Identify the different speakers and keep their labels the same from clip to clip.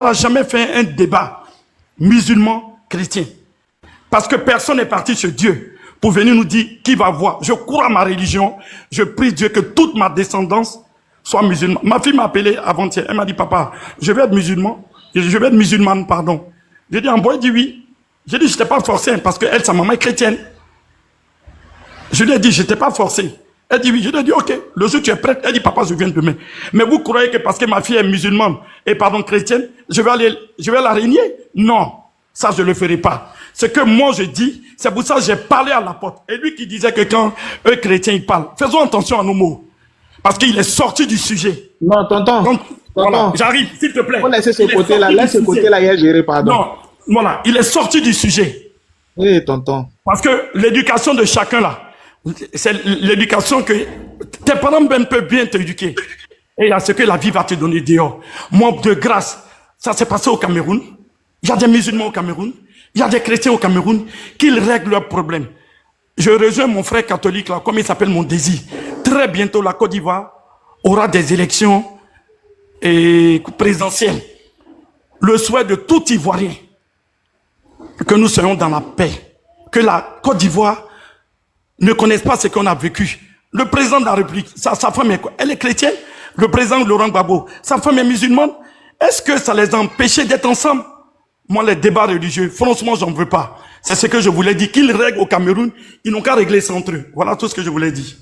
Speaker 1: n'a jamais fait un débat musulman-chrétien. Parce que personne n'est parti chez Dieu pour venir nous dire qui va voir. Je crois à ma religion. Je prie Dieu que toute ma descendance soit musulmane. Ma fille m'a appelé avant-hier. Elle m'a dit, papa, je vais être musulman. Je vais être musulmane, pardon. J'ai dit, en bois, il dit oui. J'ai dit, je n'étais pas forcé parce que elle, sa maman est chrétienne. Je lui ai dit, je n'étais pas forcé. Elle dit oui. Je lui ai dit, ok, le jour où tu es prête, elle dit, papa, je viens demain. Mais vous croyez que parce que ma fille est musulmane et pardon, chrétienne, je vais la régner? Non, ça, je ne le ferai pas. Ce que moi, je dis, c'est pour ça que j'ai parlé à l'apôtre. Et lui qui disait que quand eux, chrétiens, ils parlent, faisons attention à nos mots. Parce qu'il est sorti du sujet.
Speaker 2: Non, tonton.
Speaker 1: Donc, voilà, j'arrive, s'il te plaît.
Speaker 2: On laisse ce côté-là, laisse ce côté-là, il a géré, pardon.
Speaker 1: Non, voilà, il est sorti du sujet.
Speaker 2: Oui, tonton.
Speaker 1: Parce que l'éducation de chacun là, c'est l'éducation que tes parents même peuvent bien t'éduquer. Et il y a ce que la vie va te donner dehors. Moi, de grâce, ça s'est passé au Cameroun. Il y a des musulmans au Cameroun. Il y a des chrétiens au Cameroun qui règlent leurs problèmes. Je rejoins mon frère catholique là, comme il s'appelle mon désir. Très bientôt, la Côte d'Ivoire aura des élections présidentielles. Le souhait de tout Ivoirien, que nous soyons dans la paix, que la Côte d'Ivoire ne connaisse pas ce qu'on a vécu. Le président de la République, sa femme est quoi? Elle est chrétienne. Le président Laurent Gbagbo, sa femme est musulmane. Est-ce que ça les a empêchés d'être ensemble? Moi, les débats religieux, franchement, j'en veux pas. C'est ce que je voulais dire. Qu'ils règlent au Cameroun, ils n'ont qu'à régler ça entre eux. Voilà tout ce que je voulais dire.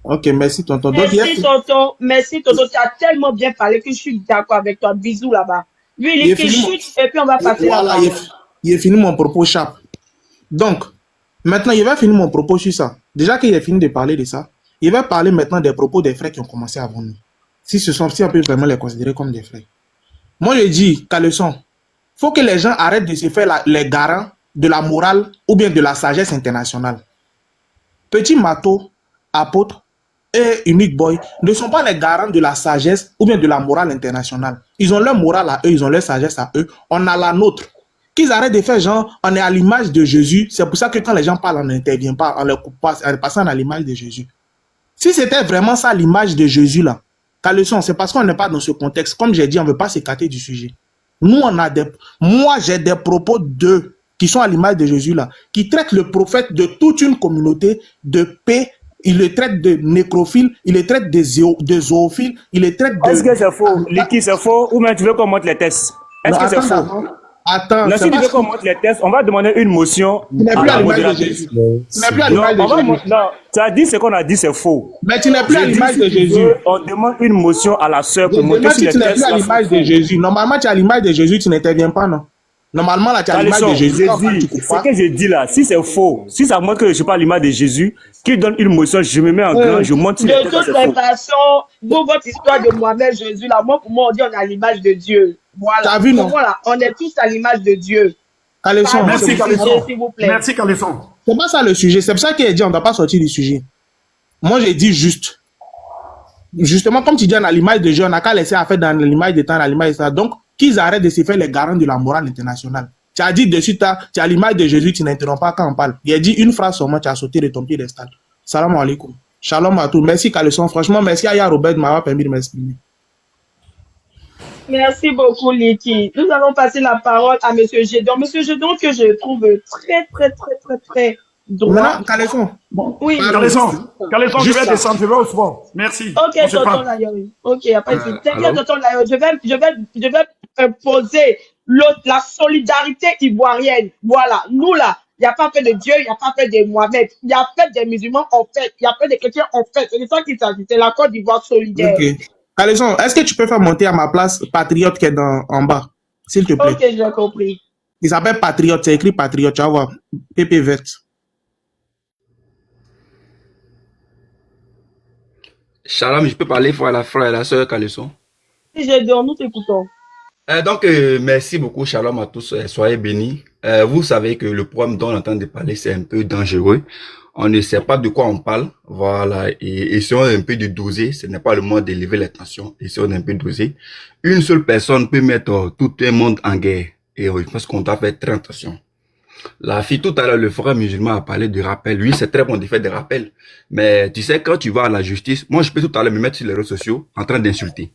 Speaker 2: Ok, merci, tonton.
Speaker 3: Merci, tonton. Merci, tonton. Tu as tellement bien parlé que je suis d'accord avec toi. Bisous là-bas. Lui, il est chute et puis on va passer là-bas.
Speaker 2: Il a fini mon propos, Chap. Donc, maintenant, il va finir mon propos sur ça. Déjà qu'il a fini de parler de ça, il va parler maintenant des propos des frères qui ont commencé avant nous. Si on peut vraiment les considérer comme des frères. Moi, je dis, Caleçon, faut que les gens arrêtent de se faire les garants de la morale ou bien de la sagesse internationale. Petit Mato, apôtre et Unique Boy ne sont pas les garants de la sagesse ou bien de la morale internationale. Ils ont leur morale à eux, ils ont leur sagesse à eux. On a la nôtre. Qu'ils arrêtent de faire genre, on est à l'image de Jésus. C'est pour ça que quand les gens parlent, on n'intervient pas, on leur coupe pas, en passant à l'image de Jésus. Si c'était vraiment ça l'image de Jésus là, Caleçon, c'est parce qu'on n'est pas dans ce contexte. Comme j'ai dit, on ne veut pas s'écarter du sujet. Nous, moi, j'ai des propos qui sont à l'image de Jésus là, qui traitent le prophète de toute une communauté de paix. Il le traite de nécrophile, il le traite de zoophile, il le traite de...
Speaker 4: Est-ce que c'est faux? Liki, c'est faux? Ou bien tu veux qu'on monte les tests? Est-ce que c'est faux?
Speaker 2: Attends,
Speaker 4: si tu veux qu'on monte les tests, on va demander une motion.
Speaker 2: Tu n'es plus à l'image de Jésus. Tu n'es plus à l'image de Jésus.
Speaker 4: Non, tu as dit ce qu'on a dit, c'est faux.
Speaker 2: Mais tu n'es plus à l'image de Jésus.
Speaker 4: On demande une motion à la sœur pour monter sur les tests.
Speaker 2: Tu n'es plus à l'image de Jésus. Normalement, tu es à l'image de Jésus, tu n'interviens pas, non? Normalement, là, tu es à l'image de Jésus.
Speaker 4: Ce que je dis là, si c'est faux, si ça montre que je ne suis pas à l'image de Jésus, qui donne une motion, je me mets en grand, je monte sur les tests.
Speaker 3: De toute façon, vous, votre histoire de Mohamed Jésus, là, pour moi, on dit on est à l'image de Dieu. Voilà.
Speaker 2: T'as vu, non?
Speaker 3: Voilà, on est tous à l'image de Dieu.
Speaker 2: Caleçon,
Speaker 1: merci, Caleçon.
Speaker 3: S'il vous plaît.
Speaker 1: Merci, Caleçon.
Speaker 2: C'est pas ça le sujet. C'est pour ça qu'il a dit on ne doit pas sortir du sujet. Moi, j'ai dit juste. Justement, comme tu dis, on a l'image de Dieu, on n'a qu'à laisser à faire dans l'image de temps, dans l'image de ça. Donc, qu'ils arrêtent de se faire les garants de la morale internationale. Tu as dit dessus, tu as l'image de Jésus, tu n'interromps pas quand on parle. Il a dit une phrase seulement, tu as sauté de ton piédestal. Salam alaikum. Shalom à tous. Merci, Caleçon. Franchement, merci à Yaya Robert de m'avoir permis de m'exprimer.
Speaker 3: Merci beaucoup, Liki. Nous allons passer la parole à M. Gédon. M. Gédon, que je trouve très droit.
Speaker 2: Maintenant, Caleçon.
Speaker 3: Oui.
Speaker 1: Caleçon, je vais descendre, je vais au sport. Merci.
Speaker 3: Ok, tonton Layori. Ok, après, t'inquiète, tonton Layori. Je vais imposer la solidarité ivoirienne. Voilà. Nous, là, il n'y a pas fait de Dieu, il n'y a pas fait de Mohamed. Il y a fait des musulmans, en fait. Il y a fait des chrétiens, en fait. C'est de ça qu'il s'agit. C'est la Côte d'Ivoire solidaire.
Speaker 2: Ok. Caleçon, est-ce que tu peux faire monter à ma place Patriote qui est en bas, s'il te plaît?
Speaker 3: Ok, j'ai compris.
Speaker 2: Il s'appelle Patriote, c'est écrit Patriote, tu vas voir. PP verte.
Speaker 5: Shalom, je peux parler frère et la sœur Caleçon.
Speaker 3: Gédon, nous t'écoutons.
Speaker 5: Donc, merci beaucoup, shalom à tous, soyez bénis. Vous savez que le problème dont on entend parler, c'est un peu dangereux. On ne sait pas de quoi on parle, voilà, et essayons un peu de doser, ce n'est pas le moment d'élever les tensions, essayons un peu de doser. Une seule personne peut mettre tout un monde en guerre, et je pense qu'on doit faire très attention. La fille, tout à l'heure, le frère musulman a parlé de rappel. Oui, c'est très bon de faire des rappels, mais tu sais, quand tu vas à la justice, moi je peux tout à l'heure me mettre sur les réseaux sociaux en train d'insulter.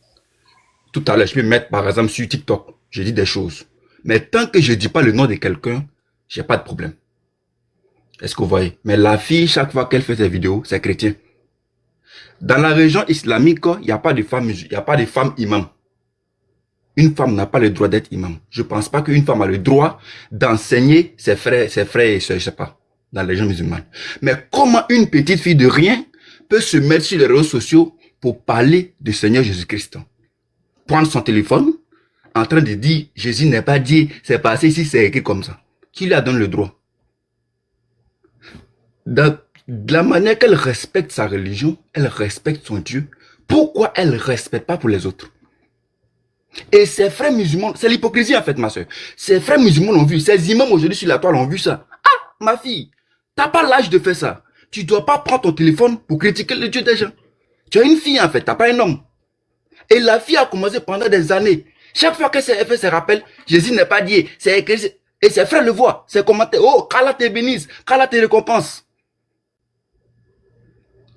Speaker 5: Tout à l'heure, je peux me mettre par exemple sur TikTok je dis des choses. Mais tant que je dis pas le nom de quelqu'un, j'ai pas de problème. Est-ce que vous voyez? Mais la fille, chaque fois qu'elle fait ses vidéos, c'est chrétien. Dans la région islamique, il n'y a pas de femme imam. Une femme n'a pas le droit d'être imam. Je pense pas qu'une femme a le droit d'enseigner ses frères et sœurs, je sais pas, dans les régions musulmanes. Mais comment une petite fille de rien peut se mettre sur les réseaux sociaux pour parler du Seigneur Jésus-Christ? Prendre son téléphone, en train de dire, Jésus n'est pas dit, c'est passé ici, c'est écrit comme ça. Qui lui a donné le droit? De la manière qu'elle respecte sa religion, elle respecte son Dieu. Pourquoi elle ne respecte pas pour les autres? Et ses frères musulmans, c'est l'hypocrisie en fait, ma soeur. Ses frères musulmans l'ont vu, ses imams aujourd'hui sur la toile ont vu ça. Ah, ma fille, t'as pas l'âge de faire ça. Tu dois pas prendre ton téléphone pour critiquer le Dieu des gens. Tu as une fille en fait, t'as pas un homme. Et la fille a commencé pendant des années. Chaque fois qu'elle fait ses rappels, Jésus n'est pas dit, c'est écrit. Et ses frères le voient, ses commentaires. Oh, qu'Allah te bénisse, qu'Allah te récompense.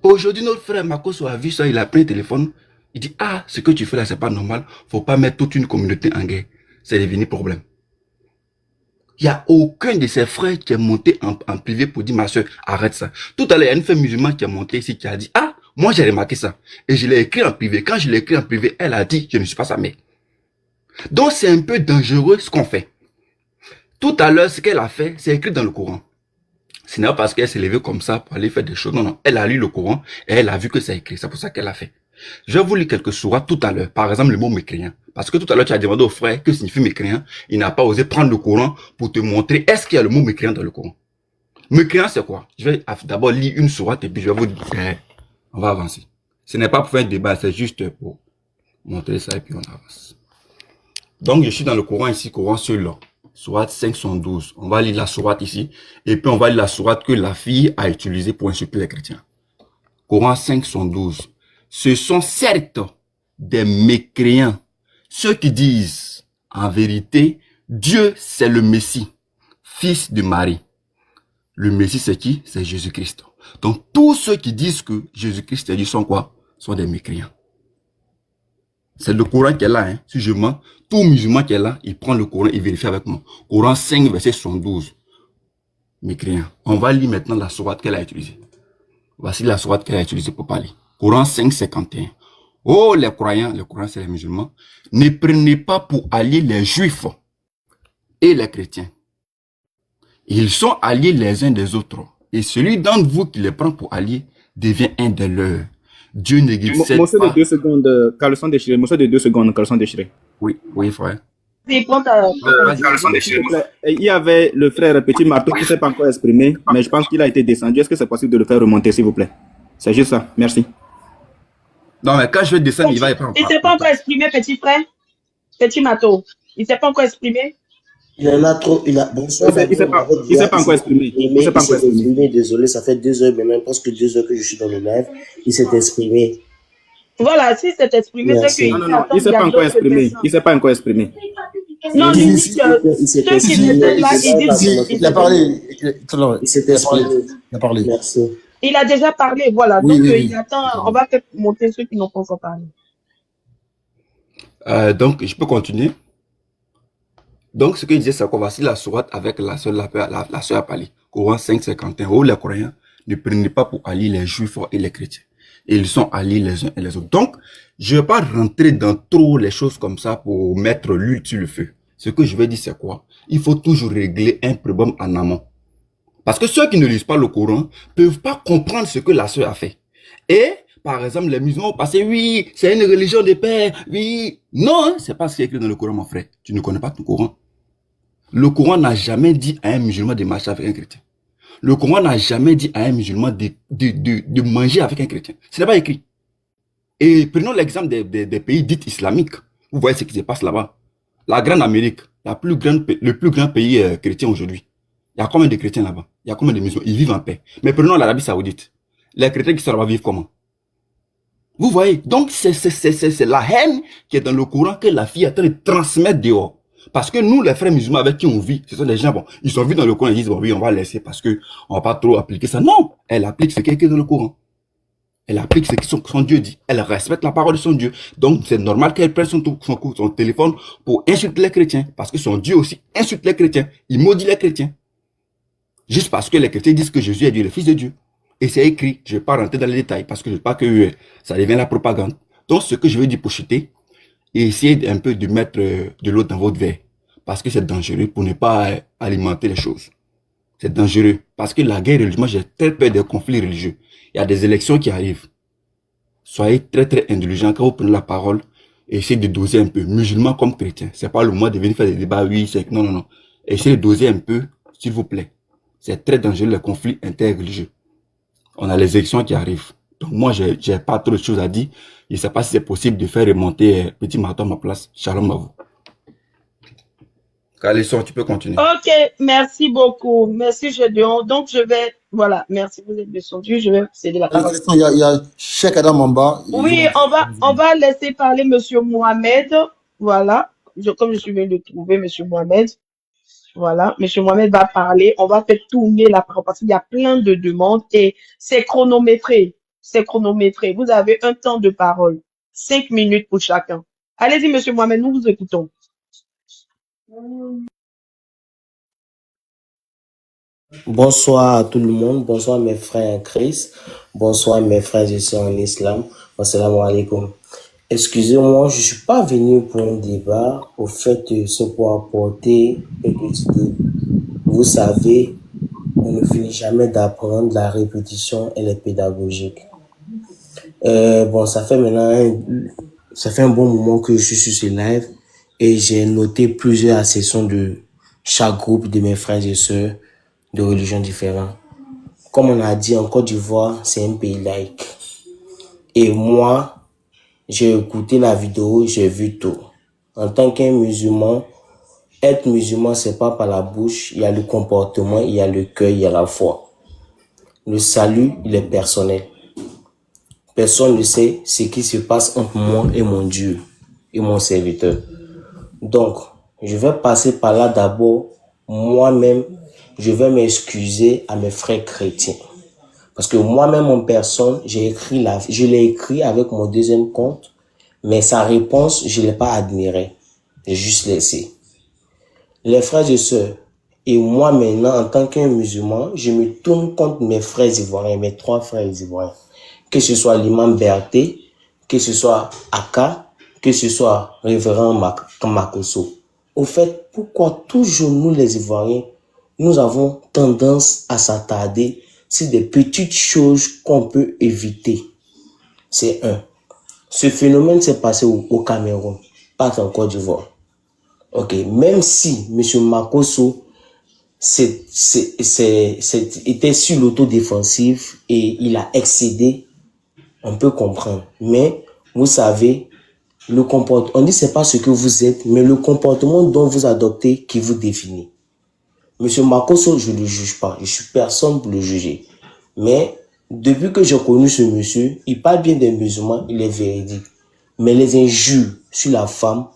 Speaker 5: Aujourd'hui, notre frère Makoso a vu ça, il a pris le téléphone. Il dit, ah, ce que tu fais là, c'est pas normal. Faut pas mettre toute une communauté en guerre. C'est devenu problème. Il n'y a aucun de ses frères qui est monté en privé pour dire, ma soeur, arrête ça. Tout à l'heure, il y a une femme musulmane qui est montée ici, qui a dit, ah, moi j'ai remarqué ça. Et je l'ai écrit en privé. Quand je l'ai écrit en privé, elle a dit, je ne suis pas sa mère. Donc c'est un peu dangereux ce qu'on fait. Tout à l'heure, ce qu'elle a fait, c'est écrit dans le Coran. Ce n'est pas parce qu'elle s'est levée comme ça pour aller faire des choses. Non, non. Elle a lu le Coran et elle a vu que c'est écrit. C'est pour ça qu'elle a fait. Je vais vous lire quelques sourates tout à l'heure. Par exemple, le mot mécréant. Parce que tout à l'heure, tu as demandé au frère que signifie mécréant. Il n'a pas osé prendre le Coran pour te montrer est-ce qu'il y a le mot mécréant dans le Coran. Mécréant, c'est quoi? Je vais d'abord lire une sourate et puis je vais vous dire. On va avancer. Ce n'est pas pour faire un débat, c'est juste pour montrer ça et puis on avance. Donc, je suis dans le Coran ici, Coran seul. Sourate 512. On va lire la sourate ici. Et puis, on va lire la sourate que la fille a utilisée pour insulter les chrétiens. Coran 512. Ce sont certes des mécréants. Ceux qui disent, en vérité, Dieu c'est le Messie, fils de Marie. Le Messie c'est qui? C'est Jésus-Christ. Donc, tous ceux qui disent que Jésus-Christ est Dieu sont quoi? Sont des mécréants. C'est le Coran qui est là, hein. Si je mens, tout musulman qui est là, il prend le Coran et vérifie avec moi. Coran 5, verset 72. Mécréant. On va lire maintenant la sourate qu'elle a utilisée. Voici la sourate qu'elle a utilisée pour parler. Coran 5, 51. Oh, les croyants, le Coran c'est les musulmans, ne prenez pas pour alliés les juifs et les chrétiens. Ils sont alliés les uns des autres. Et celui d'entre vous qui les prend pour alliés devient un de leurs. Dieu ne guide pas.
Speaker 2: Morceau de 2 secondes, caleçon déchiré. Morceau de 2 secondes, caleçon déchiré.
Speaker 5: Oui, oui, frère.
Speaker 3: Oui, prends ta...
Speaker 2: Il y avait le frère Petit Marteau qui ne s'est pas encore exprimé, mais je pense qu'il a été descendu. Est-ce que c'est possible de le faire remonter, s'il vous plaît? C'est juste ça. Merci.
Speaker 5: Non, mais quand je vais descendre, il va y prendre.
Speaker 3: Il ne s'est pas encore exprimé, petit frère. Petit Mato. Il ne s'est pas encore exprimé.
Speaker 6: Il en a trop. Il a... Bonsoir.
Speaker 2: Il ne s'est pas encore exprimé. Il s'est pas encore exprimé.
Speaker 6: Désolé, ça fait 2 heures, mais même presque 2 heures que je suis dans le live. Il s'est exprimé.
Speaker 3: Voilà, s'il s'est exprimé, c'est qu'il
Speaker 2: non, il ne s'est pas encore exprimé. Il ne s'est pas encore exprimé.
Speaker 3: Non, mais il dit que ceux qui n'étaient pas, ils disent...
Speaker 6: Il a parlé. Il s'est exprimé. Il a parlé. Merci.
Speaker 3: Il a déjà parlé, voilà.
Speaker 6: Oui,
Speaker 3: Donc,
Speaker 6: oui, oui.
Speaker 3: il attend. On va peut-être monter ceux qui n'ont pas encore parlé.
Speaker 5: Donc, je peux continuer. Donc, ce que je disais, c'est qu'on va la sourate avec la sœur a parlé. Coran 5, 51. Oh, les croyants, ne prenez pas pour alliés les juifs et les chrétiens. Et ils sont alliés les uns et les autres. Donc, je ne vais pas rentrer dans trop les choses comme ça pour mettre l'huile sur le feu. Ce que je vais dire, c'est quoi? Il faut toujours régler un problème en amont. Parce que ceux qui ne lisent pas le Coran ne peuvent pas comprendre ce que la sœur a fait. Et, par exemple, les musulmans ont passé, oui, c'est une religion de paix, oui. Non, c'est pas ce qui est écrit dans le Coran, mon frère. Tu ne connais pas ton Coran. Le Coran n'a jamais dit à un musulman de marcher avec un chrétien. Le Coran n'a jamais dit à un musulman de manger avec un chrétien. Ce n'est pas écrit. Et prenons l'exemple des pays dits islamiques. Vous voyez ce qui se passe là-bas. La Grande Amérique, le plus grand pays chrétien aujourd'hui. Il y a combien de chrétiens là-bas? Il y a combien de musulmans? Ils vivent en paix. Mais prenons l'Arabie Saoudite. Les chrétiens qui sont là-bas vivent comment? Vous voyez? Donc, c'est la haine qui est dans le Coran que la fille est en train de transmettre dehors. Parce que nous, les frères musulmans avec qui on vit, ce sont des gens, bon, ils sont vus dans le Coran, ils disent, bon, oui, on va laisser parce que on va pas trop appliquer ça. Non! Elle applique ce qui est écrit dans le Coran. Elle applique ce que son Dieu dit. Elle respecte la parole de son Dieu. Donc, c'est normal qu'elle prenne son téléphone pour insulter les chrétiens. Parce que son Dieu aussi insulte les chrétiens. Il maudit les chrétiens. Juste parce que les chrétiens disent que Jésus est Dieu, le Fils de Dieu. Et c'est écrit. Je ne vais pas rentrer dans les détails parce que je ne veux pas que ça devienne la propagande. Donc, ce que je veux dire pour chuter, essayez un peu de mettre de l'eau dans votre verre. Parce que c'est dangereux pour ne pas alimenter les choses. C'est dangereux. Parce que la guerre religieuse, moi j'ai très peur des conflits religieux. Il y a des élections qui arrivent. Soyez très très indulgents quand vous prenez la parole. Et essayez de doser un peu. Musulmans comme chrétiens. C'est pas le moment de venir faire des débats. Oui, c'est non, non, non. Essayez de doser un peu, s'il vous plaît. C'est très dangereux les conflits interreligieux. On a les élections qui arrivent. Donc moi, j'ai pas trop de choses à dire. Je ne sais pas si c'est possible de faire remonter Petit Marteau à ma place. Shalom à vous. Calisson, tu peux continuer.
Speaker 3: Ok, merci beaucoup. Merci, Gédéon. Donc, je vais, voilà, merci, vous êtes descendu. Je vais céder la parole.
Speaker 7: Il y a Cheikh Adam en bas.
Speaker 3: Oui, on va laisser parler Monsieur Mohamed. Voilà. Comme je suis venu de trouver Monsieur Mohamed. Voilà. Monsieur Mohamed va parler. On va faire tourner la parole parce qu'il y a plein de demandes et c'est chronométré. C'est chronométré. Vous avez un temps de parole. 5 minutes pour chacun. Allez-y, Monsieur Mohamed, nous vous écoutons.
Speaker 6: Bonsoir à tout le monde, bonsoir mes frères en Christ, bonsoir mes frères et sœurs en islam, assalamu alaikum. Excusez-moi, je suis pas venu pour un débat, au fait, c'est pour apporter une petite idée. Vous savez, on ne finit jamais d'apprendre, la répétition, elle est pédagogique. Bon, ça fait un bon moment que je suis sur ce live et j'ai noté plusieurs accessions de chaque groupe de mes frères et sœurs de religions différentes. Comme on a dit, en Côte d'Ivoire, c'est un pays laïque. Et moi, j'ai écouté la vidéo, j'ai vu tout. En tant qu'un musulman, être musulman, c'est pas par la bouche, il y a le comportement, il y a le cœur, il y a la foi. Le salut, il est personnel. Personne ne sait ce qui se passe entre moi et mon Dieu et mon serviteur. Donc, je vais passer par là d'abord. Moi-même, je vais m'excuser à mes frères chrétiens. Parce que moi-même, en personne, je l'ai écrit avec mon deuxième compte, mais sa réponse, je l'ai pas admirée. J'ai juste laissé. Les frères et sœurs, et moi maintenant, en tant qu'un musulman, je me tourne contre mes frères ivoiriens, mes 3 frères ivoiriens. Que ce soit l'imam Berté, que ce soit Aka, que ce soit révérend Makosso. Au fait, pourquoi toujours nous les Ivoiriens, nous avons tendance à s'attarder sur des petites choses qu'on peut éviter? C'est un. Ce phénomène s'est passé au Cameroun, pas en Côte d'Ivoire. Ok, même si M. Makosso était sur l'autodéfensive et il a excédé, on peut comprendre. Mais vous savez, le comportement, on dit c'est pas ce que vous êtes, mais le comportement dont vous adoptez qui vous définit. Monsieur Makosso, je ne le juge pas. Je suis personne pour le juger. Mais depuis que j'ai connu ce monsieur, il parle bien des musulmans, il est véridique. Mais les injures sur la femme,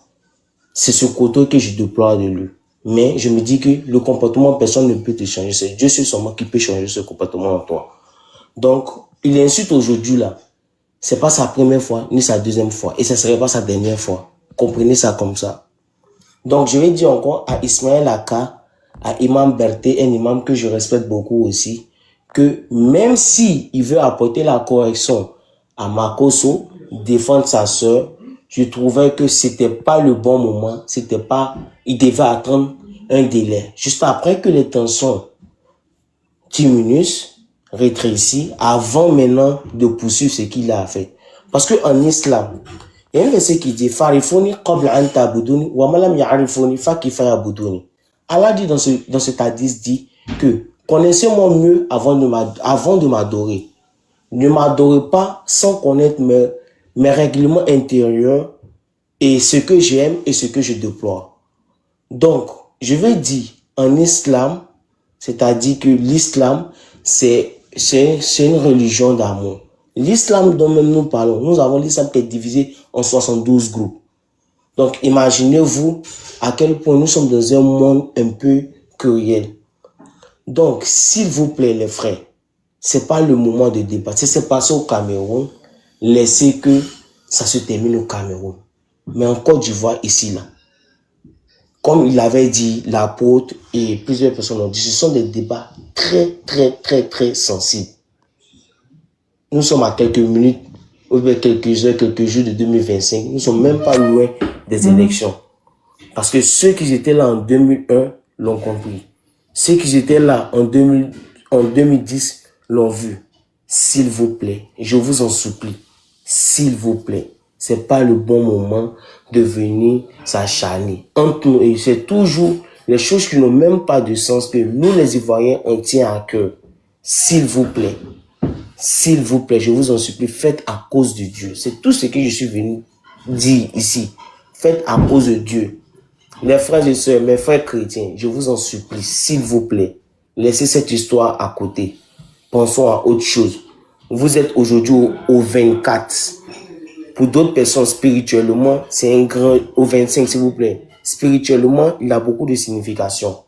Speaker 6: c'est ce côté que je déplore de lui. Mais je me dis que le comportement, personne ne peut te changer. C'est Dieu seul seulement qui peut changer ce comportement en toi. Donc, il insulte aujourd'hui là. C'est pas sa première fois, ni sa deuxième fois. Et ce serait pas sa dernière fois. Comprenez ça comme ça. Donc, je vais dire encore à Ismaël Aka, à Imam Berté, un imam que je respecte beaucoup aussi, que même si il veut apporter la correction à Makosso, défendre sa sœur, je trouvais que c'était pas le bon moment, il devait attendre un délai. Juste après que les tensions diminuent, rétrécit, avant maintenant de poursuivre ce qu'il a fait. Parce que en islam, il y a un verset qui dit Farifuni qabla an ta'buduni wa ma lam ya'rifuni fa kifa ya'buduni. Allah dit dans ce hadith dit que connaissez-moi mieux avant de m'adorer. Ne m'adorez pas sans connaître mes règlements intérieurs et ce que j'aime et ce que je déplore. Donc, je vais dire en islam, c'est-à-dire que l'islam, c'est une religion d'amour. L'islam dont même nous parlons, nous avons l'islam qui est divisé en 72 groupes. Donc, imaginez-vous à quel point nous sommes dans un monde un peu cruel. Donc, s'il vous plaît, les frères, C'est pas le moment de débattre. Si c'est passé au Cameroun, laissez que ça se termine au Cameroun. Mais en Côte d'Ivoire, ici, là, comme il avait dit, l'apôtre et plusieurs personnes ont dit, ce sont des débats très sensibles. Nous sommes à quelques minutes, ou bien quelques heures, quelques jours de 2025. Nous ne sommes même pas loin des élections. Parce que ceux qui étaient là en 2001 l'ont compris. Ceux qui étaient là en 2010 l'ont vu. S'il vous plaît, je vous en supplie, s'il vous plaît, c'est pas le bon moment de venir s'acharner entre nous. Et c'est toujours les choses qui n'ont même pas de sens que nous, les Ivoiriens, on tient à cœur. S'il vous plaît, je vous en supplie, faites à cause de Dieu. C'est tout ce que je suis venu dire ici. Faites à cause de Dieu. Les frères et sœurs, mes frères chrétiens, je vous en supplie, s'il vous plaît, laissez cette histoire à côté. Pensons à autre chose. Vous êtes aujourd'hui au 24. Pour d'autres personnes, spirituellement, c'est un grand... Au 25, s'il vous plaît. Spirituellement, il a beaucoup de signification.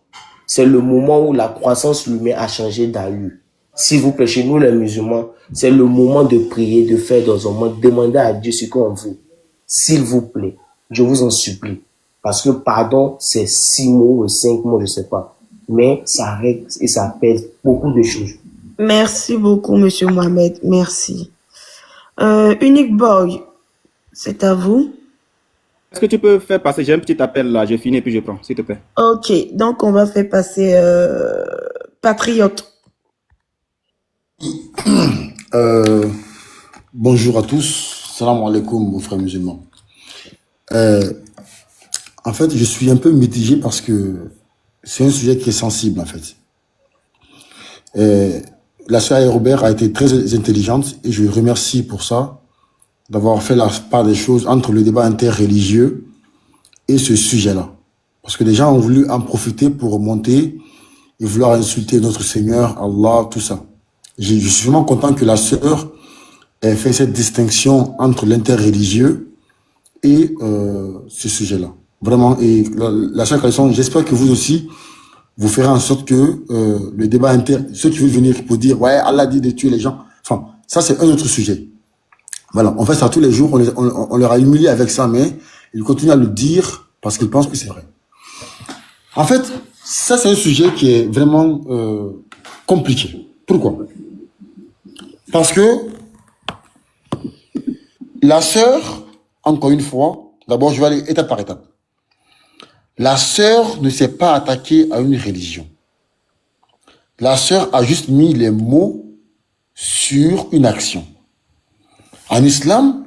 Speaker 6: C'est le moment où la croissance humaine a changé d'allure. S'il vous plaît, chez nous les musulmans, c'est le moment de prier, de faire dans un monde, demander à Dieu ce qu'on veut. S'il vous plaît, je vous en supplie. Parce que pardon, c'est 6 mots ou 5 mots, je ne sais pas. Mais ça règle et ça pèse beaucoup de choses.
Speaker 3: Merci beaucoup, Monsieur Mohamed. Merci. Unique Boy, c'est à vous.
Speaker 8: Est-ce que tu peux faire passer, j'ai un petit appel là, je finis et puis je prends, s'il te plaît.
Speaker 3: Ok, donc on va faire passer Patriote.
Speaker 7: Bonjour à tous. Salam alaikum, mon frère musulman. En fait, je suis un peu mitigé parce que c'est un sujet qui est sensible, en fait. La sœur Robert a été très intelligente et je remercie pour ça, d'avoir fait la part des choses entre le débat interreligieux et ce sujet-là. Parce que les gens ont voulu en profiter pour monter et vouloir insulter notre Seigneur, Allah, tout ça. Je suis vraiment content que la sœur ait fait cette distinction entre l'interreligieux et ce sujet-là. Vraiment, et la sœur Calisson, j'espère que vous aussi, vous ferez en sorte que le débat ceux qui veulent venir pour dire, ouais, Allah dit de tuer les gens, enfin, ça c'est un autre sujet. Voilà, on fait ça tous les jours, on leur a humilié avec ça, mais ils continuent à le dire parce qu'ils pensent que c'est vrai. En fait, ça c'est un sujet qui est vraiment compliqué. Pourquoi? Parce que la sœur, encore une fois, d'abord je vais aller étape par étape. La sœur ne s'est pas attaquée à une religion. La sœur a juste mis les mots sur une action. En islam,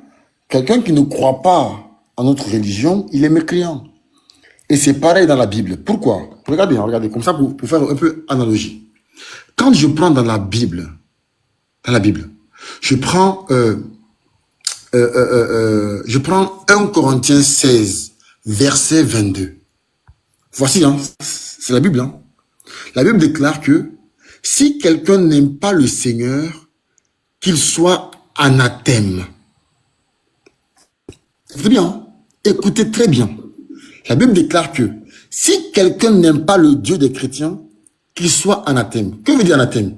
Speaker 7: quelqu'un qui ne croit pas en notre religion, il est mécréant. Et c'est pareil dans la Bible. Pourquoi? Regardez, comme ça pour faire un peu analogie. Quand je prends dans la Bible, je prends 1 Corinthiens 16, verset 22. Voici, hein, c'est la Bible. Hein. La Bible déclare que si quelqu'un n'aime pas le Seigneur, qu'il soit anathème. Très bien, hein? Écoutez très bien. La Bible déclare que si quelqu'un n'aime pas le Dieu des chrétiens, qu'il soit anathème. Que veut dire anathème?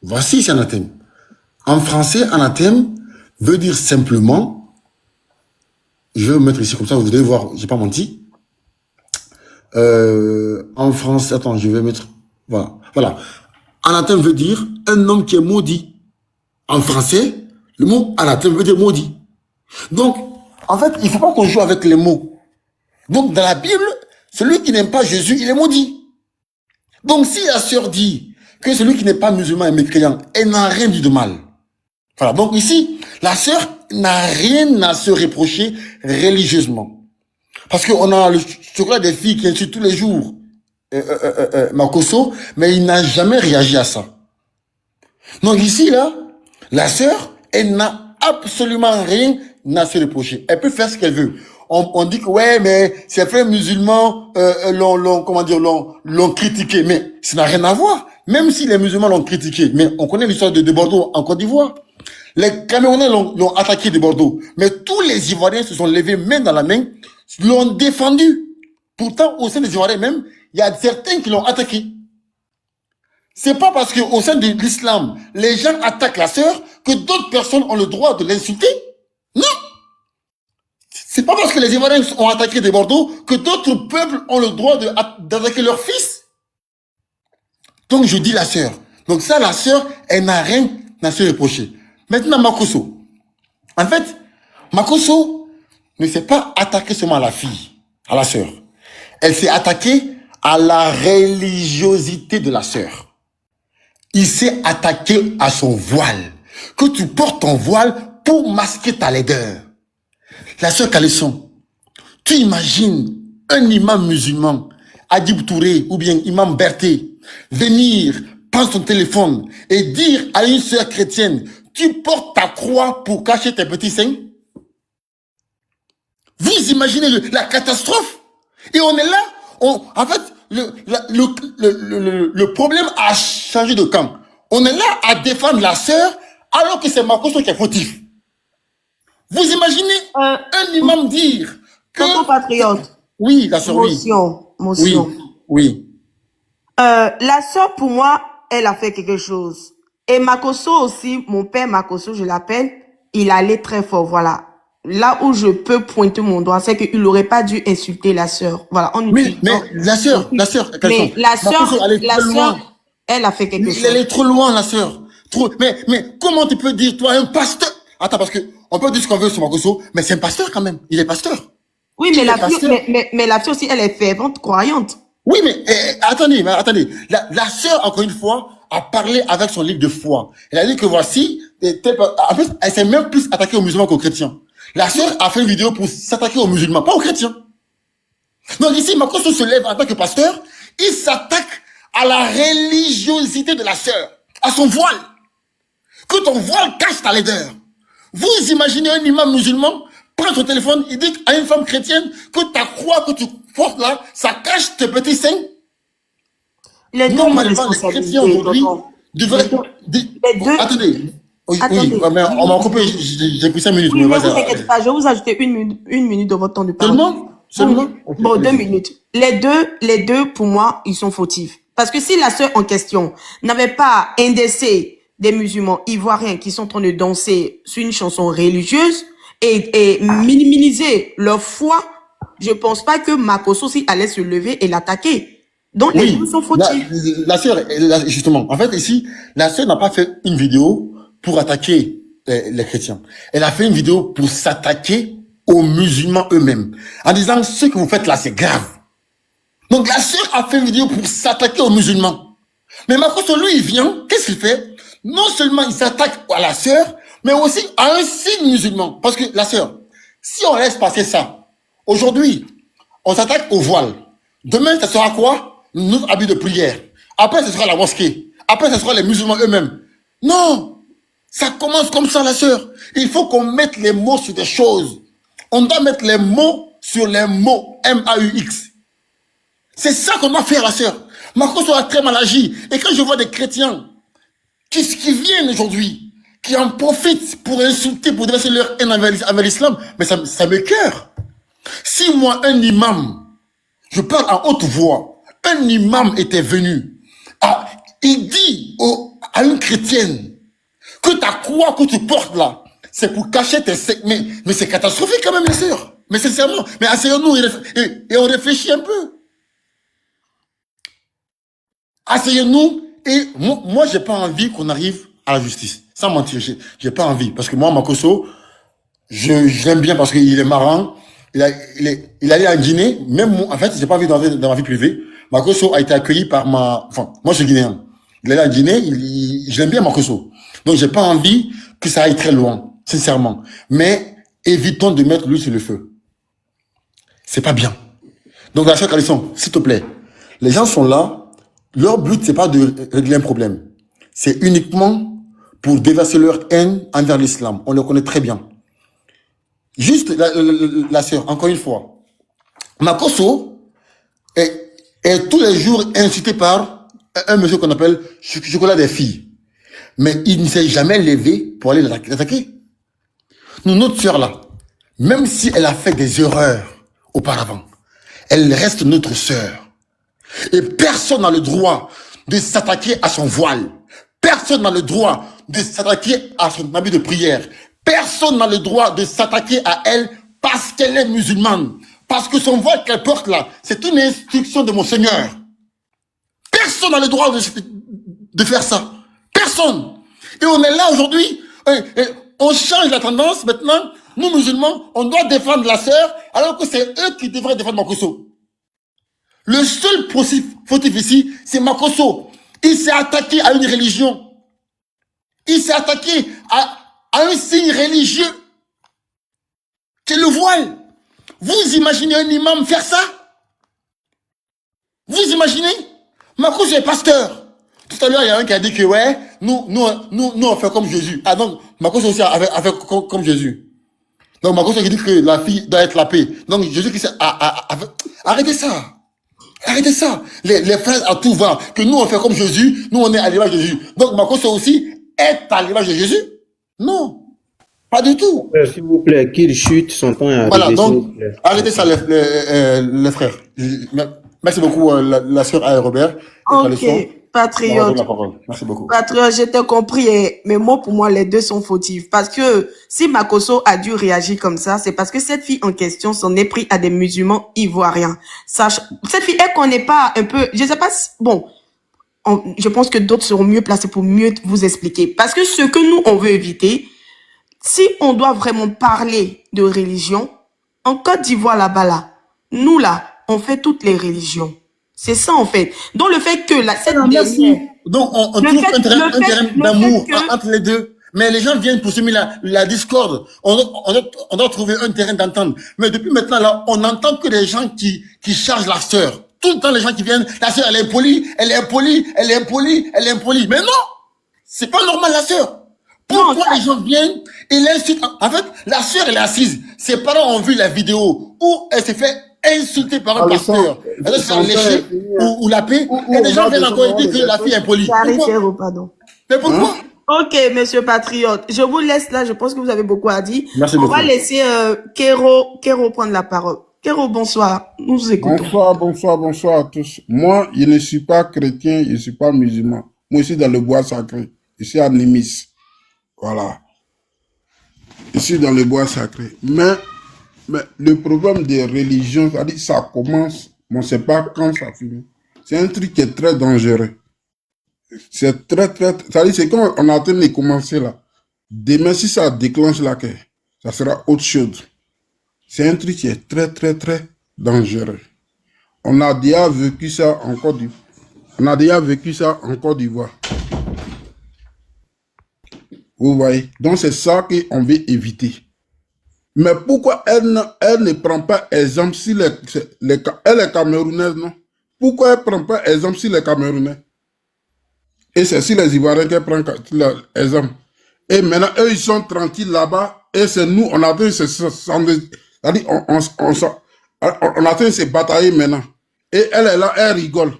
Speaker 7: Voici, c'est anathème. En français, anathème veut dire simplement, je vais vous mettre ici comme ça, vous allez voir, j'ai pas menti. En français, attends, je vais mettre, voilà. Anathème veut dire un homme qui est maudit. En français, le mot anathème veut dire maudit. Donc, en fait, il ne faut pas qu'on joue avec les mots. Donc, dans la Bible, celui qui n'aime pas Jésus, il est maudit. Donc, si la sœur dit que celui qui n'est pas musulman est mécréant, elle n'a rien dit de mal. Voilà. Donc, ici, la sœur n'a rien à se reprocher religieusement. Parce qu'on a le chocolat des filles qui insultent tous les jours Makosso, mais il n'a jamais réagi à ça. Donc, ici, là, la sœur, elle n'a absolument rien à se reprocher. Elle peut faire ce qu'elle veut. On dit que ouais, mais ses frères musulmans l'ont critiqué, mais ça n'a rien à voir. Même si les musulmans l'ont critiqué, mais on connaît l'histoire de Bordeaux en Côte d'Ivoire. Les Camerounais l'ont attaqué de Bordeaux, mais tous les Ivoiriens se sont levés main dans la main, l'ont défendu. Pourtant, au sein des Ivoiriens même, il y a certains qui l'ont attaqué. C'est pas parce qu'au sein de l'islam, les gens attaquent la sœur que d'autres personnes ont le droit de l'insulter. Non. C'est pas parce que les Ivoiriens ont attaqué des Bordeaux que d'autres peuples ont le droit d'attaquer leur fils. Donc je dis la sœur. Donc ça, la sœur, elle n'a rien à se reprocher. Maintenant, Makosso. En fait, Makosso ne s'est pas attaqué seulement à la fille, à la sœur. Elle s'est attaquée à la religiosité de la sœur. Il s'est attaqué à son voile. Que tu portes ton voile pour masquer ta laideur. La sœur Calisson, tu imagines un imam musulman, Adib Touré ou bien imam Berthe, venir prendre son téléphone et dire à une sœur chrétienne, tu portes ta croix pour cacher tes petits seins? Vous imaginez la catastrophe? Et on est là, en fait, le problème a changé de camp. On est là à défendre la sœur alors que c'est Makosso qui est fautif. Vous imaginez un imam dire que...
Speaker 3: Tonton Patriote.
Speaker 7: Oui, la sœur,
Speaker 3: Motion.
Speaker 7: Oui.
Speaker 3: La sœur, pour moi, elle a fait quelque chose. Et Makosso aussi, mon père Makosso, je l'appelle, il allait très fort, voilà. Là où je peux pointer mon doigt, c'est qu'il n'aurait pas dû insulter la sœur. Voilà,
Speaker 7: mais la sœur,
Speaker 3: mais la sœur, elle a fait quelque chose.
Speaker 7: Elle est trop loin, la sœur. Trop. Mais comment tu peux dire, toi, un pasteur? Attends, parce que on peut dire ce qu'on veut sur Makosso, mais c'est un pasteur quand même. Il est pasteur.
Speaker 3: Oui, mais la fille aussi, elle est fervente, croyante.
Speaker 7: Oui, mais attendez. La sœur, encore une fois, a parlé avec son livre de foi. Elle a dit que voici, en plus, elle s'est même plus attaquée aux musulmans qu'aux chrétiens. La sœur a fait une vidéo pour s'attaquer aux musulmans, pas aux chrétiens. Donc ici, Makosso se lève en tant que pasteur, il s'attaque à la religiosité de la sœur, à son voile. Que ton voile cache ta laideur. Vous imaginez un imam musulman prend son téléphone, il dit à une femme chrétienne que ta croix que tu portes là, ça cache tes petits seins. Normalement, les chrétiens aujourd'hui devraient... Attendez. Oui, mais on m'a coupé, j'ai pris 5 minutes.
Speaker 3: Oui, mais vous inquiétez pas, je vais vous ajouter une minute de votre temps de parole.
Speaker 7: Seulement?
Speaker 3: Bon, 2 minutes. Les deux, pour moi, ils sont fautifs. Parce que si la sœur en question n'avait pas indexé des musulmans ivoiriens qui sont en train de danser sur une chanson religieuse et minimiser leur foi, je pense pas que Makosso aussi allait se lever et l'attaquer. Donc, les deux sont fautifs.
Speaker 7: La sœur, justement, en fait, ici, la sœur n'a pas fait une vidéo pour attaquer les chrétiens. Elle a fait une vidéo pour s'attaquer aux musulmans eux-mêmes. En disant, ce que vous faites là, c'est grave. Donc, la sœur a fait une vidéo pour s'attaquer aux musulmans. Mais Makosso, lui, il vient, qu'est-ce qu'il fait? Non seulement il s'attaque à la sœur, mais aussi à un signe musulman. Parce que la sœur, si on laisse passer ça, aujourd'hui, on s'attaque au voile. Demain, ça sera quoi? Notre habit de prière. Après, ce sera la mosquée. Après, ce sera les musulmans eux-mêmes. Non! Ça commence comme ça, la sœur. Il faut qu'on mette les mots sur des choses. On doit mettre les mots sur les mots. M-A-U-X. C'est ça qu'on doit faire, la sœur. Makosso a très mal agi. Et quand je vois des chrétiens qui viennent aujourd'hui, qui en profitent pour insulter, pour déverser leur haine envers l'islam, mais ça me cœur. Si moi, un imam, je parle en haute voix, un imam était venu, il dit à une chrétienne que ta croix que tu portes là, c'est pour cacher tes seins. Mais c'est catastrophique quand même, les sœurs. Mais sincèrement, mais asseyons-nous et on réfléchit un peu. Asseyons-nous et moi j'ai pas envie qu'on arrive à la justice. Sans mentir, j'ai pas envie. Parce que moi, Makosso, je l'aime bien parce qu'il est marrant. Il allait à Guinée, même moi, en fait, j'ai pas envie d'entrer dans ma vie privée. Makosso a été accueilli par moi je suis guinéen. Il allait à Guinée, je l'aime bien, Makosso. Donc, j'ai pas envie que ça aille très loin, sincèrement. Mais, évitons de mettre l'huile sur le feu. C'est pas bien. Donc, la sœur Calisson, s'il te plaît, les gens sont là, leur but, c'est pas de régler un problème. C'est uniquement pour déverser leur haine envers l'islam. On le connaît très bien. Juste, la sœur, encore une fois, Makosso est tous les jours incité par un monsieur qu'on appelle Chocolat des filles. Mais il ne s'est jamais levé pour aller l'attaquer. Nous, notre sœur là, même si elle a fait des erreurs auparavant, elle reste notre sœur. Et personne n'a le droit de s'attaquer à son voile. Personne n'a le droit de s'attaquer à son habit de prière. Personne n'a le droit de s'attaquer à elle parce qu'elle est musulmane. Parce que son voile qu'elle porte là, c'est une instruction de mon Seigneur. Personne n'a le droit de faire ça. Personne. Et on est là aujourd'hui, on change la tendance maintenant. Nous musulmans, on doit défendre la sœur, alors que c'est eux qui devraient défendre Makosso. Le seul fautif ici, c'est Makosso. Il s'est attaqué à une religion. Il s'est attaqué à un signe religieux. C'est le voile. Vous imaginez un imam faire ça? Vous imaginez? Makosso est pasteur. Tout à l'heure, il y a un qui a dit que ouais, nous on fait comme Jésus. Ah donc, Makosso aussi a fait comme Jésus. Donc Makosso qui dit que la fille doit être la paix. Donc Jésus qui s'est... Arrêtez ça. Arrêtez ça. Les frères à tout va. Que nous on fait comme Jésus, nous on est à l'image de Jésus. Donc Makosso aussi est à l'image de Jésus? Non. Pas du tout.
Speaker 8: S'il vous plaît, qu'il chute, son temps est arrivé.
Speaker 7: Voilà, donc, arrêtez ça, les frères. Merci beaucoup, la sœur Aïe Robert.
Speaker 3: Ok, patriote.
Speaker 7: Merci beaucoup.
Speaker 3: Patriote, je t'ai compris, mais moi, pour moi, les deux sont fautifs. Parce que si Makosso a dû réagir comme ça, c'est parce que cette fille en question s'en est pris à des musulmans ivoiriens. Cette fille, elle connaît pas un peu, je sais pas si, bon, je pense que d'autres seront mieux placés pour mieux vous expliquer. Parce que ce que nous, on veut éviter, si on doit vraiment parler de religion, en Côte d'Ivoire là-bas, là, nous là, on fait toutes les religions. C'est ça en fait. Donc le fait que cette dernière...
Speaker 7: Donc on trouve un terrain d'amour entre les deux. Mais les gens viennent pour semer la discorde. On doit trouver un terrain d'entente. Mais depuis maintenant là, on n'entend que des gens qui chargent la sœur. Tout le temps les gens qui viennent, la sœur elle est impolie, elle est impolie, elle est impolie, elle est impolie. Mais non, c'est pas normal la sœur. Pourquoi les gens viennent et l'insultent? En fait, la sœur, elle est assise. Ses parents ont vu la vidéo où elle s'est fait insulter par un pasteur. Elle s'est fait lécher ou la paix. Et les gens viennent encore dire que la fille est impolie.
Speaker 3: Pardon.
Speaker 7: Mais pourquoi?
Speaker 3: Ok, monsieur Patriote. Je vous laisse là. Je pense que vous avez beaucoup à dire.
Speaker 7: Merci
Speaker 3: beaucoup.
Speaker 7: On
Speaker 3: va laisser Kéro prendre la parole. Kéro, bonsoir. Nous vous écoutons.
Speaker 9: Bonsoir à tous. Moi, je ne suis pas chrétien, je ne suis pas musulman. Moi, je suis dans le bois sacré. Je suis à Nimis. Voilà. Ici dans le bois sacré. Mais le problème des religions, c'est-à-dire ça commence, on ne sait pas quand ça finit. C'est un truc qui est très dangereux. C'est c'est-à-dire c'est comme on est en train de commencer là. Demain, si ça déclenche la guerre, ça sera autre chose. C'est un truc qui est très dangereux. On a déjà vécu ça en Côte d'Ivoire. Vous voyez? Donc c'est ça qu'on veut éviter. Mais pourquoi elle ne prend pas exemple sur elle est camerounaise, non? Pourquoi elle ne prend pas exemple sur les Camerounais? Et c'est sur les Ivoiriens qu'elle prend exemple. Et maintenant, eux, ils sont tranquilles là-bas. Et c'est nous, on a atteint se batailler maintenant. Et elle est là, elle rigole.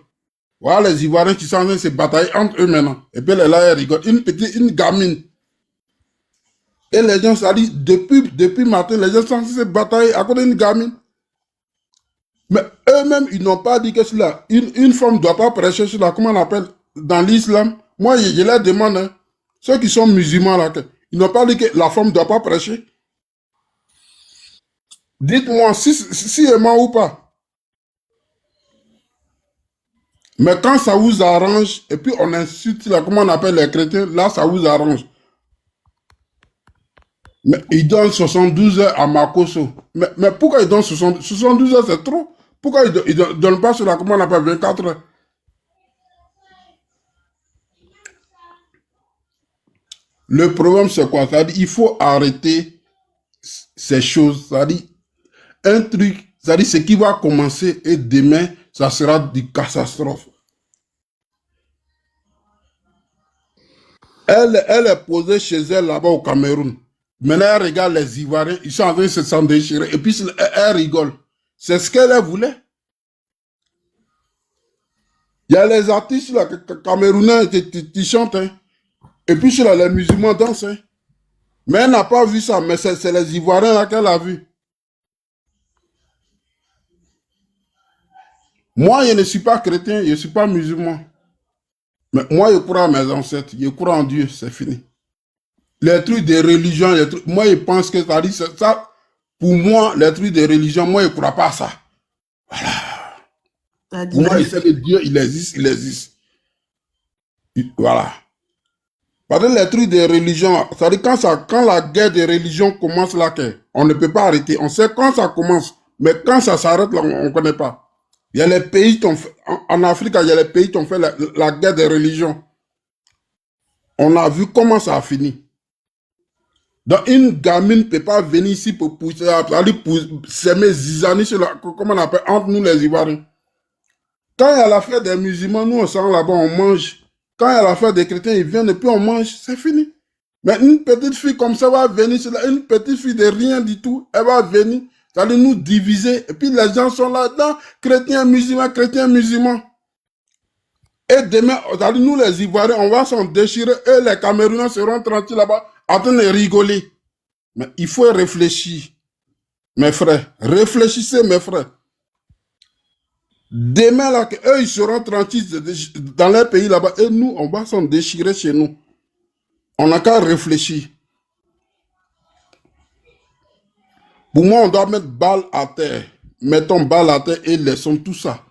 Speaker 9: Voilà les Ivoiriens qui sont en train de se batailler entre eux maintenant. Et puis elle est là, elle rigole. Une gamine. Et les gens, ça dit, depuis matin, les gens sont en train de se batailler à cause d'une gamine. Mais eux-mêmes, ils n'ont pas dit que cela. Une femme ne doit pas prêcher cela. Comment on appelle dans l'islam? Moi, je leur demande, hein, ceux qui sont musulmans là, ils n'ont pas dit que la femme ne doit pas prêcher. Dites-moi si elle ment ou pas. Mais quand ça vous arrange, et puis on insulte là, comment on appelle les chrétiens, là, ça vous arrange. Mais ils donnent 72 heures à Makosso. Mais pourquoi ils donnent 72 heures, c'est trop? Pourquoi ils ne donnent pas cela, comment on appelle, 24 heures? Le problème, c'est quoi? C'est-à-dire, il faut arrêter ces choses. C'est-à-dire, un truc, c'est-à-dire, ce qui va commencer et demain, ça sera une catastrophe. Elle est posée chez elle là-bas au Cameroun. Maintenant, elle regarde les Ivoiriens, ils sont en train de se déchirer. Et puis, elle rigole. C'est ce qu'elle voulait. Il y a les artistes là, camerounais qui chantent. Hein. Et puis, là, les musulmans dansent. Hein. Mais elle n'a pas vu ça. Mais c'est les Ivoiriens là qu'elle a vu. Moi, je ne suis pas chrétien, je ne suis pas musulman. Mais moi, je crois à mes ancêtres, je crois en Dieu, c'est fini. Les trucs de religion, moi, je pense que ça dit ça. Pour moi, les trucs de religion, moi, je ne crois pas à ça. Pour moi, je sais que Dieu, il existe, il existe. Voilà. Parce que les trucs de religion, ça dit quand la guerre de religion commence là, on ne peut pas arrêter. On sait quand ça commence, mais quand ça s'arrête là, on ne connaît pas. Il y a les pays qui ont fait, en Afrique, il y a les pays qui ont fait la guerre de religion. On a vu comment ça a fini. Donc, une gamine ne peut pas venir ici pour s'aimer zizanie sur la, comment on appelle, entre nous les Ivoiriens. Quand il y a l'affaire des musulmans, nous on sort là-bas, on mange. Quand il y a l'affaire des chrétiens, ils viennent et puis on mange, c'est fini. Mais une petite fille comme ça va venir, une petite fille de rien du tout, elle va venir, ça va nous diviser. Et puis les gens sont là-dedans, chrétiens, musulmans. Et demain, nous les Ivoiriens, on va s'en déchirer et les Camerounais seront tranquilles là-bas, en train de rigoler. Mais il faut réfléchir, mes frères. Réfléchissez, mes frères. Demain, là, eux, ils seront tranquilles dans leur pays là-bas. Et nous, on va s'en déchirer chez nous. On n'a qu'à réfléchir. Pour moi, on doit mettre balle à terre. Mettons balle à terre et laissons tout ça.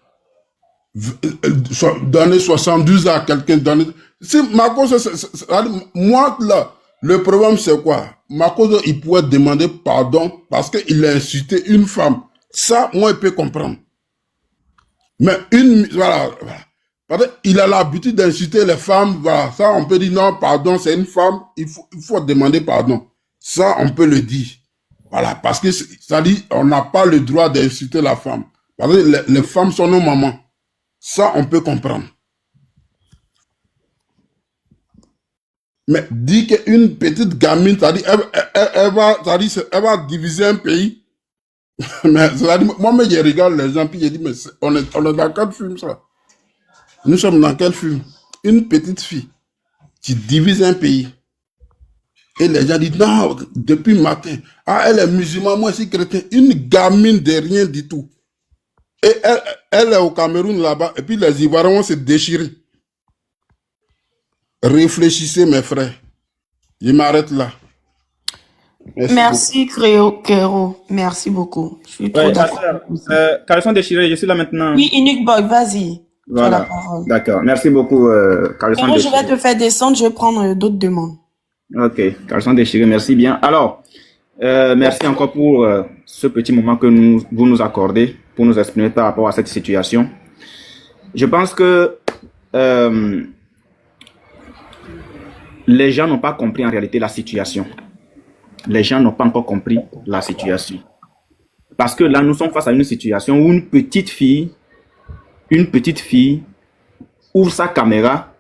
Speaker 9: Donner 72 à quelqu'un. Si Marcos, moi, là, le problème, c'est quoi? Marcos, il pourrait demander pardon parce qu'il a insulté une femme. Ça, moi, je peux comprendre. Mais voilà. Parce qu'il a l'habitude d'insulter les femmes, voilà. Ça, on peut dire non, pardon, c'est une femme, il faut demander pardon. Ça, on peut le dire. Voilà, parce que ça dit, on n'a pas le droit d'insulter la femme. Parce que les femmes sont nos mamans. Ça, on peut comprendre. Mais dit qu'une petite gamine, ça dit, elle va diviser un pays. Mais ça dit, moi, je regarde les gens, puis je dis, mais on est dans quel film, ça? Nous sommes dans quel film? Une petite fille qui divise un pays. Et les gens disent, non, depuis le matin, elle est musulmane, moi je suis chrétien. Une gamine de rien du tout. Et elle est au Cameroun là-bas, et puis les Ivoiriens vont se déchirer. Réfléchissez, mes frères. Je m'arrête là.
Speaker 3: Merci Kéro. Merci beaucoup. Je suis trop d'accord.
Speaker 8: Caleçon déchiré, je suis là maintenant.
Speaker 3: Oui, Unique Boy, vas-y.
Speaker 8: Voilà. D'accord. Merci beaucoup, Caleçon
Speaker 3: Kéro, je
Speaker 8: déchiré.
Speaker 3: vais te faire descendre, je vais prendre d'autres demandes.
Speaker 8: Ok, Caleçon déchiré, merci bien. Alors, merci encore pour ce petit moment que vous nous accordez pour nous exprimer par rapport à cette situation. Je pense que les gens n'ont pas compris en réalité la situation. Les gens n'ont pas encore compris la situation. Parce que là, nous sommes face à une situation où une petite fille ouvre sa caméra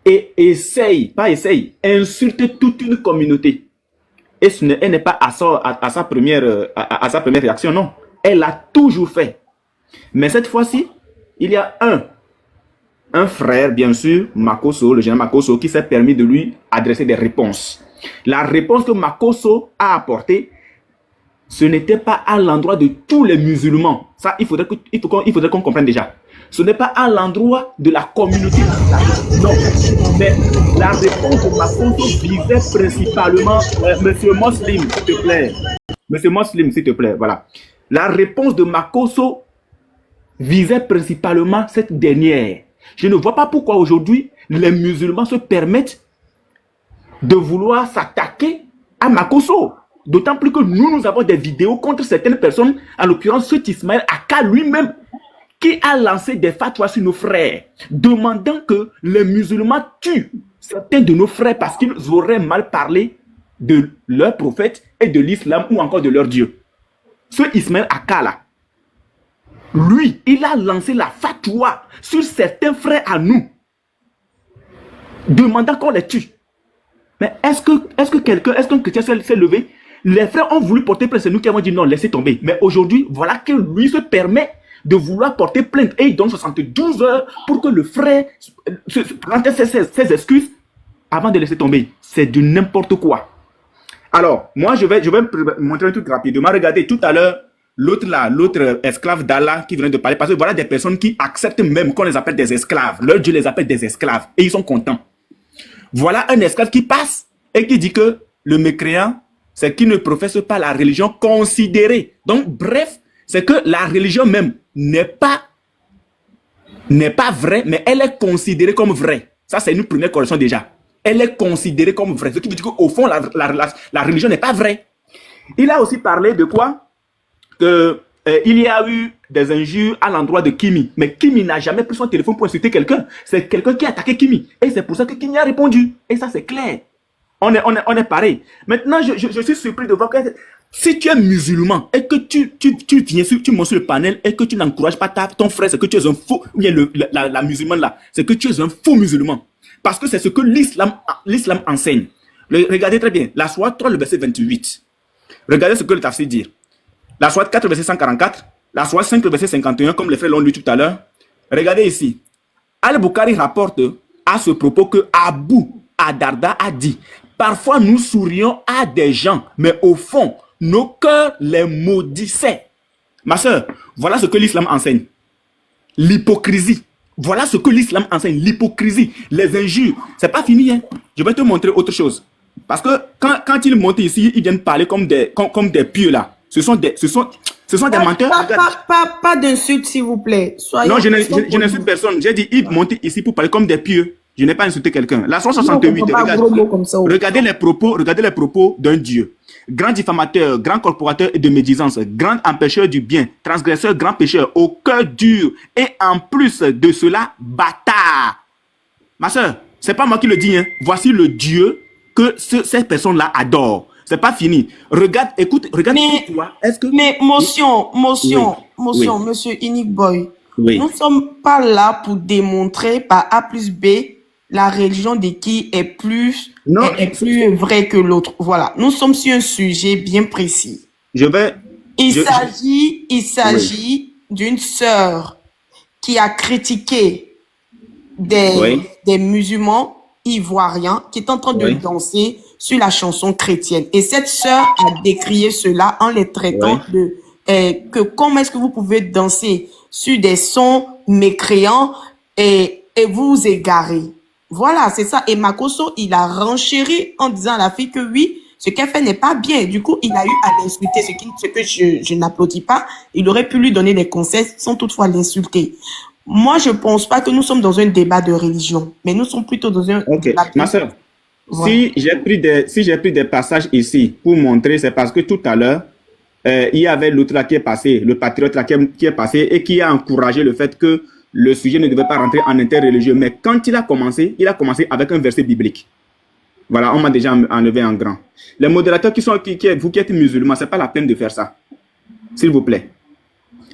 Speaker 8: et insulte toute une communauté. Et elle n'est pas à sa première réaction, non. Elle l'a toujours fait. Mais cette fois-ci, il y a un frère, bien sûr, Makosso, le général Makosso, qui s'est permis de lui adresser des réponses. La réponse que Makosso a apportée, ce n'était pas à l'endroit de tous les musulmans. Ça, il faudrait qu'on comprenne déjà. Ce n'est pas à l'endroit de la communauté. Non. Mais la réponse de Makosso visait principalement Monsieur Muslim, s'il te plaît. Monsieur Muslim, s'il te plaît. Voilà. La réponse de Makosso visait principalement cette dernière. Je ne vois pas pourquoi aujourd'hui les musulmans se permettent de vouloir s'attaquer à Makosso. D'autant plus que nous avons des vidéos contre certaines personnes, en l'occurrence ce Ismaël Aka lui-même, qui a lancé des fatwas sur nos frères, demandant que les musulmans tuent certains de nos frères parce qu'ils auraient mal parlé de leur prophète et de l'islam ou encore de leur Dieu. Ce Ismaël Aka là, lui, il a lancé la fatwa sur certains frères à nous, demandant qu'on les tue. Mais est-ce qu'un chrétien s'est levé? Les frères ont voulu porter plainte, c'est nous qui avons dit non, laissez tomber. Mais aujourd'hui, voilà que lui se permet de vouloir porter plainte et il donne 72 heures pour que le frère rende ses excuses avant de laisser tomber. C'est du n'importe quoi. Alors, moi, je vais montrer un truc rapidement. Regardez, tout à l'heure, l'autre là, l'autre esclave d'Allah qui vient de parler, parce que voilà des personnes qui acceptent même qu'on les appelle des esclaves. Leur Dieu les appelle des esclaves et ils sont contents. Voilà un esclave qui passe et qui dit que le mécréant, c'est qu'il ne professe pas la religion considérée. Donc, bref, c'est que la religion même n'est pas vraie, mais elle est considérée comme vraie. Ça, c'est une première correction déjà. Elle est considérée comme vraie. Ce qui veut dire qu'au fond, la religion n'est pas vraie. Il a aussi parlé de quoi? Il y a eu des injures à l'endroit de Kimi. Mais Kimi n'a jamais pris son téléphone pour insulter quelqu'un. C'est quelqu'un qui a attaqué Kimi. Et c'est pour ça que Kimi a répondu. Et ça, c'est clair. On est pareil. Maintenant, je suis surpris de voir que si tu es musulman et que tu viens tu montes sur le panel et que tu n'encourages pas ton frère, c'est que tu es un faux, ou bien la musulmane là, c'est que tu es un faux musulman. Parce que c'est ce que l'islam enseigne. Regardez très bien. La Sourate 3, le verset 28. Regardez ce que le tafsir dit. La Sourate 4, le verset 144. La Sourate 5, le verset 51, comme les frères l'ont lu tout à l'heure. Regardez ici. Al-Bukhari rapporte à ce propos que Abu Adarda a dit: parfois nous sourions à des gens, mais au fond, nos cœurs les maudissaient. Ma soeur, voilà ce que l'islam enseigne. L'hypocrisie. Voilà ce que l'islam enseigne. L'hypocrisie, les injures. C'est pas fini, hein. Je vais te montrer autre chose. Parce que quand ils montent ici, ils viennent parler comme des pieux là. Ce sont des menteurs.
Speaker 3: Pas d'insultes, s'il vous plaît.
Speaker 8: Non, je n'insulte personne. J'ai dit, ils montent ici pour parler comme des pieux. Je n'ai pas insulté quelqu'un. La 168, regardez les propos d'un Dieu. Grand diffamateur, grand corporateur et de médisance, grand empêcheur du bien, transgresseur, grand pécheur, au cœur dur, et en plus de cela, bâtard. Ma soeur, c'est pas moi qui le dis, hein. Voici le Dieu que ces personnes-là adorent. C'est pas fini. Regarde.
Speaker 3: Mais motion, monsieur Unique Boy.
Speaker 8: Oui.
Speaker 3: Nous ne sommes pas là pour démontrer par A plus B la religion de qui est plus vraie que l'autre. Voilà. Nous sommes sur un sujet bien précis. Il s'agit d'une sœur qui a critiqué des musulmans ivoiriens qui est en train de danser sur la chanson chrétienne. Et cette sœur a décrié cela en les traitant que comment est-ce que vous pouvez danser sur des sons mécréants et vous égarer. Voilà, c'est ça. Et Makosso, il a renchéri en disant à la fille que oui, ce qu'elle fait n'est pas bien. Du coup, il a eu à l'insulter, ce que je n'applaudis pas. Il aurait pu lui donner des conseils sans toutefois l'insulter. Moi, je pense pas que nous sommes dans un débat de religion, mais nous sommes plutôt dans un débat.
Speaker 8: Ma soeur,
Speaker 3: voilà.
Speaker 8: si j'ai pris des passages ici pour montrer, c'est parce que tout à l'heure, il y avait l'autre là qui est passé, le patriote là qui est passé et qui a encouragé le fait que le sujet ne devait pas rentrer en interreligieux. Mais quand il a commencé avec un verset biblique. Voilà, on m'a déjà enlevé en grand. Les modérateurs vous qui êtes musulmans, c'est pas la peine de faire ça. S'il vous plaît.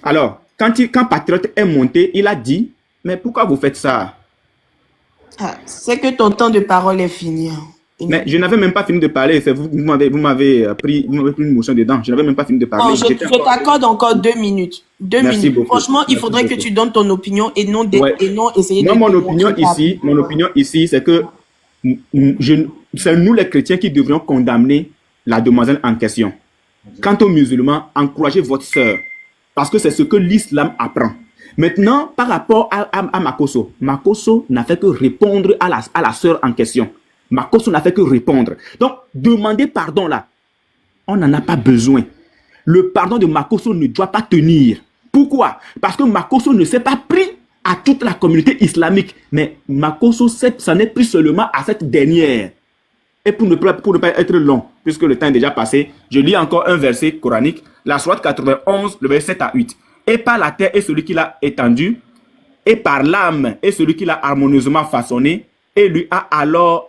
Speaker 8: Alors, quand Patriote est monté, il a dit, mais pourquoi vous faites ça?
Speaker 3: C'est que ton temps de parole est fini.
Speaker 8: Mais je n'avais même pas fini de parler. C'est vous m'avez pris une motion dedans. Je n'avais même pas fini de parler.
Speaker 3: Bon, je t'accorde encore 2 minutes.
Speaker 8: Merci beaucoup.
Speaker 3: Franchement, il faudrait que tu donnes ton opinion et non essayer de...
Speaker 8: Mon opinion ici, c'est que c'est nous les chrétiens qui devrions condamner la demoiselle en question. Quant aux musulmans, encouragez votre sœur. Parce que c'est ce que l'islam apprend. Maintenant, par rapport à Makosso, Makosso n'a fait que répondre à la sœur en question. Makosso n'a fait que répondre. Donc, demander pardon là, on n'en a pas besoin. Le pardon de Makosso ne doit pas tenir. Pourquoi? Parce que Makosso ne s'est pas pris à toute la communauté islamique. Mais Makosso s'en est pris seulement à cette dernière. Et pour ne pas être long, puisque le temps est déjà passé, je lis encore un verset coranique, la Sourate 91, le verset 7 à 8. Et par la terre est celui qui l'a étendu, et par l'âme est celui qui l'a harmonieusement façonné, et lui a alors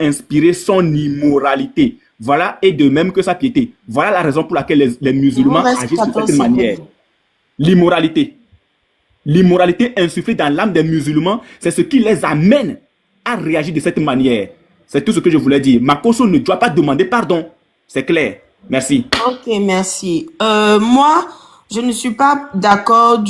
Speaker 8: inspiré son immoralité. Voilà, et de même que sa piété. Voilà la raison pour laquelle les musulmans agissent de cette manière. L'immoralité. L'immoralité insufflée dans l'âme des musulmans, c'est ce qui les amène à réagir de cette manière. C'est tout ce que je voulais dire. Makosso ne doit pas demander pardon. C'est clair. Merci.
Speaker 3: Ok, merci. Moi, je ne suis pas d'accord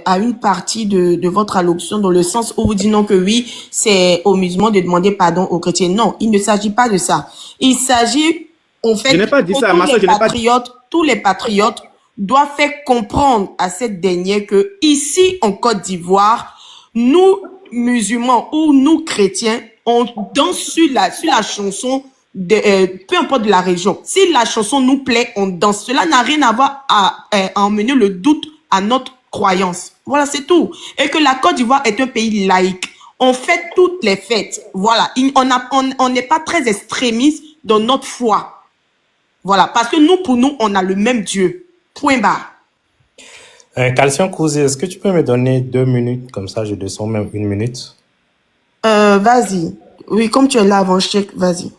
Speaker 3: à une partie de votre allocution dans le sens où vous dites non que oui, c'est aux musulmans de demander pardon aux chrétiens. Non, il ne s'agit pas de ça. Il s'agit, en fait,
Speaker 8: je n'ai pas dit ça, ma soeur,
Speaker 3: tous les patriotes doit faire comprendre à cette dernière que ici en Côte d'Ivoire, nous musulmans ou nous chrétiens, on danse sur la chanson peu importe de la région. Si la chanson nous plaît, on danse. Cela n'a rien à voir à emmener le doute à notre croyance. Voilà, c'est tout. Et que la Côte d'Ivoire est un pays laïque. On fait toutes les fêtes. Voilà. On n'est pas très extrémiste dans notre foi. Voilà. Parce que nous, pour nous, on a le même Dieu. Point barre.
Speaker 10: Calcium Kouzi, est-ce que tu peux me donner 2 minutes? Comme ça, je descends même 1 minute.
Speaker 3: Vas-y. Oui, comme tu es là avant, chèque, vas-y.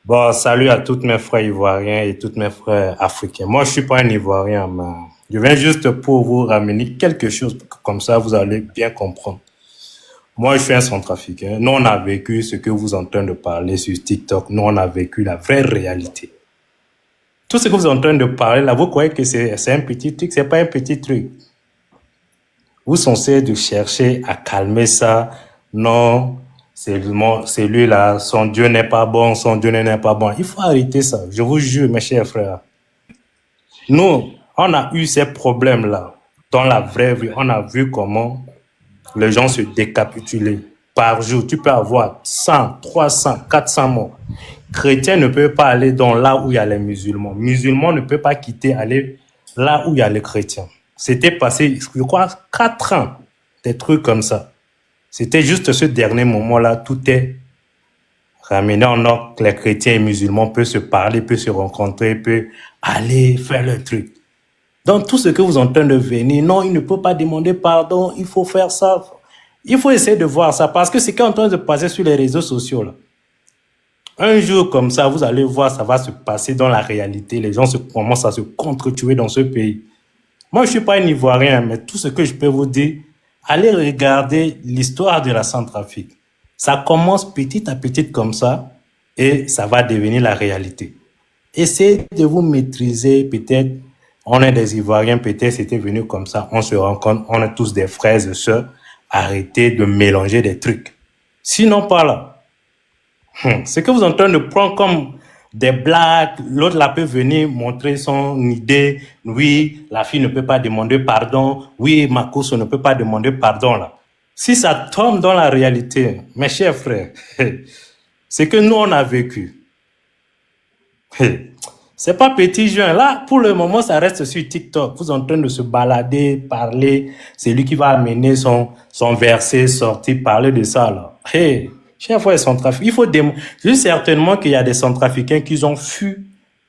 Speaker 10: Bon, salut à tous mes frères ivoiriens et tous mes frères africains. Moi, je suis pas un Ivoirien, mais je viens juste pour vous ramener quelque chose, comme ça vous allez bien comprendre. Moi, je suis un Centrafricain. Nous, on a vécu ce que vous êtes en train de parler sur TikTok. Nous, on a vécu la vraie réalité. Tout ce que vous êtes en train de parler, là, vous croyez que c'est un petit truc, c'est pas un petit truc. Vous censez de chercher à calmer ça. Non, celui-là, son Dieu n'est pas bon, son Dieu n'est pas bon. Il faut arrêter ça. Je vous jure, mes chers frères. Nous, on a eu ces problèmes-là dans la vraie vie. On a vu comment les gens se décapitulaient par jour. Tu peux avoir 100, 300, 400 morts. Chrétien ne peut pas aller dans là où il y a les musulmans. Musulmans ne peut pas quitter aller là où il y a les chrétiens. C'était passé, je crois, 4 ans, des trucs comme ça. C'était juste ce dernier moment-là, tout est ramené en ordre. Les chrétiens et musulmans peuvent se parler, peuvent se rencontrer, peuvent aller faire le truc. Donc, tout ce que vous êtes en train de venir, non, il ne peut pas demander pardon, il faut faire ça. Il faut essayer de voir ça, parce que c'est qui est en train de passer sur les réseaux sociaux, là. Un jour comme ça, vous allez voir, ça va se passer dans la réalité. Les gens commencent à se contre-tuer dans ce pays. Moi, je ne suis pas un Ivoirien, mais tout ce que je peux vous dire, allez regarder l'histoire de la Centrafrique. Ça commence petit à petit comme ça, et ça va devenir la réalité. Essayez de vous maîtriser, peut-être, on est des Ivoiriens, peut-être c'était venu comme ça, on se rencontre, on est tous des frères et sœurs, arrêtez de mélanger des trucs. Sinon, pas là. Ce que vous êtes en train de prendre comme des blagues, l'autre là peut venir montrer son idée. Oui, la fille ne peut pas demander pardon. Oui, Makosso ne peut pas demander pardon là. Si ça tombe dans la réalité, mes chers frères, c'est que nous on a vécu. C'est pas petit juin. Là, pour le moment, ça reste sur TikTok. Vous êtes en train de se balader, parler. C'est lui qui va amener son verset, sortir, parler de ça là. Hey. Chers frères centrafricains, il faut je sais certainement qu'il y a des centrafricains qui ont fui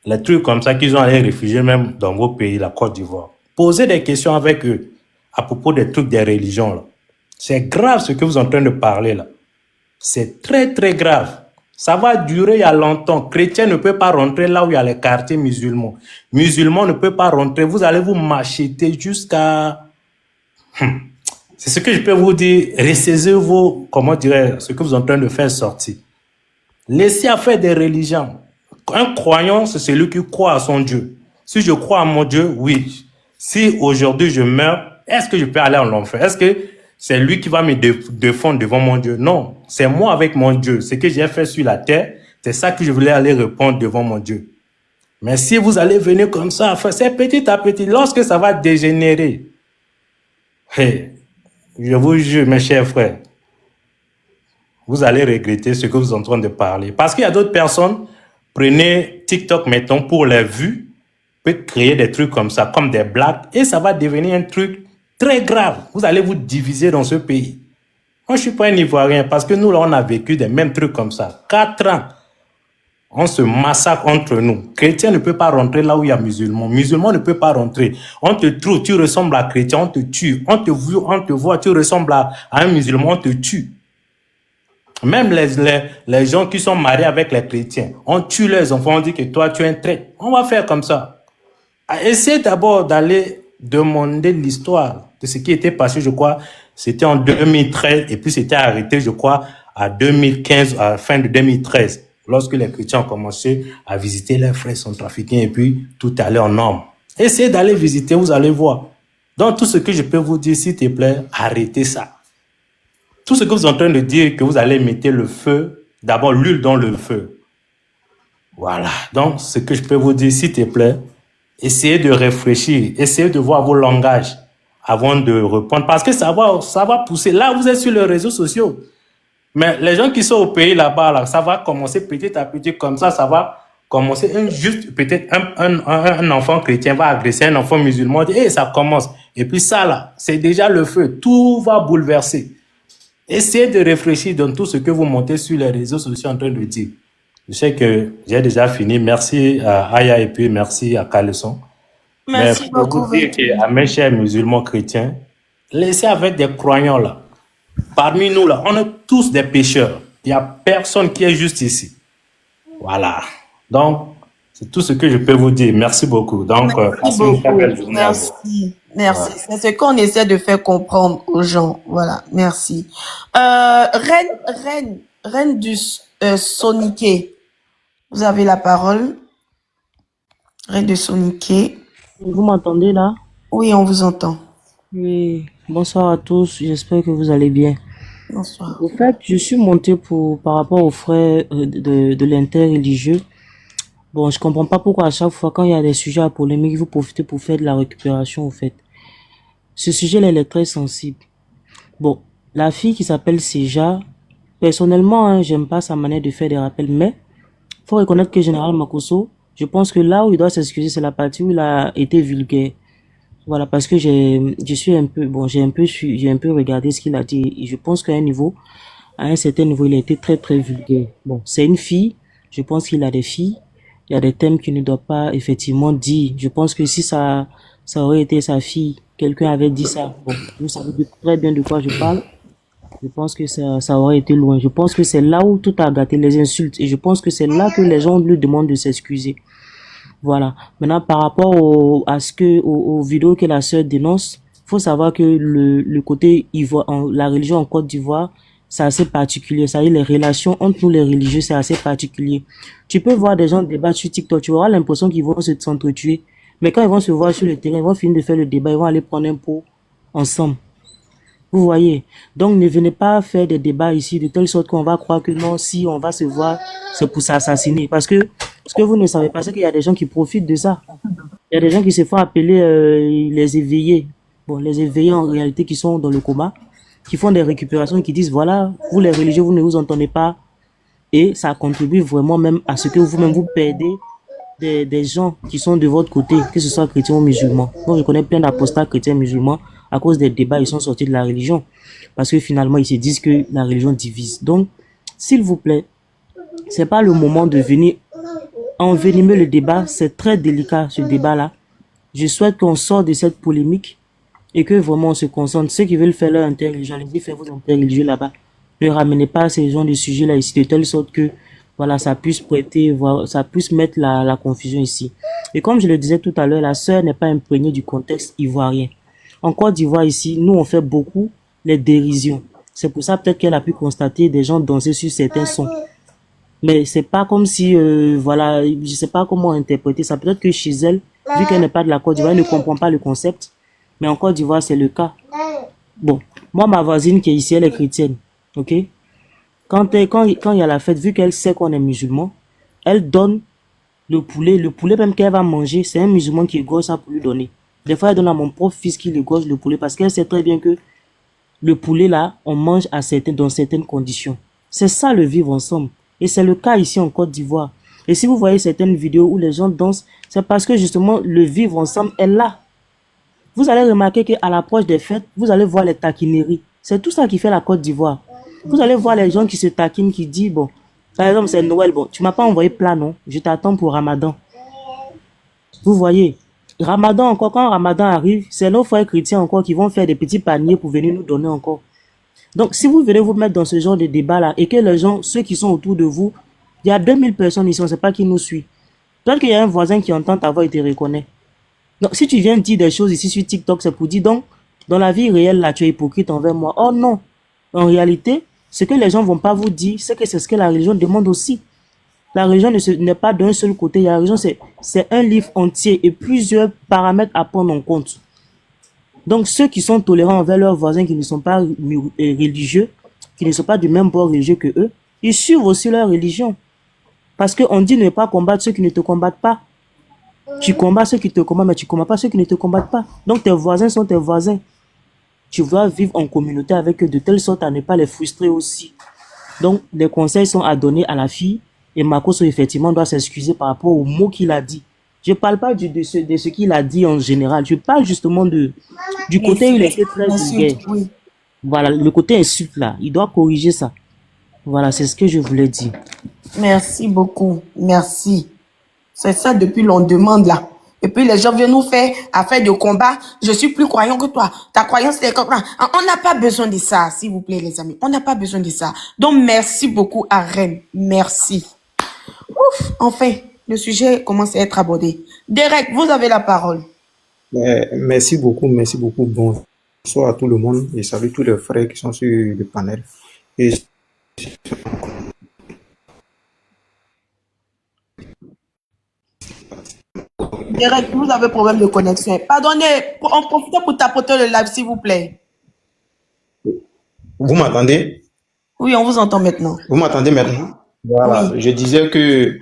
Speaker 10: les trucs comme ça, qui ont allé réfugier même dans vos pays, la Côte d'Ivoire. Posez des questions avec eux à propos des trucs des religions là. C'est grave ce que vous êtes en train de parler là. C'est très très grave. Ça va durer il y a longtemps. Chrétien ne peut pas rentrer là où il y a les quartiers musulmans. Musulmans ne peut pas rentrer. Vous allez vous macheter jusqu'à... C'est ce que je peux vous dire. Ressaisez-vous, comment dirais-je, ce que vous êtes en train de faire sortir. Laissez faire des religions. Un croyant, c'est celui qui croit à son Dieu. Si je crois à mon Dieu, oui. Si aujourd'hui je meurs, est-ce que je peux aller en enfer? Est-ce que c'est lui qui va me défendre devant mon Dieu? Non, c'est moi avec mon Dieu. Ce que j'ai fait sur la terre, c'est ça que je voulais aller répondre devant mon Dieu. Mais si vous allez venir comme ça, c'est petit à petit, lorsque ça va dégénérer, hey, je vous jure, mes chers frères, vous allez regretter ce que vous êtes en train de parler. Parce qu'il y a d'autres personnes, prenez TikTok, mettons, pour les vues, peut créer des trucs comme ça, comme des blagues, et ça va devenir un truc très grave. Vous allez vous diviser dans ce pays. Moi, je ne suis pas un Ivoirien, parce que nous, là, on a vécu des mêmes trucs comme ça. 4 ans, on se massacre entre nous. Chrétien ne peut pas rentrer là où il y a musulman. Musulman ne peut pas rentrer. On te trouve, tu ressembles à chrétien, on te tue. On te voit, tu ressembles à un musulman, on te tue. Même les gens qui sont mariés avec les chrétiens, on tue leurs enfants, on dit que toi, tu es un traître. On va faire comme ça. Essayez d'abord d'aller demander l'histoire de ce qui était passé, je crois, c'était en 2013, et puis c'était arrêté, je crois, à 2015, à la fin de 2013. Lorsque les chrétiens ont commencé à visiter leurs frères centrafricains et puis tout allait en norme. Essayez d'aller visiter, vous allez voir. Donc tout ce que je peux vous dire, s'il te plaît, arrêtez ça. Tout ce que vous êtes en train de dire, que vous allez mettre le feu, d'abord l'huile dans le feu. Voilà. Donc ce que je peux vous dire, s'il te plaît, essayez de réfléchir, essayez de voir vos langages avant de répondre, parce que ça va pousser. Là, vous êtes sur les réseaux sociaux. Mais les gens qui sont au pays là-bas, là, ça va commencer petit à petit comme ça va commencer. Juste peut-être un enfant chrétien va agresser un enfant musulman, et ça commence. Et puis ça, là, c'est déjà le feu. Tout va bouleverser. Essayez de réfléchir dans tout ce que vous montez sur les réseaux sociaux en train de dire. Je sais que j'ai déjà fini. Merci à Aya et puis merci à Caleçon.
Speaker 11: Merci
Speaker 10: Mais
Speaker 11: beaucoup.
Speaker 10: pour vous dire à mes chers musulmans chrétiens, laissez avec des croyants là. Parmi nous là, on est tous des pécheurs. Il n'y a personne qui est juste ici. Voilà. Donc, c'est tout ce que je peux vous dire. Merci beaucoup. Donc,
Speaker 11: Merci
Speaker 10: passez une très
Speaker 11: beaucoup.
Speaker 10: belle journée à vous.
Speaker 11: Merci. Merci.
Speaker 10: Voilà.
Speaker 11: C'est ce qu'on essaie de faire comprendre aux gens. Voilà. Merci. Reine du Soniqué. Vous avez la parole. Reine de Soniqué.
Speaker 12: Vous m'entendez là?
Speaker 11: Oui, on vous entend.
Speaker 12: Oui. Bonsoir à tous. J'espère que vous allez bien.
Speaker 11: Bonsoir.
Speaker 12: Au fait, je suis monté par rapport aux frères de l'interreligieux. Bon, je comprends pas pourquoi à chaque fois quand il y a des sujets à polémique, vous profitez pour faire de la récupération, au fait. Ce sujet-là, il est très sensible. Bon, la fille qui s'appelle Seja, personnellement, hein, j'aime pas sa manière de faire des rappels, mais faut reconnaître que Général Makosso, je pense que là où il doit s'excuser, c'est la partie où il a été vulgaire. Voilà, parce que j'ai un peu regardé ce qu'il a dit, et je pense qu'à un certain niveau, il a été très très vulgaire. Bon, c'est une fille, je pense qu'il a des filles, il y a des thèmes qu'il ne doit pas effectivement dire. Je pense que si ça aurait été sa fille, quelqu'un avait dit ça, bon, vous savez très bien de quoi je parle. Je pense que ça aurait été loin. Je pense que c'est là où tout a gâté, les insultes, et je pense que c'est là que les gens lui demandent de s'excuser. Voilà. Maintenant, par rapport aux vidéos que la sœur dénonce, faut savoir que le côté la religion en Côte d'Ivoire, c'est assez particulier. Ça y est, les relations entre nous les religieux, c'est assez particulier. Tu peux voir des gens débattre sur TikTok, tu auras l'impression qu'ils vont s'entretuer. Mais quand ils vont se voir sur le terrain, ils vont finir de faire le débat, ils vont aller prendre un pot ensemble. Vous voyez. Donc, ne venez pas faire des débats ici de telle sorte qu'on va croire que non, si on va se voir, c'est pour s'assassiner. Parce que ce que vous ne savez pas, c'est qu'il y a des gens qui profitent de ça. Il y a des gens qui se font appeler les éveillés. Bon, les éveillés en réalité qui sont dans le coma, qui font des récupérations, qui disent voilà, vous les religieux, vous ne vous entendez pas. Et ça contribue vraiment même à ce que vous-même vous perdez des gens qui sont de votre côté, que ce soit chrétiens ou musulmans. Moi, je connais plein d'apostats chrétiens et musulmans. À cause des débats, ils sont sortis de la religion. Parce que finalement, ils se disent que la religion divise. Donc, s'il vous plaît, c'est pas le moment de venir envenimer le débat. C'est très délicat, ce débat-là. Je souhaite qu'on sorte de cette polémique et que vraiment on se concentre. Ceux qui veulent faire leur interreligion, allez-y faire vos interreligieux là-bas. Ne ramenez pas ces gens de sujets-là ici, de telle sorte que, voilà, ça puisse ça puisse mettre la confusion ici. Et comme je le disais tout à l'heure, la sœur n'est pas imprégnée du contexte ivoirien. En Côte d'Ivoire ici, nous on fait beaucoup les dérisions. C'est pour ça peut-être qu'elle a pu constater des gens danser sur certains sons. Mais c'est pas comme si, voilà, je sais pas comment interpréter ça. Peut-être que chez elle, vu qu'elle n'est pas de la Côte d'Ivoire, elle ne comprend pas le concept. Mais en Côte d'Ivoire, c'est le cas. Bon, moi ma voisine qui est ici, elle est chrétienne, ok? Quand il y a la fête, vu qu'elle sait qu'on est musulman, elle donne le poulet même qu'elle va manger, c'est un musulman qui égorge ça pour lui donner. Des fois, elle donne à mon propre fils qui égorge le poulet parce qu'elle sait très bien que le poulet là, on mange dans certaines conditions. C'est ça le vivre ensemble. Et c'est le cas ici en Côte d'Ivoire. Et si vous voyez certaines vidéos où les gens dansent, c'est parce que justement le vivre ensemble est là. Vous allez remarquer qu'à l'approche des fêtes, vous allez voir les taquineries. C'est tout ça qui fait la Côte d'Ivoire. Vous allez voir les gens qui se taquinent, qui disent, bon, par exemple, c'est Noël, bon, tu m'as pas envoyé plat, non? Je t'attends pour Ramadan. Vous voyez, Ramadan encore, quand Ramadan arrive, c'est nos frères chrétiens encore qui vont faire des petits paniers pour venir nous donner encore. Donc, si vous venez vous mettre dans ce genre de débat-là, et que les gens, ceux qui sont autour de vous, il y a 2000 personnes ici, on ne sait pas qui nous suit. Peut-être qu'il y a un voisin qui entend ta voix et te reconnaît. Donc, si tu viens dire des choses ici sur TikTok, c'est pour dire, donc, dans la vie réelle, là, tu es hypocrite envers moi. Oh non! En réalité, ce que les gens vont pas vous dire, c'est que c'est ce que la religion demande aussi. La religion n'est pas d'un seul côté. La religion, c'est un livre entier et plusieurs paramètres à prendre en compte. Donc, ceux qui sont tolérants envers leurs voisins qui ne sont pas religieux, qui ne sont pas du même bord religieux que eux, ils suivent aussi leur religion. Parce qu'on dit ne pas combattre ceux qui ne te combattent pas. Tu combats ceux qui te combattent, mais tu ne combats pas ceux qui ne te combattent pas. Donc tes voisins sont tes voisins. Tu dois vivre en communauté avec eux de telle sorte à ne pas les frustrer aussi. Donc des conseils sont à donner à la fille et Makoso effectivement doit s'excuser par rapport aux mots qu'il a dit. Je ne parle pas de ce qu'il a dit en général. Je parle justement du côté où il était très vulgaire.
Speaker 11: Oui.
Speaker 12: Voilà, le côté insulte là. Il doit corriger ça. Voilà, c'est ce que je voulais dire.
Speaker 11: Merci beaucoup. Merci. C'est ça depuis l'on demande là. Et puis les gens viennent nous faire affaire de combat. Je suis plus croyant que toi. Ta croyance c'est comme ça. On n'a pas besoin de ça, s'il vous plaît les amis. On n'a pas besoin de ça. Donc merci beaucoup à Reine. Merci. Ouf, enfin, le sujet commence à être abordé. Derek, vous avez la parole.
Speaker 13: Merci beaucoup. Bonsoir à tout le monde et salut tous les frères qui sont sur le panel. Et
Speaker 11: Derek, vous avez problème de connexion. Pardonnez, on profite pour tapoter le live, s'il vous plaît.
Speaker 13: vous m'entendez?
Speaker 11: Oui, on vous entend maintenant.
Speaker 13: Vous m'entendez maintenant? Voilà.
Speaker 11: Oui.
Speaker 13: Je disais que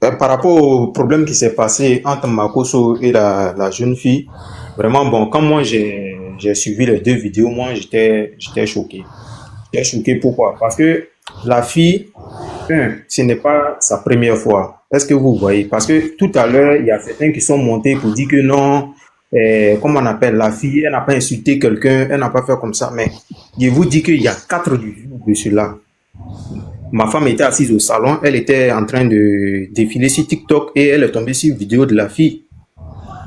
Speaker 13: par rapport au problème qui s'est passé entre Makoso et la jeune fille, vraiment bon, quand moi j'ai suivi les deux vidéos, moi j'étais choqué. J'étais choqué pourquoi? Parce que la fille, ce n'est pas sa première fois. Est-ce que vous voyez? Parce que tout à l'heure, il y a certains qui sont montés pour dire que non, comment on appelle, la fille, elle n'a pas insulté quelqu'un, elle n'a pas fait comme ça. Mais je vous dis qu'il y a 4 jours de cela. Ma femme était assise au salon, elle était en train de défiler sur TikTok et elle est tombée sur une vidéo de la fille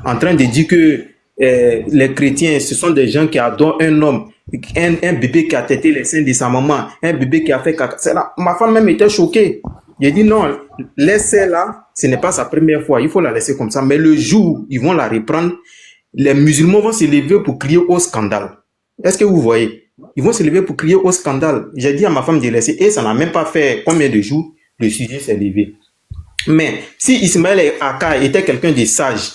Speaker 13: en train de dire que les chrétiens, ce sont des gens qui adorent un homme, un bébé qui a tété les seins de sa maman, un bébé qui a fait caca. Ma femme même était choquée. J'ai dit non, laissez là, ce n'est pas sa première fois, il faut la laisser comme ça. Mais le jour où ils vont la reprendre, les musulmans vont se lever pour crier au scandale. Est-ce que vous voyez? Ils vont se lever pour crier au scandale. J'ai dit à ma femme de laisser et ça n'a même pas fait combien de jours, le sujet s'est levé. Mais si Ismaël Aka était quelqu'un de sage,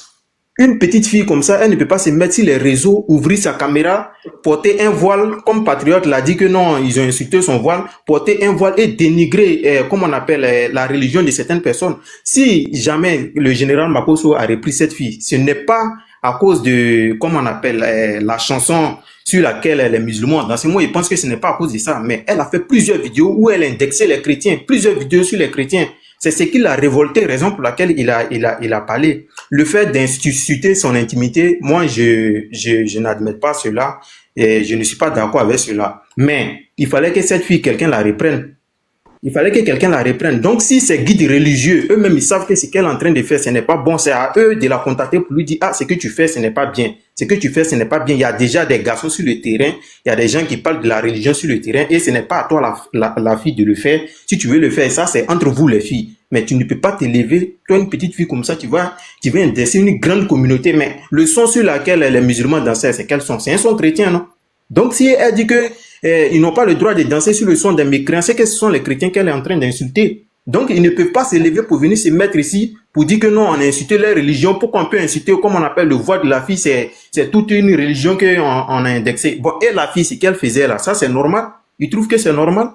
Speaker 13: une petite fille comme ça, elle ne peut pas se mettre sur les réseaux, ouvrir sa caméra, porter un voile, comme Patriote l'a dit que non, ils ont insulté son voile, porter un voile et dénigrer, comme on appelle, la religion de certaines personnes. Si jamais le général Makoso a repris cette fille, ce n'est pas à cause de, comme on appelle, la chanson sur laquelle les musulmans dansent. Moi, je pense que ce n'est pas à cause de ça, mais elle a fait plusieurs vidéos où elle indexait les chrétiens, plusieurs vidéos sur les chrétiens. C'est ce qui l'a révolté, raison pour laquelle il a parlé. Le fait d'insulter son intimité, moi, je n'admets pas cela et je ne suis pas d'accord avec cela. Mais il fallait que cette fille, quelqu'un la reprenne. Il fallait que quelqu'un la reprenne. Donc, si ces guides religieux, eux-mêmes, ils savent que ce qu'elle est en train de faire, ce n'est pas bon, c'est à eux de la contacter pour lui dire, ah, ce que tu fais, ce n'est pas bien. Ce que tu fais, ce n'est pas bien. Il y a déjà des garçons sur le terrain, il y a des gens qui parlent de la religion sur le terrain et ce n'est pas à toi, la fille, de le faire. Si tu veux le faire, ça, c'est entre vous, les filles. Mais tu ne peux pas te lever, toi, une petite fille comme ça, tu vas indexer une grande communauté. Mais le son sur lequel les musulmans dansaient, c'est quel son? C'est un son chrétien, non? Donc, si elle dit que ils n'ont pas le droit de danser sur le son des mécréants, c'est que ce sont les chrétiens qu'elle est en train d'insulter. Donc, ils ne peuvent pas se lever pour venir se mettre ici pour dire que non, on a insulté leur religion. Pourquoi on peut insulter, comme on appelle le voile de la fille, c'est toute une religion qu'on a indexée. Bon, et la fille, ce qu'elle faisait là, ça c'est normal. Ils trouvent que c'est normal.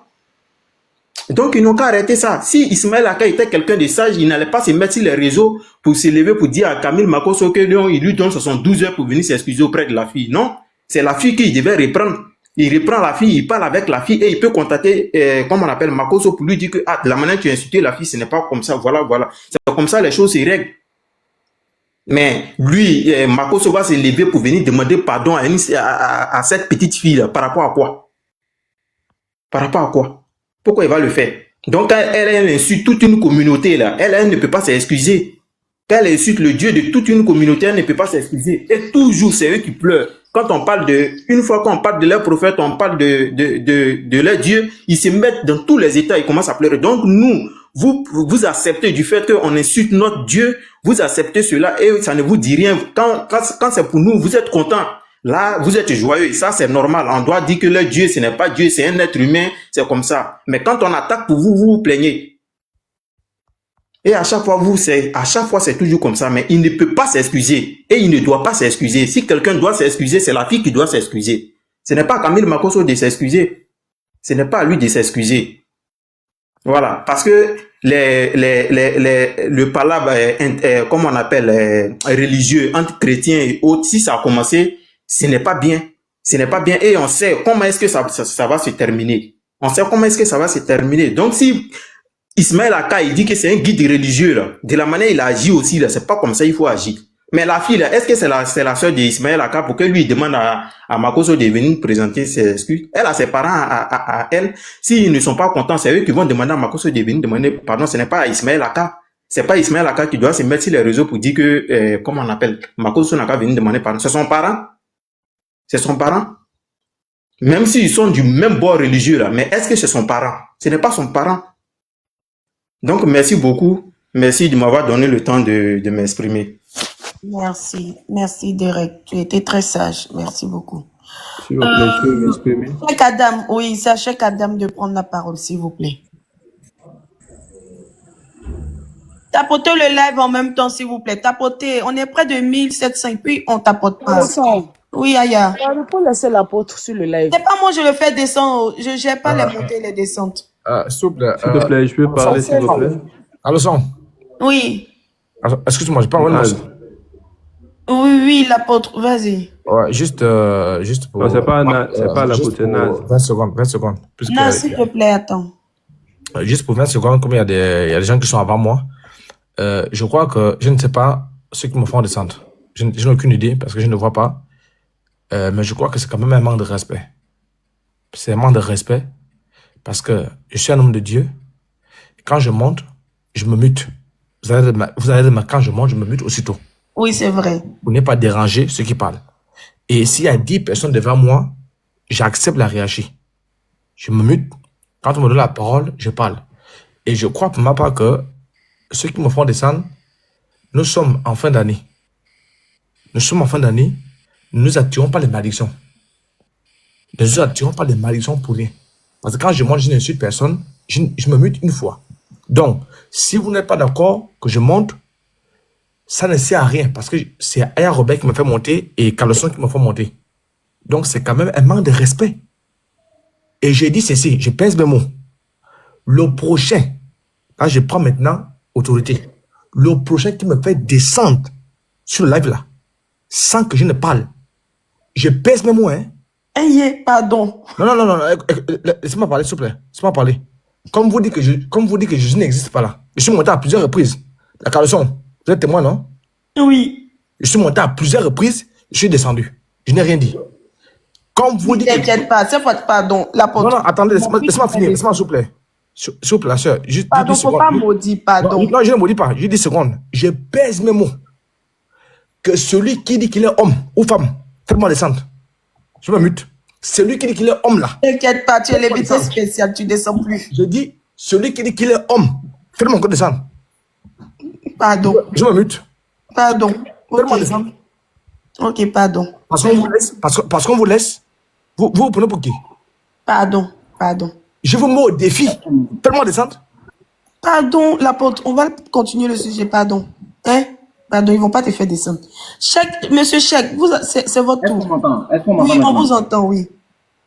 Speaker 13: Donc, ils n'ont qu'à arrêter ça. Si Ismaël Aka était quelqu'un de sage, il n'allait pas se mettre sur les réseaux pour se lever pour dire à Camille Makoso que non, il lui donne 72 heures pour venir s'excuser auprès de la fille. Non, c'est la fille qu'il devait reprendre. Il reprend la fille, il parle avec la fille et il peut contacter, comme on appelle Makoso, pour lui dire que la manière dont tu as insulté la fille, ce n'est pas comme ça, voilà. C'est comme ça les choses se règlent. Mais lui, Makoso va se lever pour venir demander pardon à cette petite fille par rapport à quoi? Par rapport à quoi? Pourquoi il va le faire? Donc quand elle insulte toute une communauté là, elle ne peut pas s'excuser. Quand elle insulte le Dieu de toute une communauté, elle ne peut pas s'excuser. Et toujours, c'est eux qui pleurent. Quand on parle une fois qu'on parle de leur prophète, on parle de leur Dieu, ils se mettent dans tous les états, ils commencent à pleurer. Donc nous, vous acceptez du fait qu'on insulte notre Dieu, vous acceptez cela et ça ne vous dit rien. Quand c'est pour nous, vous êtes contents. Là, vous êtes joyeux. Ça, c'est normal. On doit dire que leur Dieu, ce n'est pas Dieu, c'est un être humain, c'est comme ça. Mais quand on attaque pour vous, vous vous plaignez. Et à chaque fois, c'est toujours comme ça. Mais il ne peut pas s'excuser. Et il ne doit pas s'excuser. Si quelqu'un doit s'excuser, c'est la fille qui doit s'excuser. Ce n'est pas Camille Makoso de s'excuser. Ce n'est pas à lui de s'excuser. Voilà. Parce que le palabre, comment on appelle, religieux, entre chrétiens et autres, si ça a commencé, ce n'est pas bien. Ce n'est pas bien. Et on sait comment est-ce que ça va se terminer. On sait comment est-ce que ça va se terminer. Donc, si Ismaël Aka, il dit que c'est un guide religieux, là, de la manière il a agi aussi, là, c'est pas comme ça il faut agir. Mais la fille, là, est-ce que c'est la sœur d'Ismaël Aka pour que lui demande à Makoso de venir présenter ses excuses? Elle a ses parents à elle. S'ils ne sont pas contents, c'est eux qui vont demander à Makoso de venir demander pardon. Ce n'est pas à Ismaël Aka. C'est pas Ismaël Aka qui doit se mettre sur les réseaux pour dire que, comment on appelle, Makoso n'a qu'à venir demander pardon. C'est son parent. C'est son parent. Même s'ils sont du même bord religieux, là, mais est-ce que c'est son parent? Ce n'est pas son parent. Donc, merci beaucoup. Merci de m'avoir donné le temps de m'exprimer.
Speaker 11: Merci. Merci, Derek. Tu étais très sage. Merci beaucoup.
Speaker 14: S'il vous plaît, je peux m'exprimer.
Speaker 11: Cheikh Adam, oui, c'est à Cheikh Adam de prendre la parole, s'il vous plaît. Tapotez le live en même temps, s'il vous plaît. Tapotez. On est près de 1700, puis on tapote pas. Oui, Aya.
Speaker 15: Il faut laisser l'apôtre sur le live.
Speaker 11: C'est pas moi, je le fais descendre. Je gère pas les montées et les descentes.
Speaker 14: S'il te plaît, je peux parler, s'il vous plaît.
Speaker 16: Alonso.
Speaker 11: Oui.
Speaker 16: Excuse-moi, je parle.
Speaker 11: Oui, l'apôtre, vas-y.
Speaker 16: Ouais, juste pour...
Speaker 14: Non, c'est pas l'apôtre, c'est Naz.
Speaker 16: 20 secondes.
Speaker 11: Naz, s'il te plaît, attends.
Speaker 16: Juste pour 20 secondes, comme il y a des gens qui sont avant moi, je crois que je ne sais pas ceux qui me font descendre. Je n'ai aucune idée parce que je ne vois pas. Mais je crois que c'est quand même un manque de respect. C'est un manque de respect parce que je suis un homme de Dieu. Quand je monte, je me mute. Vous allez dire, quand je monte, je me mute aussitôt.
Speaker 11: Oui, c'est vrai.
Speaker 16: Pour ne pas déranger ceux qui parlent. Et s'il y a 10 personnes devant moi, j'accepte la hiérarchie. Je me mute. Quand on me donne la parole, je parle. Et je crois pour ma part que ceux qui me font descendre, nous sommes en fin d'année. Nous sommes en fin d'année. Nous n'attirons pas les malédictions. Nous n'attirons pas les malédictions pour rien. Parce que quand je monte, je n'insulte personne, je me mute une fois. Donc, si vous n'êtes pas d'accord que je monte, ça ne sert à rien. Parce que c'est Aya Robert qui me fait monter et Carlson qui me fait monter. Donc, c'est quand même un manque de respect. Et j'ai dit ceci, je pèse mes mots. Le prochain, là je prends maintenant autorité, le prochain qui me fait descendre sur le live là, sans que je ne parle, je pèse mes mots, hein.
Speaker 11: Pardon.
Speaker 16: Non, laissez-moi parler, s'il vous plaît. Laissez-moi parler. Comme vous dites que je n'existe pas là. Je suis monté à plusieurs reprises. La Carlson, vous êtes témoin, non?
Speaker 11: Oui.
Speaker 16: Je suis monté à plusieurs reprises, je suis descendu. Je n'ai rien dit. Comme vous dites.
Speaker 11: T'inquiète pas, c'est votre pardon.
Speaker 16: Non, attendez, laissez-moi finir, laissez-moi, s'il vous plaît. S'il vous plaît, la soeur. Juste
Speaker 11: pardon,
Speaker 16: 10 secondes.
Speaker 11: faut pas maudire, pardon.
Speaker 16: Non, je ne maudis pas, juste 10 secondes. Je pèse mes mots. Que celui qui dit qu'il est homme ou femme, faites-moi descendre. Je me mute. Celui qui dit qu'il est homme là.
Speaker 11: T'inquiète pas, tu es l'invité spécial, tu descends plus.
Speaker 16: Je dis, celui qui dit qu'il est homme, faites-moi encore descendre.
Speaker 11: Pardon.
Speaker 16: Je me mute.
Speaker 11: Pardon.
Speaker 16: Faites-moi descendre.
Speaker 11: Ok, pardon.
Speaker 16: Parce qu'on vous laisse, vous prenez pour qui?
Speaker 11: Pardon.
Speaker 16: Je vous mets au défi. Faites-moi descendre.
Speaker 11: Pardon, l'apôtre, on va continuer le sujet, pardon. Pardon, ils vont pas te faire descendre. Monsieur Cheikh, c'est votre tour.
Speaker 17: Est-ce qu'on m'entend?
Speaker 11: Oui, on vous entend, oui.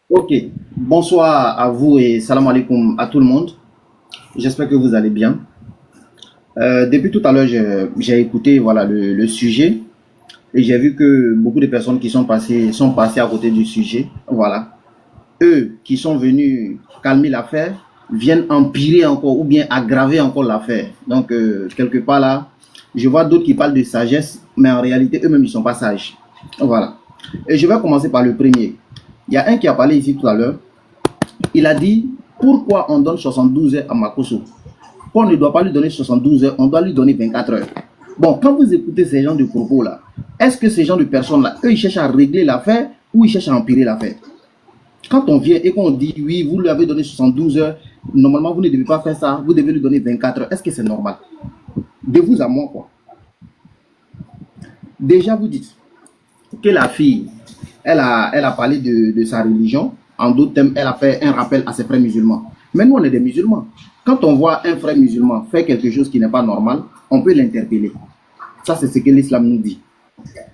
Speaker 17: Ok. Bonsoir à vous et salam alaikum à tout le monde. J'espère que vous allez bien. Depuis tout à l'heure, j'ai écouté le sujet et j'ai vu que beaucoup de personnes qui sont passées à côté du sujet. Voilà. Eux qui sont venus calmer l'affaire viennent empirer encore ou bien aggraver encore l'affaire. Donc, quelque part là, je vois d'autres qui parlent de sagesse, mais en réalité, eux-mêmes, ils ne sont pas sages. Voilà. Et je vais commencer par le premier. Il y a un qui a parlé ici tout à l'heure. Il a dit, pourquoi on donne 72 heures à Makoso? On ne doit pas lui donner 72 heures, on doit lui donner 24 heures. Bon, quand vous écoutez ces gens de propos-là, est-ce que ces gens de personnes-là, eux, ils cherchent à régler l'affaire ou ils cherchent à empirer l'affaire? Quand on vient et qu'on dit, oui, vous lui avez donné 72 heures, normalement, vous ne devez pas faire ça, vous devez lui donner 24 heures. Est-ce que c'est normal? De vous à moi, quoi. Déjà, vous dites que la fille, elle a parlé de sa religion. En d'autres termes, elle a fait un rappel à ses frères musulmans. Mais nous, on est des musulmans. Quand on voit un frère musulman faire quelque chose qui n'est pas normal, on peut l'interpeller. Ça, c'est ce que l'islam nous dit.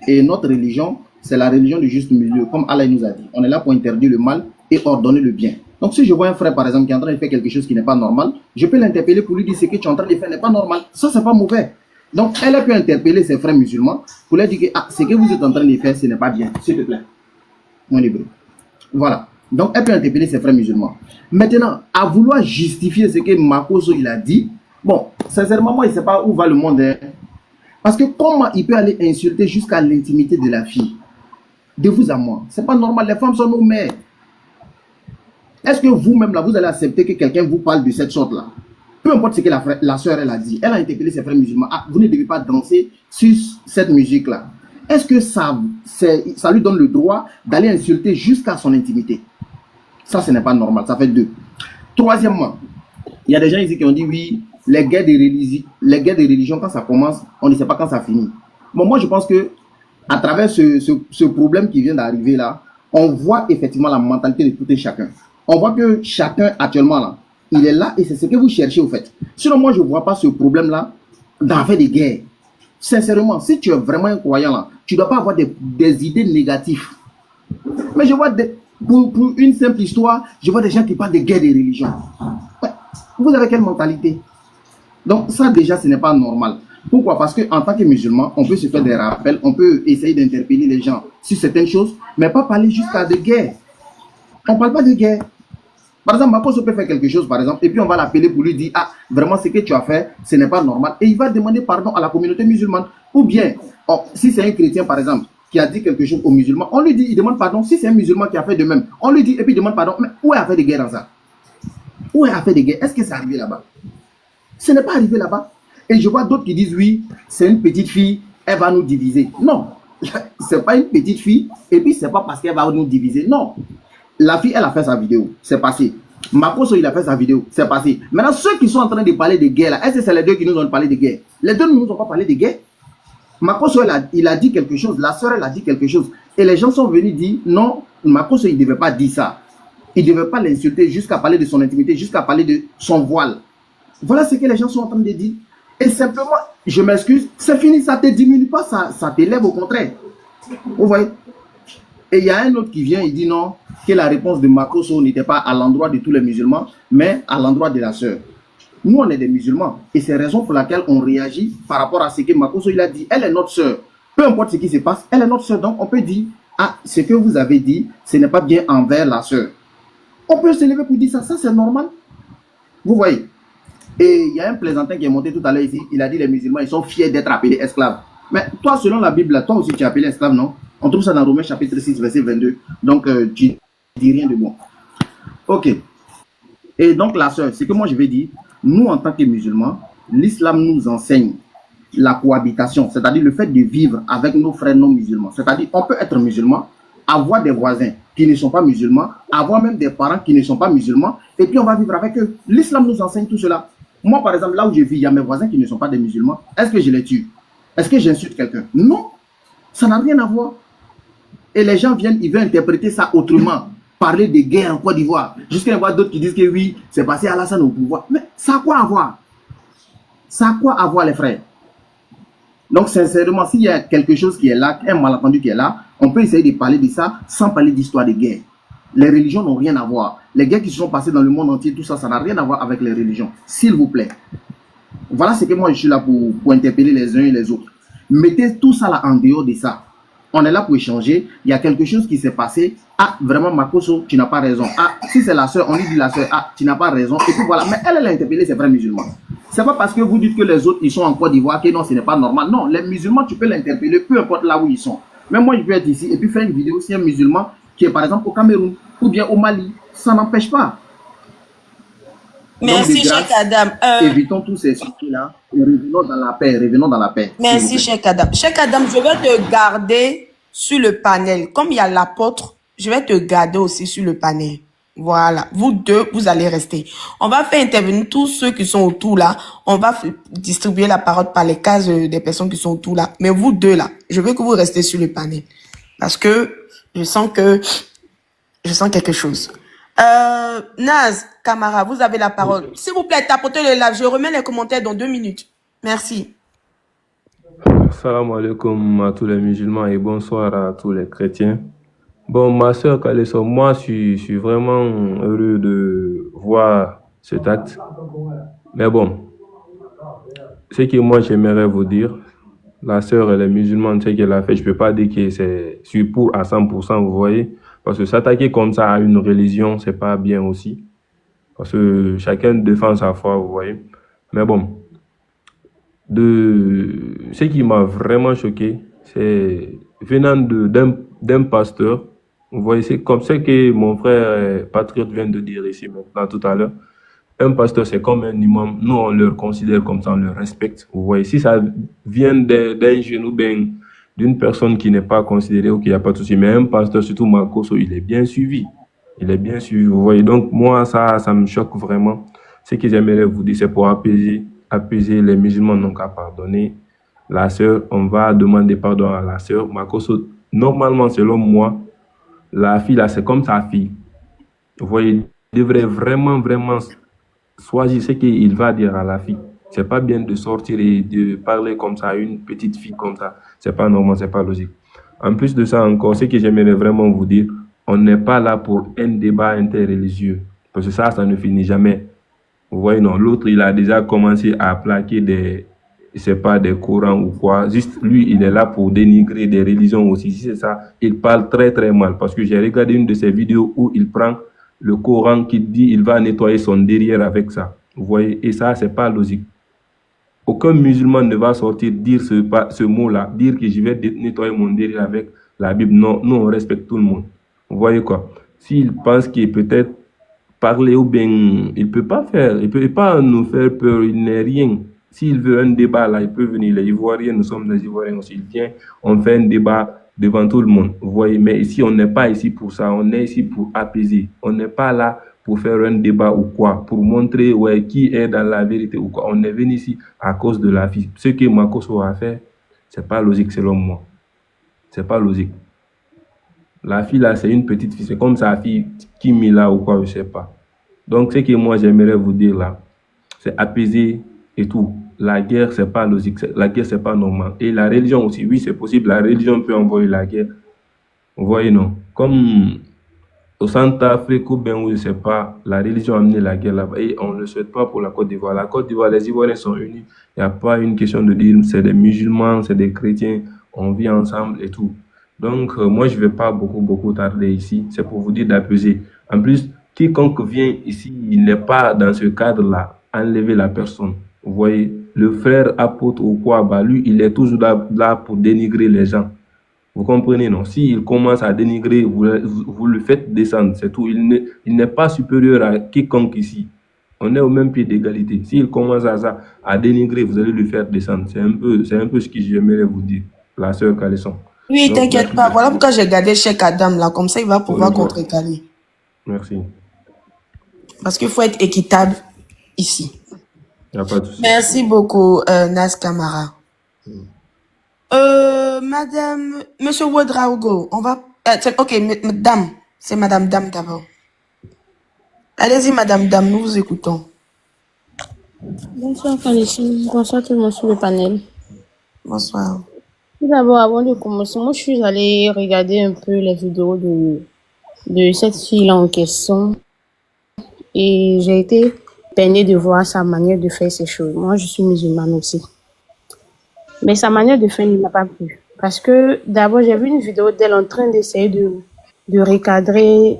Speaker 17: Et notre religion, c'est la religion du juste milieu, comme Allah nous a dit. On est là pour interdire le mal et ordonner le bien. Donc, si je vois un frère, par exemple, qui est en train de faire quelque chose qui n'est pas normal, je peux l'interpeller pour lui dire ce que tu es en train de faire n'est pas normal. Ça, c'est pas mauvais. Donc, elle a pu interpeller ses frères musulmans pour leur dire que ce que vous êtes en train de faire, ce n'est pas bien. S'il te plaît. Mon hébreu. Voilà. Donc, elle peut interpeller ses frères musulmans. Maintenant, à vouloir justifier ce que Makoso il a dit, bon, sincèrement, moi, je ne sais pas où va le monde. Hein. Parce que comment il peut aller insulter jusqu'à l'intimité de la fille? De vous à moi. C'est pas normal. Les femmes sont nos mères. Est-ce que vous-même, là, vous allez accepter que quelqu'un vous parle de cette sorte-là? Peu importe ce que la sœur, elle a dit. Elle a interpellé ses frères musulmans. Ah, vous ne devez pas danser sur cette musique-là. Est-ce que ça lui donne le droit d'aller insulter jusqu'à son intimité? Ça, ce n'est pas normal. Ça fait 2. Troisièmement, il y a des gens ici qui ont dit oui, les guerres de religion, quand ça commence, on ne sait pas quand ça finit. Bon, moi, je pense que à travers ce problème qui vient d'arriver là, on voit effectivement la mentalité de tout et chacun. On voit que chacun actuellement là, il est là et c'est ce que vous cherchez au fait. Sinon, moi, je ne vois pas ce problème-là d'affaire des guerres. Sincèrement, si tu es vraiment un croyant là, tu ne dois pas avoir des idées négatives. Mais je vois, pour une simple histoire, je vois des gens qui parlent de guerre de religion. Ouais. Vous avez quelle mentalité? Donc ça déjà, ce n'est pas normal. Pourquoi? Parce qu'en tant que musulman, on peut se faire des rappels, on peut essayer d'interpeller les gens sur certaines choses, mais pas parler jusqu'à de guerre. On ne parle pas de guerre. Par exemple, Makoso peut faire quelque chose, par exemple, et puis on va l'appeler pour lui dire, ah, vraiment, ce que tu as fait, ce n'est pas normal. Et il va demander pardon à la communauté musulmane. Ou bien, si c'est un chrétien, par exemple, qui a dit quelque chose aux musulmans, on lui dit, il demande pardon. Si c'est un musulman qui a fait de même, on lui dit, et puis il demande pardon. Mais où est affaire de guerre dans ça? Où est affaire de guerre? Est-ce que c'est arrivé là-bas? Ce n'est pas arrivé là-bas. Et je vois d'autres qui disent, oui, c'est une petite fille, elle va nous diviser. Non, c'est pas une petite fille, et puis c'est pas parce qu'elle va nous diviser. Non. La fille, elle a fait sa vidéo, c'est passé. Makoso, il a fait sa vidéo, c'est passé. Maintenant, ceux qui sont en train de parler de guerre, là, est-ce que c'est les deux qui nous ont parlé de guerre? Les deux ne nous ont pas parlé de guerre. Makoso, il a dit quelque chose, la soeur, elle a dit quelque chose. Et les gens sont venus dire, non, Makoso, il ne devait pas dire ça. Il ne devait pas l'insulter jusqu'à parler de son intimité, jusqu'à parler de son voile. Voilà ce que les gens sont en train de dire. Et simplement, je m'excuse, c'est fini, ça ne te diminue pas, ça t'élève au contraire. Vous voyez? Et il y a un autre qui vient, il dit non, que la réponse de Makoso n'était pas à l'endroit de tous les musulmans, mais à l'endroit de la sœur. Nous, on est des musulmans. Et c'est la raison pour laquelle on réagit par rapport à ce que Makoso il a dit. Elle est notre sœur. Peu importe ce qui se passe, elle est notre sœur. Donc, on peut dire, ah, ce que vous avez dit, ce n'est pas bien envers la sœur. On peut se lever pour dire ça. Ça, c'est normal. Vous voyez? Et il y a un plaisantin qui est monté tout à l'heure ici. Il a dit, les musulmans, ils sont fiers d'être appelés esclaves. Mais toi, selon la Bible, toi aussi, tu es appelé esclave, non? On trouve ça dans Romains chapitre 6, verset 22. Donc, tu ne dis rien de bon. Ok. Et donc, la sœur, c'est que moi, je vais dire, nous, en tant que musulmans, l'islam nous enseigne la cohabitation, c'est-à-dire le fait de vivre avec nos frères non musulmans. C'est-à-dire, on peut être musulman, avoir des voisins qui ne sont pas musulmans, avoir même des parents qui ne sont pas musulmans, et puis on va vivre avec eux. L'islam nous enseigne tout cela. Moi, par exemple, là où je vis, il y a mes voisins qui ne sont pas des musulmans. Est-ce que je les tue? Est-ce que j'insulte quelqu'un? Non. Ça n'a rien à voir. Et les gens viennent, ils veulent interpréter ça autrement. Parler de guerre en Côte d'Ivoire. Jusqu'à y avoir d'autres qui disent que oui, c'est passé Alassane au pouvoir. Mais ça a quoi à voir? Ça a quoi à voir, les frères? Donc, sincèrement, s'il y a quelque chose qui est là, un malentendu qui est là, on peut essayer de parler de ça sans parler d'histoire de guerre. Les religions n'ont rien à voir. Les guerres qui se sont passées dans le monde entier, tout ça, ça n'a rien à voir avec les religions. S'il vous plaît. Voilà ce que moi, je suis là pour interpeller les uns et les autres. Mettez tout ça là en dehors de ça. On est là pour échanger. Il y a quelque chose qui s'est passé. Ah, vraiment, Makoso, tu n'as pas raison. Ah, si c'est la soeur, on lui dit la soeur. Ah, tu n'as pas raison. Et puis voilà. Mais elle a interpellé ses frères musulmans. C'est pas parce que vous dites que les autres, ils sont en Côte d'Ivoire que non, ce n'est pas normal. Non, les musulmans, tu peux l'interpeller, peu importe là où ils sont. Même moi, je peux être ici et puis faire une vidéo si un musulman qui est par exemple au Cameroun ou bien au Mali. Ça n'empêche pas.
Speaker 11: Merci, Cheikh Adam.
Speaker 17: Évitons tous ces soucis-là et revenons dans la paix. Revenons dans la paix.
Speaker 11: Merci, Cheikh Adam. Cheikh Adam, je vais te garder sur le panel. Comme il y a l'apôtre, je vais te garder aussi sur le panel. Voilà. Vous deux, vous allez rester. On va faire intervenir tous ceux qui sont autour là. On va distribuer la parole par les cases des personnes qui sont autour là. Mais vous deux là, je veux que vous restez sur le panel. Parce que je sens quelque chose. Naz, Camara, vous avez la parole. S'il vous plaît, tapotez le live. Je remets les commentaires dans 2 minutes. Merci.
Speaker 14: Salam alaikum à tous les musulmans et bonsoir à tous les chrétiens. Bon, ma soeur Kaleso, moi, je suis vraiment heureux de voir cet acte. Mais bon, ce que moi, j'aimerais vous dire, la sœur, elle est musulmane, ce qu'elle a fait, je ne peux pas dire que c'est sur pour à 100%, vous voyez. Parce que s'attaquer comme ça à une religion, c'est pas bien aussi. Parce que chacun défend sa foi, vous voyez. Mais bon, ce qui m'a vraiment choqué, c'est venant d'un pasteur. Vous voyez, c'est comme ça que mon frère Patriote vient de dire ici maintenant tout à l'heure. Un pasteur, c'est comme un imam. Nous, on le considère comme ça, on le respecte. Vous voyez, si ça vient d'un jeune ou bien d'une personne qui n'est pas considérée, ok, il n'y a pas de souci. Mais un pasteur, surtout Makoso, il est bien suivi. Il est bien suivi, vous voyez. Donc, moi, ça me choque vraiment. Ce que j'aimerais vous dire, c'est pour apaiser les musulmans n'ont qu'à pardonner la sœur. On va demander pardon à la sœur. Makoso, normalement, selon moi, la fille, là, c'est comme sa fille. Vous voyez, il devrait vraiment choisir ce qu'il va dire à la fille. C'est pas bien de sortir et de parler comme ça à une petite fille comme ça. C'est pas normal, c'est pas logique. En plus de ça encore, ce que j'aimerais vraiment vous dire, on n'est pas là pour un débat interreligieux. Parce que ça ne finit jamais. Vous voyez, non, l'autre, il a déjà commencé à plaquer des courants ou quoi. Juste, lui, il est là pour dénigrer des religions aussi. Si c'est ça, il parle très mal. Parce que j'ai regardé une de ses vidéos où il prend le Coran qui dit il va nettoyer son derrière avec ça. Vous voyez, et ça, c'est pas logique. Aucun musulman ne va sortir dire ce mot-là, dire que je vais nettoyer mon derrière avec la Bible. Non, nous, on respecte tout le monde. Vous voyez quoi? S'il pense qu'il peut-être parler ou bien, il peut pas nous faire peur, il n'est rien. S'il veut un débat là, il peut venir. Les Ivoiriens, nous sommes des Ivoiriens aussi. Il vient, on fait un débat devant tout le monde. Vous voyez, mais ici, on n'est pas ici pour ça. On est ici pour apaiser. On n'est pas là pour faire un débat ou quoi, pour montrer qui est dans la vérité ou quoi. On est venu ici à cause de la fille. Ce que Makoso a fait, c'est pas logique selon moi. C'est pas logique. La fille là, c'est une petite fille. C'est comme sa fille Kimila ou quoi, je sais pas. Donc, ce que moi, j'aimerais vous dire là, c'est apaiser et tout. La guerre, c'est pas logique. La guerre, c'est pas normal. Et la religion aussi, oui, c'est possible. La religion peut envoyer la guerre. Vous voyez, non? Comme au Centrafrique ou bien où je sais pas, la religion a amené la guerre là-bas. Et on ne le souhaite pas pour la Côte d'Ivoire. La Côte d'Ivoire, les Ivoiriens sont unis. Il n'y a pas une question de dire c'est des musulmans, c'est des chrétiens, on vit ensemble et tout. Donc, moi, je ne vais pas beaucoup tarder ici. C'est pour vous dire d'apaiser. En plus, quiconque vient ici, il n'est pas dans ce cadre-là, enlever la personne. Vous voyez, le frère apôtre ou quoi, bah, lui, il est toujours là pour dénigrer les gens. Vous comprenez, non? S'il commence à dénigrer, vous le faites descendre, c'est tout. Il n'est pas supérieur à quiconque ici. On est au même pied d'égalité. S'il commence à dénigrer, vous allez le faire descendre. C'est un peu ce que j'aimerais vous dire, la sœur Kaleson.
Speaker 11: Oui, t'inquiète pas. Voilà pourquoi j'ai gardé Cheikh Adam là. Comme ça, il va pouvoir contrecarrer.
Speaker 14: Merci.
Speaker 11: Parce qu'il faut être équitable ici.
Speaker 14: Il n'y a pas de souci.
Speaker 11: Merci beaucoup, Nas Kamara. Monsieur Ouedraogo, on va... ok, madame. C'est Madame Dame d'abord. Allez-y, Madame Dame, nous vous écoutons.
Speaker 18: Bonsoir, Khalesine. Bonsoir tout le monde sur le panel.
Speaker 11: Bonsoir.
Speaker 18: Tout d'abord, avant de commencer, moi, je suis allée regarder un peu les vidéos de cette fille-là en question. Et j'ai été peinée de voir sa manière de faire ces choses. Moi, je suis musulmane aussi. Mais sa manière de faire ne m'a pas plu. Parce que d'abord, j'ai vu une vidéo d'elle en train d'essayer de recadrer.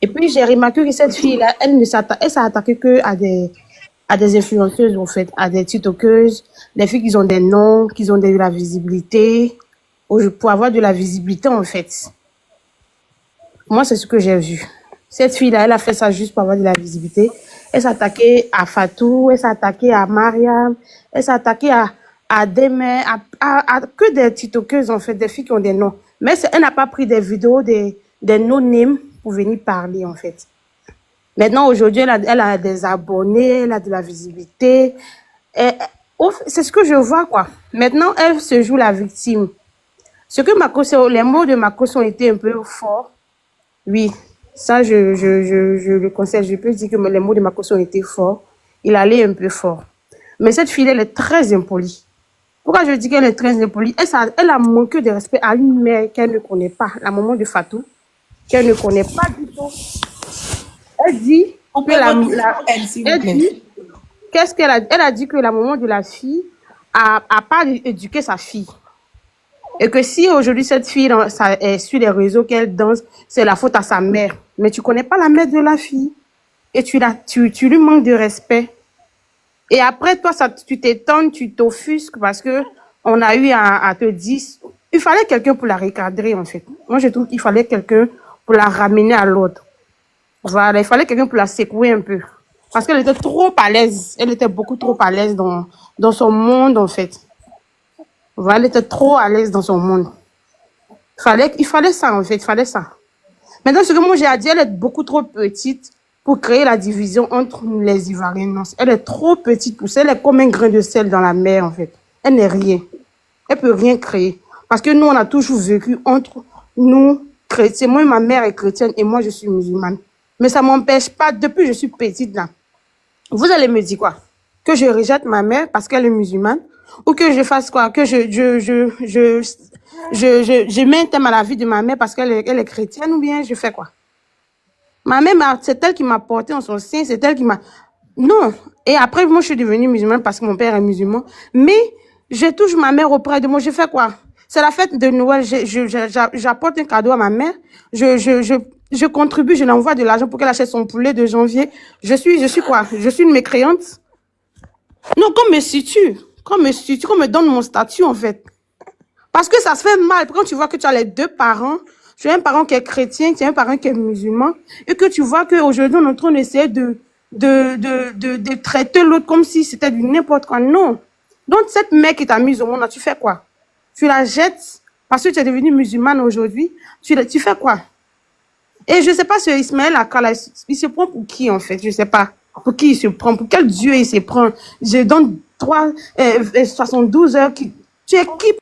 Speaker 18: Et puis, j'ai remarqué que cette fille-là, elle s'est attaquée que à des influenceuses, en fait, à des tiktokeuses, des filles qui ont des noms, qui ont de la visibilité, pour avoir de la visibilité, en fait. Moi, c'est ce que j'ai vu. Cette fille-là, elle a fait ça juste pour avoir de la visibilité. Elle s'est attaquée à Fatou, elle s'est attaquée à Mariam, elle s'est attaquée à Deme, à que des tiktokeuses, en fait, des filles qui ont des noms. Mais elle n'a pas pris des vidéos, des no-names pour venir parler, en fait. Maintenant, aujourd'hui, elle a des abonnés, elle a de la visibilité. C'est ce que je vois, quoi. Maintenant, elle se joue la victime. Les mots de Makoso ont été un peu forts. Oui, ça, je le conseille. Je peux dire que les mots de Makoso ont été forts. Il allait un peu fort. Mais cette fille, elle est très impolie. Pourquoi je dis qu'elle est très impolie? Elle a manqué de respect à une mère qu'elle ne connaît pas, la maman de Fatou. qu'elle ne connaît pas du tout. Elle dit que elle dit, qu'est-ce qu'elle a, elle a dit que la maman de la fille a pas éduqué sa fille. Et que si aujourd'hui cette fille est sur les réseaux qu'elle danse, c'est la faute à sa mère. Mais tu connais pas la mère de la fille. Et tu lui manques de respect. Et après, toi, tu t'étonnes, tu t'offusques parce que on a eu à te dire, il fallait quelqu'un pour la recadrer, en fait. Moi, je trouve qu'il fallait quelqu'un pour la ramener à l'ordre. Voilà, il fallait quelqu'un pour la secouer un peu. Parce qu'elle était trop à l'aise. Elle était beaucoup trop à l'aise dans son monde, en fait. Voilà, elle était trop à l'aise dans son monde. Il fallait ça, en fait, il fallait ça. Maintenant, ce que moi j'ai à dire, elle est beaucoup trop petite pour créer la division entre les Ivoiriens. Non, elle est trop petite pour ça. Elle est comme un grain de sel dans la mer, en fait. Elle n'est rien. Elle peut rien créer. Parce que nous, on a toujours vécu entre nous, chrétiens. Moi, ma mère est chrétienne et moi, je suis musulmane. Mais ça m'empêche pas, depuis que je suis petite, là. Vous allez me dire quoi? Que je rejette ma mère parce qu'elle est musulmane? Ou que je fasse quoi? Que je mets un thème à la vie de ma mère parce qu'elle est chrétienne, ou bien je fais quoi? Ma mère, c'est elle qui m'a porté en son sein, c'est elle qui m'a... Non. Et après, moi, je suis devenue musulmane parce que mon père est musulman. Mais je touche ma mère auprès de moi. Je fais quoi? C'est la fête de Noël. J'apporte un cadeau à ma mère. Je contribue, je l'envoie de l'argent pour qu'elle achète son poulet de janvier. Je suis quoi? Je suis une mécréante? Non, qu'on me situe. Qu'on me donne mon statut, en fait. Parce que ça se fait mal. Quand tu vois que tu as les deux parents, tu as un parent qui est chrétien, tu as un parent qui est musulman, et que tu vois qu'aujourd'hui, on est en train d'essayer de traiter l'autre comme si c'était du n'importe quoi. Non. Donc, cette mère qui t'a mise au monde, tu fais quoi? Tu la jettes parce que tu es devenue musulmane aujourd'hui. Tu fais quoi? Et je sais pas ce Ismaël Akala, il se prend pour qui, en fait? Je sais pas. Pour qui il se prend? Pour quel Dieu il se prend? Je donne 72 heures. Tu es qui?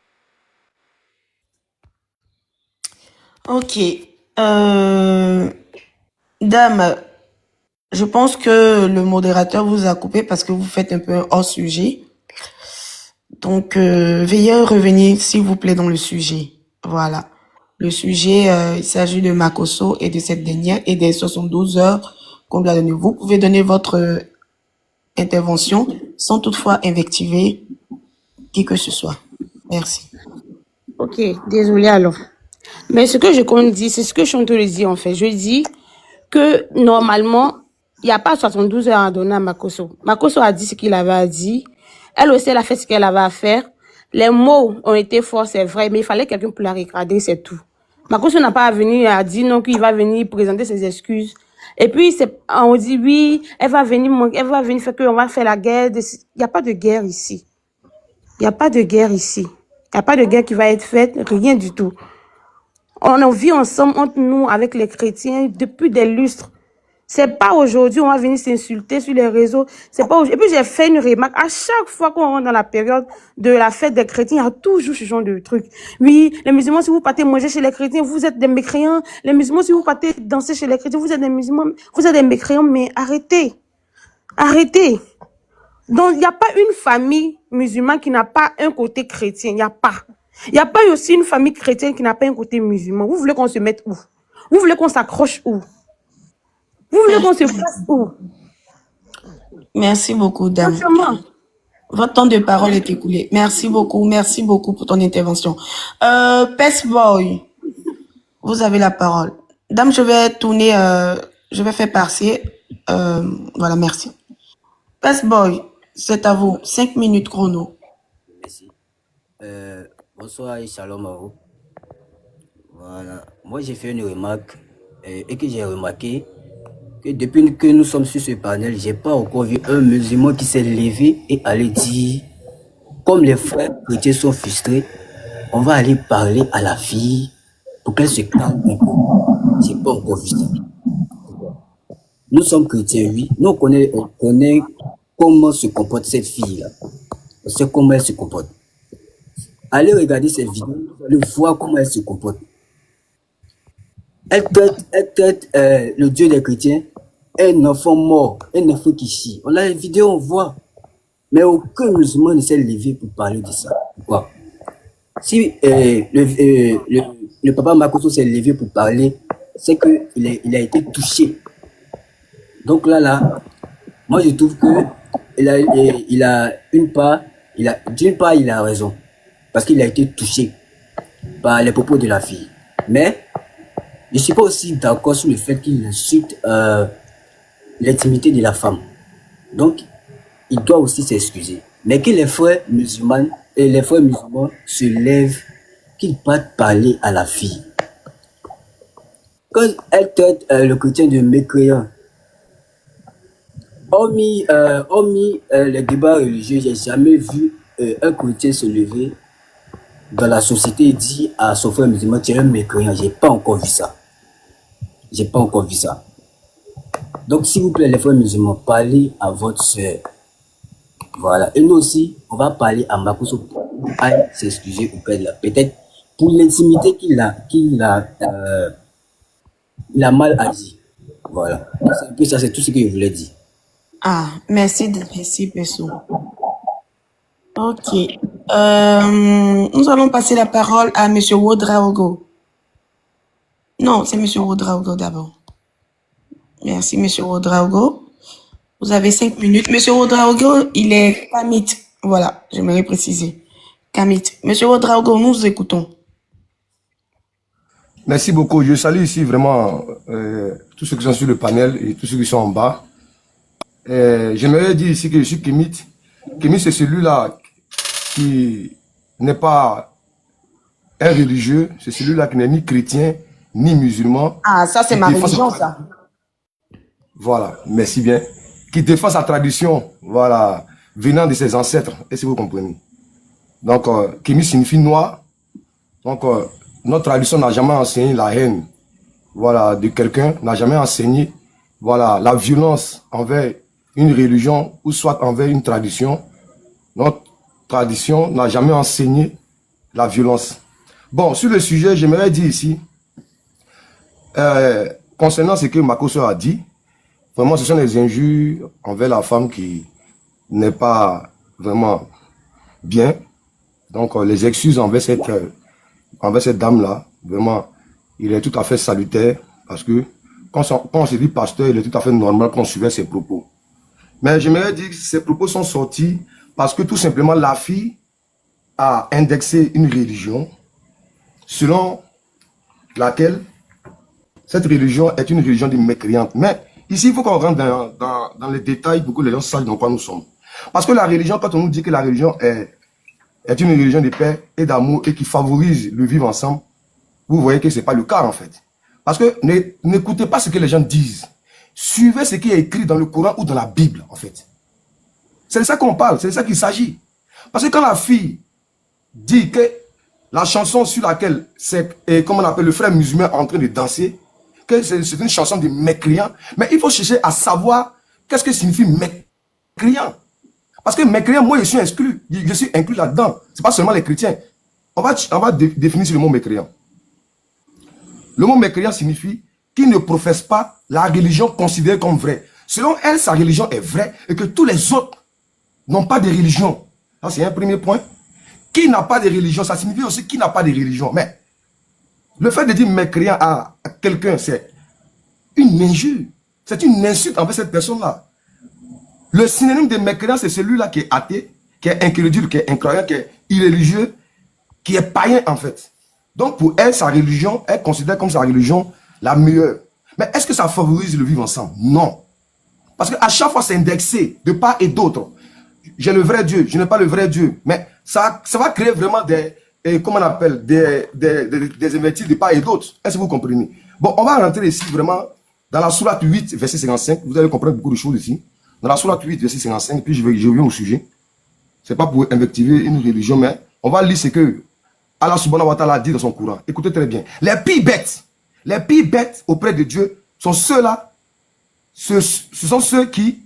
Speaker 11: Ok. Dame, je pense que le modérateur vous a coupé parce que vous faites un peu hors sujet. Donc, veuillez revenir, s'il vous plaît, dans le sujet. Voilà. Le sujet, il s'agit de Makosso et de cette dernière et des 72 heures qu'on lui a donné. Vous pouvez donner votre intervention sans toutefois invectiver qui que ce soit. Merci.
Speaker 18: Ok, désolé alors. Mais ce que je compte dire, c'est ce que je suis en train de dire, en fait. Je dis que normalement, il n'y a pas 72 heures à donner à Makosso. Makosso a dit ce qu'il avait à dire. Elle aussi, elle a fait ce qu'elle avait à faire. Les mots ont été forts, c'est vrai, mais il fallait quelqu'un pour la recadrer, c'est tout. Makosso n'a pas à venir à dire non, qu'il va venir présenter ses excuses. Et puis, on dit oui, elle va venir faire qu'on va faire la guerre. Il n'y a pas de guerre ici. Il n'y a pas de guerre ici. Il n'y a pas de guerre qui va être faite, rien du tout. On vit ensemble entre nous avec les chrétiens depuis des lustres. C'est pas aujourd'hui on va venir s'insulter sur les réseaux. C'est pas aujourd'hui. Et puis j'ai fait une remarque. À chaque fois qu'on rentre dans la période de la fête des chrétiens, il y a toujours ce genre de truc. Oui, les musulmans, si vous partez manger chez les chrétiens, vous êtes des mécréants. Les musulmans, si vous partez danser chez les chrétiens, vous êtes des musulmans, vous êtes des mécréants. Mais arrêtez. Arrêtez. Donc, il n'y a pas une famille musulmane qui n'a pas un côté chrétien. Il n'y a pas. Il n'y a pas aussi une famille chrétienne qui n'a pas un côté musulman. Vous voulez qu'on se mette où? Vous voulez qu'on s'accroche où? Vous voulez qu'on se fasse où?
Speaker 11: Merci beaucoup, dame. Votre temps de parole est écoulé. Merci beaucoup pour ton intervention. Pest Boy, vous avez la parole. Dame, je vais tourner, je vais faire passer. Voilà, merci. Pest Boy, c'est à vous. 5 minutes chrono.
Speaker 19: Merci. Bonsoir et shalom à vous. Voilà. Moi, j'ai fait une remarque et que j'ai remarqué que depuis que nous sommes sur ce panel, j'ai pas encore vu un musulman qui s'est levé et allé dire, comme les frères chrétiens sont frustrés, on va aller parler à la fille pour qu'elle se calme un peu. J'ai pas encore vu ça. Nous sommes chrétiens, oui. Nous, on connaît comment se comporte cette fille-là. On sait comment elle se comporte. Allez regarder cette vidéo, vous allez voir comment elle se comporte. Elle traite le Dieu des chrétiens un enfant mort, un enfant qui chie. On a les vidéos, on voit. Mais aucun musulman ne s'est levé pour parler de ça. Pourquoi? Si le papa Makosso s'est levé pour parler c'est qu'il a été touché. Donc là, moi je trouve que il a d'une part, il a raison. Parce qu'il a été touché par les propos de la fille. Mais je ne suis pas aussi d'accord sur le fait qu'il insulte l'intimité de la femme. Donc, il doit aussi s'excuser. Mais que les frères musulmans se lèvent, qu'ils partent parler à la fille. Quand elle traite le chrétien de mécréant, hormis les débats religieux, j'ai jamais vu un chrétien se lever dans la société et dire à son frère musulman, tu es un mécréant. J'ai pas encore vu ça. J'ai pas encore vu ça. Donc, s'il vous plaît, les frères musulmans, parlez à votre soeur. Voilà. Et nous aussi, on va parler à Makosso pour aller s'excuser auprès de la. Peut-être pour l'intimité qu'il a mal agi. Voilà. C'est un peu ça, c'est tout ce que je voulais dire.
Speaker 11: Ah, merci, Pesso. Ok. Nous allons passer la parole à Monsieur Wodraogo. Non, c'est Monsieur Wodraogo d'abord. Merci, Monsieur Wodraogo. Vous avez 5 minutes. Monsieur Wodraogo, il est Kamit. Voilà, j'aimerais préciser. Kamit. Monsieur Wodraogo, nous vous écoutons.
Speaker 20: Merci beaucoup. Je salue ici vraiment tous ceux qui sont sur le panel et tous ceux qui sont en bas. J'aimerais dire ici que je suis Kémit. Kémit, c'est celui-là qui n'est pas un religieux, c'est celui-là qui n'est ni chrétien, ni musulman.
Speaker 11: Ah, ça c'est ma religion, ça.
Speaker 20: Voilà, merci bien. Qui défend sa tradition, voilà, venant de ses ancêtres, est-ce que vous comprenez? Donc, Kémit signifie noir. Donc, notre tradition n'a jamais enseigné la haine, voilà, de quelqu'un, n'a jamais enseigné, voilà, la violence envers une religion ou soit envers une tradition. Notre tradition n'a jamais enseigné la violence. Bon, sur le sujet, j'aimerais dire ici, concernant ce que Makosso a dit, vraiment, ce sont des injures envers la femme qui n'est pas vraiment bien. Donc, les excuses envers cette dame-là, vraiment, il est tout à fait salutaire parce que quand on se dit pasteur, il est tout à fait normal qu'on suive ses propos. Mais j'aimerais dire que ces propos sont sortis parce que tout simplement la fille a indexé une religion selon laquelle cette religion est une religion de mécréantes. Mais ici, il faut qu'on rentre dans les détails pour que les gens sachent dans quoi nous sommes. Parce que la religion, quand on nous dit que la religion est une religion de paix et d'amour et qui favorise le vivre ensemble, vous voyez que ce n'est pas le cas en fait. Parce que n'écoutez pas ce que les gens disent. Suivez ce qui est écrit dans le Coran ou dans la Bible en fait. C'est de ça qu'on parle, c'est de ça qu'il s'agit. Parce que quand la fille dit que la chanson sur laquelle c'est, comme on appelle le frère musulman en train de danser, que c'est une chanson de mécréant, mais il faut chercher à savoir qu'est-ce que signifie mécréant. Parce que mécréant, moi je suis inclus là-dedans. Ce n'est pas seulement les chrétiens. On va définir sur le mot mécréant. Le mot mécréant signifie qui ne professe pas la religion considérée comme vraie. Selon elle, sa religion est vraie et que tous les autres n'ont pas de religion. Ça, c'est un premier point. Qui n'a pas de religion, ça signifie aussi qui n'a pas de religion. Mais le fait de dire mécréant à quelqu'un, c'est une injure. C'est une insulte envers cette personne-là. Le synonyme de mécréant, c'est celui-là qui est athée, qui est incrédule, qui est incroyant, qui est irréligieux, qui est païen en fait. Donc pour elle, sa religion, elle considère comme sa religion la meilleure. Mais est-ce que ça favorise le vivre ensemble? Non. Parce qu'à chaque fois, c'est indexé de part et d'autre. J'ai le vrai Dieu, je n'ai pas le vrai Dieu. Mais ça va créer vraiment comment on appelle, des invertis de part et d'autre. Est-ce que vous comprenez? Bon, on va rentrer ici vraiment dans la sourate 8, verset 55. Vous allez comprendre beaucoup de choses ici. Dans la sourate 8, verset 55, puis je viens au sujet. Ce n'est pas pour invectiver une religion, mais on va lire ce que Allah subhanahu wa ta'ala a dit dans son Coran. Écoutez très bien. Les pires bêtes auprès de Dieu sont ceux-là, ce sont ceux qui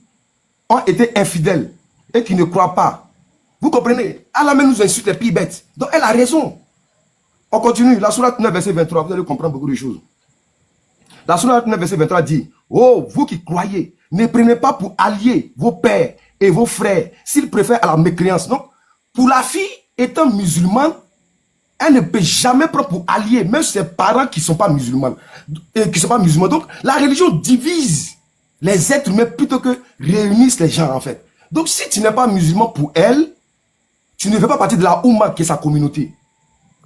Speaker 20: ont été infidèles et qui ne croient pas. Vous comprenez? Allah même nous insulte les pires bêtes. Donc elle a raison. On continue. La sourate 9, verset 23, vous allez comprendre beaucoup de choses. La sourate 9, verset 23 dit: oh, vous qui croyez, ne prenez pas pour alliés vos pères et vos frères s'ils préfèrent à la mécréance. Donc, pour la fille étant musulmane, Elle ne peut jamais prendre pour allier, même ses parents qui ne sont pas musulmans. Donc, la religion divise les êtres humains plutôt que réunissent les gens, en fait. Donc, si tu n'es pas musulman pour elle, tu ne fais pas partie de la Oumma qui est sa communauté.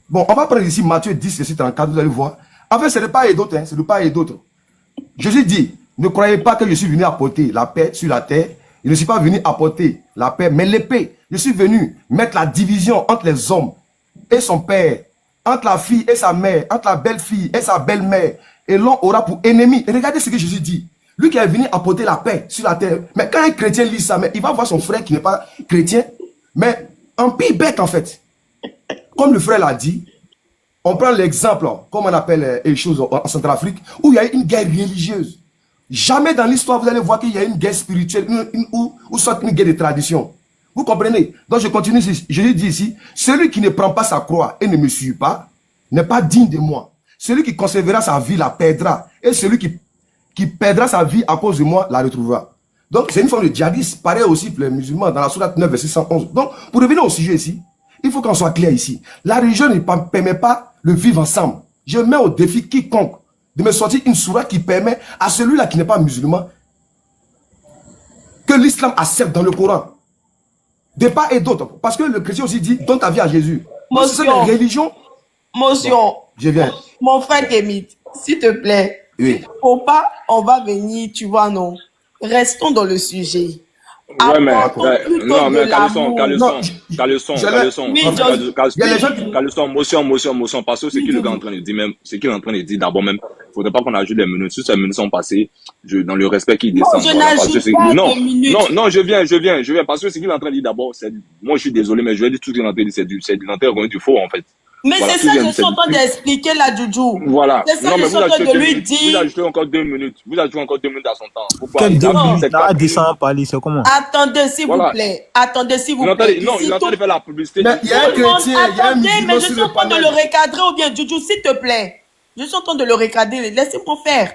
Speaker 20: Bon, on va prendre ici Matthieu 10, verset 34, vous allez voir. En fait, c'est de part et d'autre, hein, c'est de part et d'autre. Jésus dit, ne croyez pas que je suis venu apporter la paix sur la terre. Je ne suis pas venu apporter la paix, mais l'épée. Je suis venu mettre la division entre les hommes et son père, entre la fille et sa mère, entre la belle-fille et sa belle-mère. Et l'on aura pour ennemi. Et regardez ce que Jésus dit. Lui qui est venu apporter la paix sur la terre. Mais quand un chrétien lit ça, mais il va voir son frère qui n'est pas chrétien, mais un pire bête en fait. Comme le frère l'a dit, on prend l'exemple, comme on appelle les choses en Centrafrique, où il y a une guerre religieuse. Jamais dans l'histoire, vous allez voir qu'il y a une guerre spirituelle ou soit une guerre de tradition. Vous comprenez? Donc je continue, je lui dis ici, celui qui ne prend pas sa croix et ne me suit pas, n'est pas digne de moi. Celui qui conservera sa vie la perdra. Et celui qui perdra sa vie à cause de moi la retrouvera. Donc c'est une forme de djihadisme, pareil aussi pour les musulmans, dans la sourate 9, verset 111. Donc, pour revenir au sujet ici, il faut qu'on soit clair ici. La religion ne permet pas le vivre ensemble. Je mets au défi quiconque de me sortir une sourate qui permet à celui-là qui n'est pas musulman que l'islam accepte dans le Coran. De part et d'autre. Parce que le chrétien aussi dit, donne ta vie à Jésus. C'est la religion.
Speaker 11: Motion.
Speaker 20: Bon, je viens.
Speaker 11: Mon frère Kémit, s'il te plaît.
Speaker 20: Oui.
Speaker 11: Faut pas, on va venir, tu vois, non. Restons dans le sujet.
Speaker 21: Ouais, mais
Speaker 11: non, mais
Speaker 21: motion, parce que ce qu'il est en train de dire, même, ce qu'il est en train de dire d'abord même, faudrait pas qu'on ajoute les minutes. Si ces minutes sont passées, dans le respect qu'il descend. Non, je viens, parce que ce qu'il est en train de dire d'abord, c'est, moi, je suis désolé, mais je vais dire tout ce qu'il est en train de dire, c'est de l'intérieur du faux, en fait.
Speaker 11: Mais voilà, c'est ça que je suis en train d'expliquer là, Joujou.
Speaker 21: Voilà.
Speaker 11: C'est ça que je suis en train de lui dire.
Speaker 21: Vous ajoutez encore 2 minutes. Vous ajoutez encore 2 minutes à son temps.
Speaker 22: Quel 2 minutes là, descend à parler, c'est comment?
Speaker 11: Attendez, s'il vous plaît. Attendez, s'il vous plaît.
Speaker 21: Non, il est en train de faire la publicité.
Speaker 20: Mais il y a un chrétien, il y a un musulman.
Speaker 11: Attendez, mais je suis en train de le recadrer ou bien, Joujou, s'il te plaît. Je suis en train de le recadrer. Laissez-moi faire.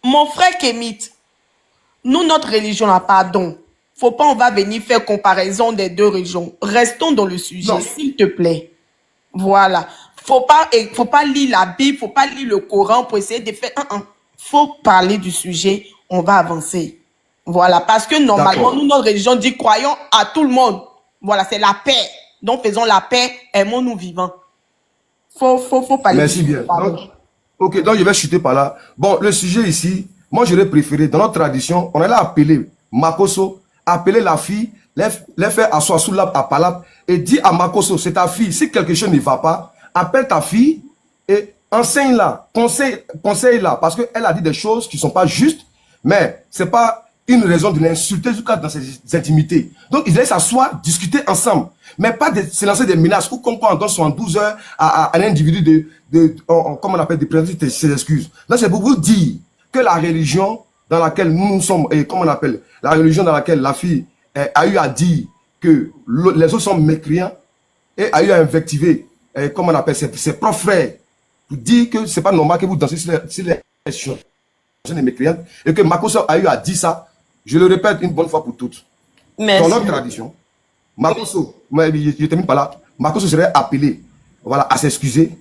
Speaker 11: Mon frère Kémit, nous, notre religion n'a pardon. Faut pas, on va venir faire comparaison des deux religions. Restons dans le sujet, s'il te plaît. Voilà. Faut pas lire la Bible, faut pas lire le Coran pour essayer de faire Faut parler du sujet, on va avancer. Voilà, parce que normalement, nous, notre religion dit croyons à tout le monde. Voilà, c'est la paix. Donc, faisons la paix, aimons-nous vivants. Faut parler.
Speaker 20: Merci bien. Donc je vais chuter par là. Bon, le sujet ici, moi, j'aurais préféré, dans notre tradition, on allait appeler Makoso, appeler la fille, les faire asseoir sous l'arbre à Palap et dire à Makoso, c'est ta fille, si quelque chose ne va pas, appelle ta fille et enseigne-la, conseille-la, parce qu'elle a dit des choses qui ne sont pas justes, mais ce n'est pas une raison de l'insulter jusqu'à dans ses intimités. Donc, ils allaient s'asseoir, discuter ensemble, mais pas de se lancer des menaces ou comme quoi on donne 72 heures à un individu comme on appelle, de présenter ses excuses. Là, c'est pour vous dire que la religion dans laquelle nous sommes, et comme on appelle, la religion dans laquelle la fille a eu à dire que les autres sont mécréants et a eu à invectiver comme on appelle ses propres frères, pour dire que c'est pas normal que vous dansez sur les choses des mécréantes, et que Makoso a eu à dire ça, je le répète une bonne fois pour toutes.
Speaker 11: Merci.
Speaker 20: Dans notre tradition, Makoso, je termine par là, Makoso serait appelé, voilà, à s'excuser,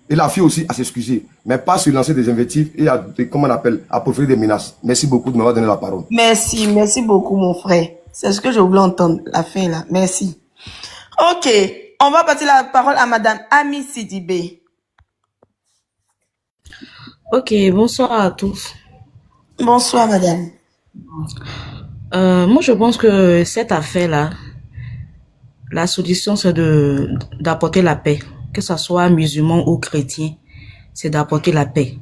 Speaker 20: et la fille aussi à s'excuser, mais pas se lancer des invectives et à, comme on appelle, à proférer des menaces. Merci beaucoup de m'avoir donné la parole.
Speaker 11: Merci beaucoup mon frère. C'est ce que je voulais entendre, la fin là. Merci. Ok. On va passer la parole à Madame Ami Sidibé.
Speaker 12: Ok, bonsoir à tous.
Speaker 11: Bonsoir, Madame.
Speaker 12: Moi, je pense que cette affaire-là, la solution, c'est d'apporter la paix. Que ce soit musulman ou chrétien, c'est d'apporter la paix.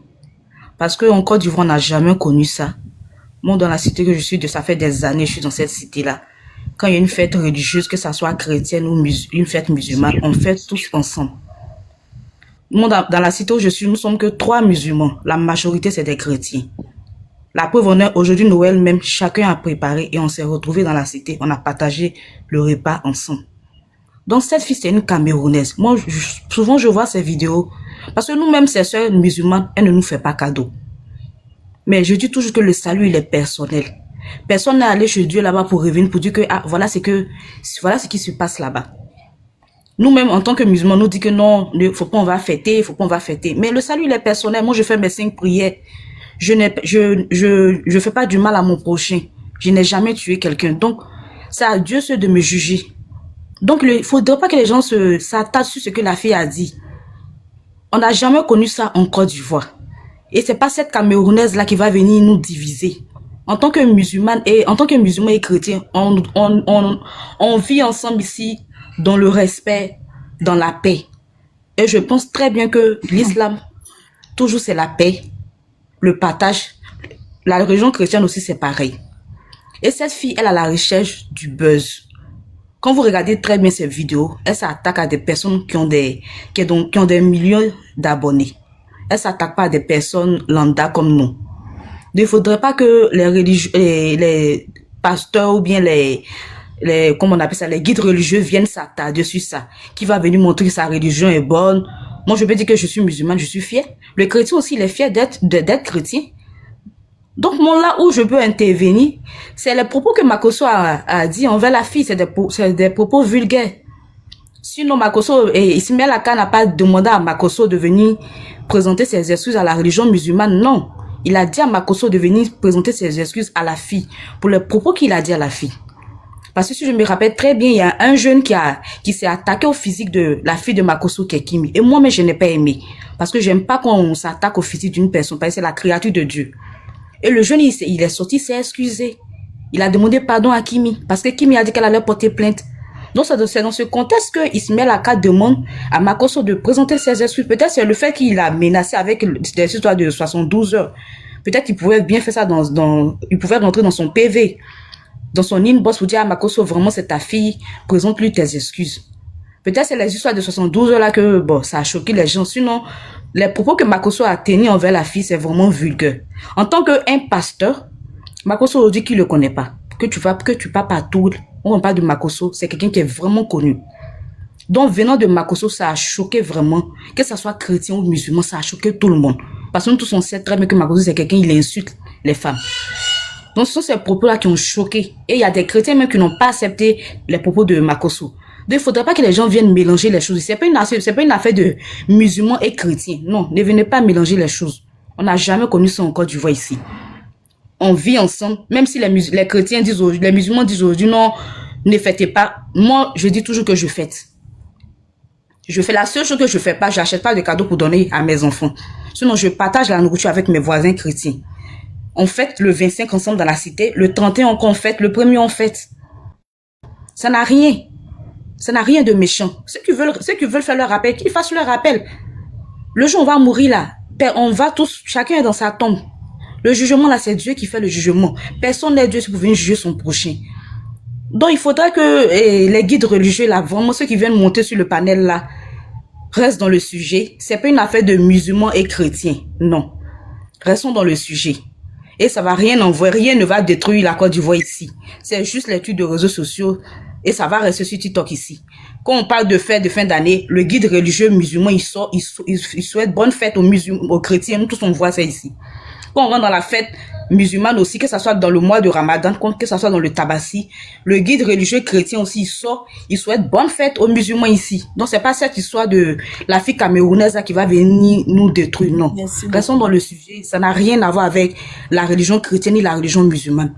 Speaker 12: Parce qu'en Côte d'Ivoire, on n'a jamais connu ça. Moi, dans la cité que je suis, ça fait des années, je suis dans cette cité-là. Quand il y a une fête religieuse, que ça soit chrétienne ou une fête musulmane, on fête tous ensemble. Moi, dans la cité où je suis, nous sommes que 3 musulmans. La majorité, c'est des chrétiens. La preuve en est, aujourd'hui, Noël même, chacun a préparé et on s'est retrouvés dans la cité. On a partagé le repas ensemble. Donc, cette fille, c'est une Camerounaise. Moi, souvent, je vois ces vidéos. Parce que nous-mêmes, ces sœurs musulmanes, elles ne nous font pas cadeau. Mais je dis toujours que le salut, il est personnel. Personne n'est allé chez Dieu là-bas pour revenir, pour dire que, voilà ce qui se passe là-bas.
Speaker 11: Nous-mêmes, en tant que musulmans, nous dit que non, il faut pas on va fêter, il faut pas on va fêter. Mais le salut, il est personnel. Moi, je fais mes 5 prières. Je fais pas du mal à mon prochain. Je n'ai jamais tué quelqu'un. Donc, c'est à Dieu seul de me juger. Donc, il faudrait pas que les gens s'attachent sur ce que la fille a dit. On n'a jamais connu ça en Côte d'Ivoire. Et c'est pas cette Camerounaise-là qui va venir nous diviser. En tant que musulmane et chrétien, on vit ensemble ici dans le respect, dans la paix. Et je pense très bien que l'islam, toujours c'est la paix, le partage. La religion chrétienne aussi, c'est pareil. Et cette fille, elle a la recherche du buzz. Quand vous regardez très bien ces vidéos, elle s'attaque à des personnes qui ont des millions d'abonnés. Elle s'attaque pas à des personnes lambda comme nous. Il ne faudrait pas que les pasteurs ou bien comment on appelle ça, les guides religieux viennent s'attarder sur ça. Qui va venir montrer que sa religion est bonne. Moi, je peux dire que je suis musulmane, je suis fière. Le chrétien aussi, il est fier d'être chrétien. Donc, moi, là où je peux intervenir, c'est les propos que Makosso a dit envers la fille. C'est des propos vulgaires. Sinon, Makosso, Ismaël Aka n'a pas demandé à Makosso de venir présenter ses excuses à la religion musulmane. Non. Il a dit à Makosso de venir présenter ses excuses à la fille pour les propos qu'il a dit à la fille. Parce que si je me rappelle très bien, il y a un jeune qui s'est attaqué au physique de la fille de Makosso, qui est Kimi. Et moi-même, je n'ai pas aimé. Parce que j'aime pas quand on s'attaque au physique d'une personne, parce que c'est la créature de Dieu. Et le jeune, il est sorti, il s'est excusé. Il a demandé pardon à Kimi. Parce que Kimi a dit qu'elle allait porter plainte. Donc, c'est dans ce contexte que Ismaël Aka demande à Makosso de présenter ses excuses. Peut-être c'est le fait qu'il a menacé avec des histoires de 72 heures. Peut-être qu'il pouvait bien faire ça il pouvait rentrer dans son PV, dans son inbox pour dire à Makosso, vraiment c'est ta fille, présente-lui tes excuses. Peut-être c'est les histoires de 72 heures là que, bon, ça a choqué les gens. Sinon, les propos que Makosso a tenus envers la fille, c'est vraiment vulgaire. En tant qu'un pasteur, Makosso aujourd'hui qui le connaît pas, que tu pars partout, on parle de Makosso, c'est quelqu'un qui est vraiment connu. Donc, venant de Makosso, ça a choqué vraiment. Que ce soit chrétien ou musulman, ça a choqué tout le monde. Parce que nous tous, on sait très bien que Makosso, c'est quelqu'un, il insulte les femmes. Donc, ce sont ces propos-là qui ont choqué. Et il y a des chrétiens même qui n'ont pas accepté les propos de Makosso. Donc, il ne faudrait pas que les gens viennent mélanger les choses. C'est pas une affaire de musulmans et chrétiens. Non, ne venez pas mélanger les choses. On n'a jamais connu ça en Côte d'Ivoire ici. On vit ensemble, même si les chrétiens disent aujourd'hui, les musulmans disent aujourd'hui, non, ne fêtez pas. Moi, je dis toujours que je fête. Je fais la seule chose que je fais pas, j'achète pas de cadeaux pour donner à mes enfants. Sinon, je partage la nourriture avec mes voisins chrétiens. On fête le 25 ensemble dans la cité, le 31 on fête, le 1er on fête. Ça n'a rien. Ça n'a rien de méchant. Ceux qui veulent faire leur rappel, qu'ils fassent leur rappel. Le jour où on va mourir là, on va tous, chacun est dans sa tombe. Le jugement là, c'est Dieu qui fait le jugement. Personne n'est Dieu pour venir juger son prochain. Donc, il faudra que les guides religieux, là, vraiment ceux qui viennent monter sur le panel, là, restent dans le sujet. C'est pas une affaire de musulmans et chrétiens. Non. Restons dans le sujet. Et ça va rien envoyer, rien ne va détruire la Côte d'Ivoire ici. C'est juste l'étude de réseaux sociaux et ça va rester sur TikTok ici. Quand on parle de fête de fin d'année, le guide religieux musulman, il souhaite bonne fête aux chrétiens. Nous tous, on voit ça ici. Quand on rentre dans la fête musulmane aussi, que ce soit dans le mois de Ramadan, que ce soit dans le Tabassi, le guide religieux chrétien aussi, il sort, il souhaite bonne fête aux musulmans ici. Donc, c'est pas cette histoire de la fille camerounaise là, qui va venir nous détruire, non. Restons dans le sujet, ça n'a rien à voir avec la religion chrétienne ni la religion musulmane.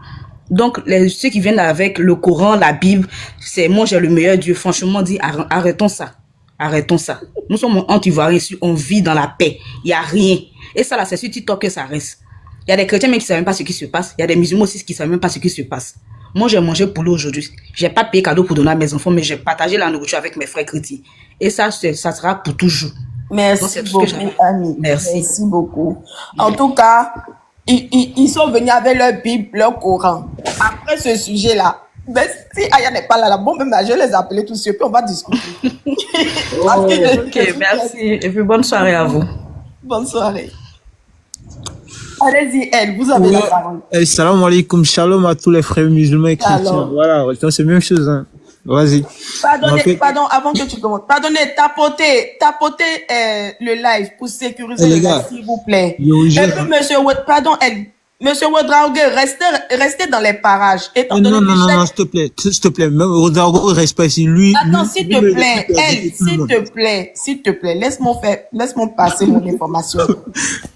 Speaker 11: Donc, ceux qui viennent avec le Coran, la Bible, c'est moi j'ai le meilleur Dieu. Franchement, dit, arrêtons ça. Arrêtons ça. Nous sommes anti-ivoiriens ici, on vit dans la paix. Il n'y a rien. Et ça là, c'est sur TikTok que ça reste. Il y a des chrétiens même qui ne savent même pas ce qui se passe. Il y a des musulmans aussi qui ne savent même pas ce qui se passe. Moi, j'ai mangé poulet aujourd'hui. J'ai pas payé cadeau pour donner à mes enfants, mais j'ai partagé la nourriture avec mes frères chrétiens. Et ça sera pour toujours. Merci beaucoup, Ami. Merci beaucoup. En tout cas, ils sont venus avec leur Bible, leur Coran. Après ce sujet-là, ben, si Aya n'est pas là, bon, même là, je les appelle tous ceux, puis on va discuter.
Speaker 3: Ok, merci. Et puis bonne soirée à vous.
Speaker 11: Bonne soirée. Allez-y, elle, vous avez la parole.
Speaker 22: Salam alaikum, shalom à tous les frères musulmans et chrétiens. Voilà, c'est la même chose. Hein. Vas-y.
Speaker 11: Pardon, avant que tu commences. Pardonnez, tapotez le live pour sécuriser le live, s'il vous plaît. Et puis, monsieur, pardon, elle, Monsieur Ouedraogo, restez dans les parages. Étant
Speaker 22: Non,
Speaker 11: donné
Speaker 22: non, non,
Speaker 11: l'échec.
Speaker 22: non, s'il te plaît. Même Ouedraogo reste pas ici. Lui,
Speaker 11: Attends,
Speaker 22: lui,
Speaker 11: s'il
Speaker 22: lui,
Speaker 11: te
Speaker 22: il est
Speaker 11: plaît,
Speaker 22: super
Speaker 11: elle,
Speaker 22: avec tout le monde.
Speaker 11: s'il te plaît, laisse-moi passer mon information.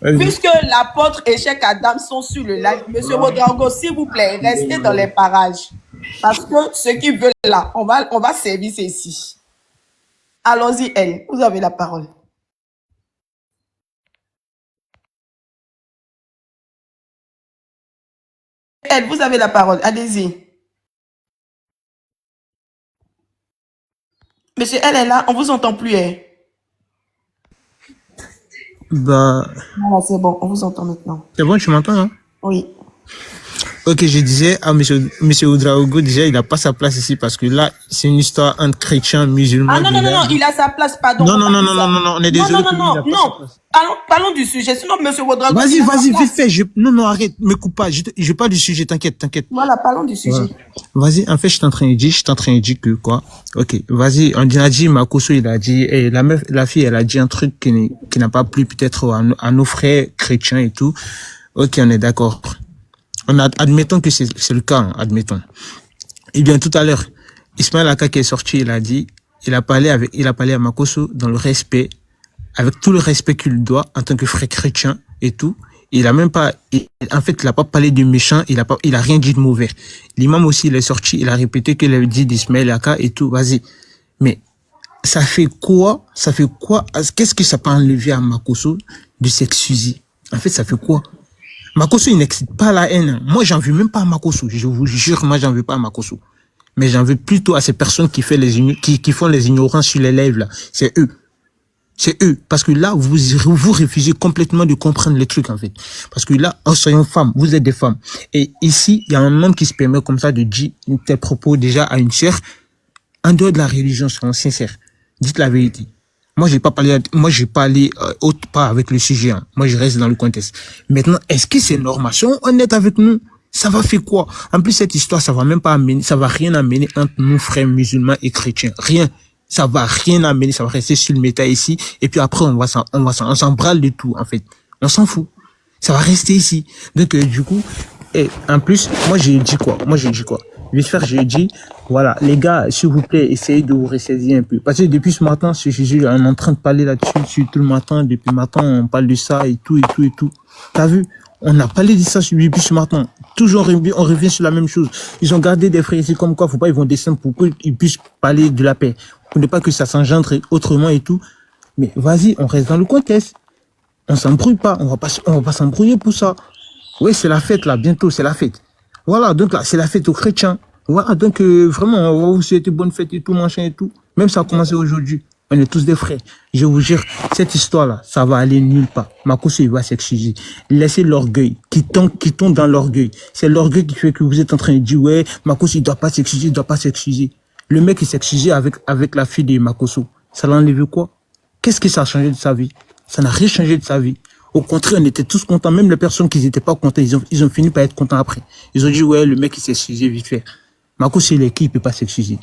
Speaker 22: Vas-y.
Speaker 11: Puisque l'apôtre et Cheikh Adam sont sur le live, Monsieur Ouedraogo, s'il vous plaît, restez dans les parages. Parce que ceux qui veulent là, on va servir ici. Allons-y, elle, vous avez la parole. Elle, vous avez la parole, allez-y. Monsieur, elle est là, on vous entend plus, hein.
Speaker 22: Bah,
Speaker 11: Voilà, c'est bon, on vous entend maintenant.
Speaker 22: c'est bon, tu m'entends, hein?
Speaker 11: Oui.
Speaker 22: Ok, je disais à monsieur Ouedraogo, déjà, il n'a pas sa place ici parce que là, c'est une histoire entre chrétiens, musulmans.
Speaker 11: Ah non, non, non, non, il a sa place, pardon.
Speaker 22: Non, non, non, non, non, non, non, on est désolé.
Speaker 11: Non. Parlons du sujet, sinon monsieur Ouedraogo.
Speaker 22: Vas-y, vite fait. Non, non, arrête, me coupe pas. Je parle du sujet, t'inquiète.
Speaker 11: Voilà, parlons du sujet.
Speaker 22: Voilà. Vas-y, en fait, je suis en train de dire que quoi? Ok, vas-y, on a dit, Makosso, il a dit, et la fille, elle a dit un truc qui n'a pas plu peut-être à nos frères chrétiens et tout. Ok, on est d'accord. Admettons que c'est le cas, hein, admettons. Et bien, tout à l'heure, Ismaël Aka qui est sorti, il a parlé à Makosso dans le respect, avec tout le respect qu'il doit en tant que frère chrétien et tout. Il a même pas, en fait, il a pas parlé de méchant, il a rien dit de mauvais. L'imam aussi, il est sorti, il a répété qu'il avait dit d'Ismaël Aka et tout, vas-y. Mais, ça fait quoi? Qu'est-ce que ça peut enlever à Makosso de s'excuser? En fait, ça fait quoi? Makosso, il n'excite pas la haine. Moi, j'en veux même pas à Makosso. Je vous jure, moi, j'en veux pas à Makosso. Mais j'en veux plutôt à ces personnes qui font les ignorants sur les lives, là. C'est eux. Parce que là, vous refusez complètement de comprendre les trucs, en fait. Parce que là, en soyant femmes, vous êtes des femmes. Et ici, il y a un homme qui se permet comme ça de dire un tel propos déjà à une sœur. En dehors de la religion, soyons sincères. Dites la vérité. Moi, j'ai pas allé autre part avec le sujet, hein. Moi, je reste dans le contexte. Maintenant, est-ce que c'est normal? Soyons honnêtes avec nous. Ça va faire quoi? En plus, cette histoire, ça va rien amener entre nous, frères musulmans et chrétiens. Rien. Ça va rien amener, ça va rester sur le méta ici. Et puis après, on s'en brale de tout, en fait. On s'en fout. Ça va rester ici. Donc, du coup, et en plus, moi, j'ai dit quoi? Vite faire, j'ai dit, voilà, les gars, s'il vous plaît, essayez de vous ressaisir un peu. Parce que depuis ce matin, on est en train de parler là-dessus, tout le matin, depuis le matin, on parle de ça et tout. T'as vu? On a parlé de ça depuis ce matin. Toujours, on revient sur la même chose. Ils ont gardé des frères ici comme quoi, faut pas, ils vont descendre pour qu'ils puissent parler de la paix. Pour ne pas que ça s'engendre autrement et tout. Mais vas-y, on reste dans le contexte. On s'embrouille pas. On va pas s'embrouiller pour ça. Oui, c'est la fête, là. Bientôt, c'est la fête. Voilà, donc là, c'est la fête aux chrétiens. Voilà, donc vraiment, on va vous souhaiter bonne fête et tout, machin et tout. Même ça a commencé aujourd'hui. On est tous des frères. Je vous jure, cette histoire-là, ça va aller nulle part. Makosso, il va s'excuser. Laissez l'orgueil, qui tombe dans l'orgueil. C'est l'orgueil qui fait que vous êtes en train de dire, ouais, Makosso, il doit pas s'excuser. Le mec, il s'est excusé avec la fille de Makosso. Ça l'a enlevé quoi? Qu'est-ce que ça a changé de sa vie? Ça n'a rien changé de sa vie. Au contraire, on était tous contents. Même les personnes qui n'étaient pas contentes, ils ont fini par être contents après. Ils ont dit, ouais, le mec, il s'est excusé vite fait. Makosso, il est qui? Il peut pas s'excuser.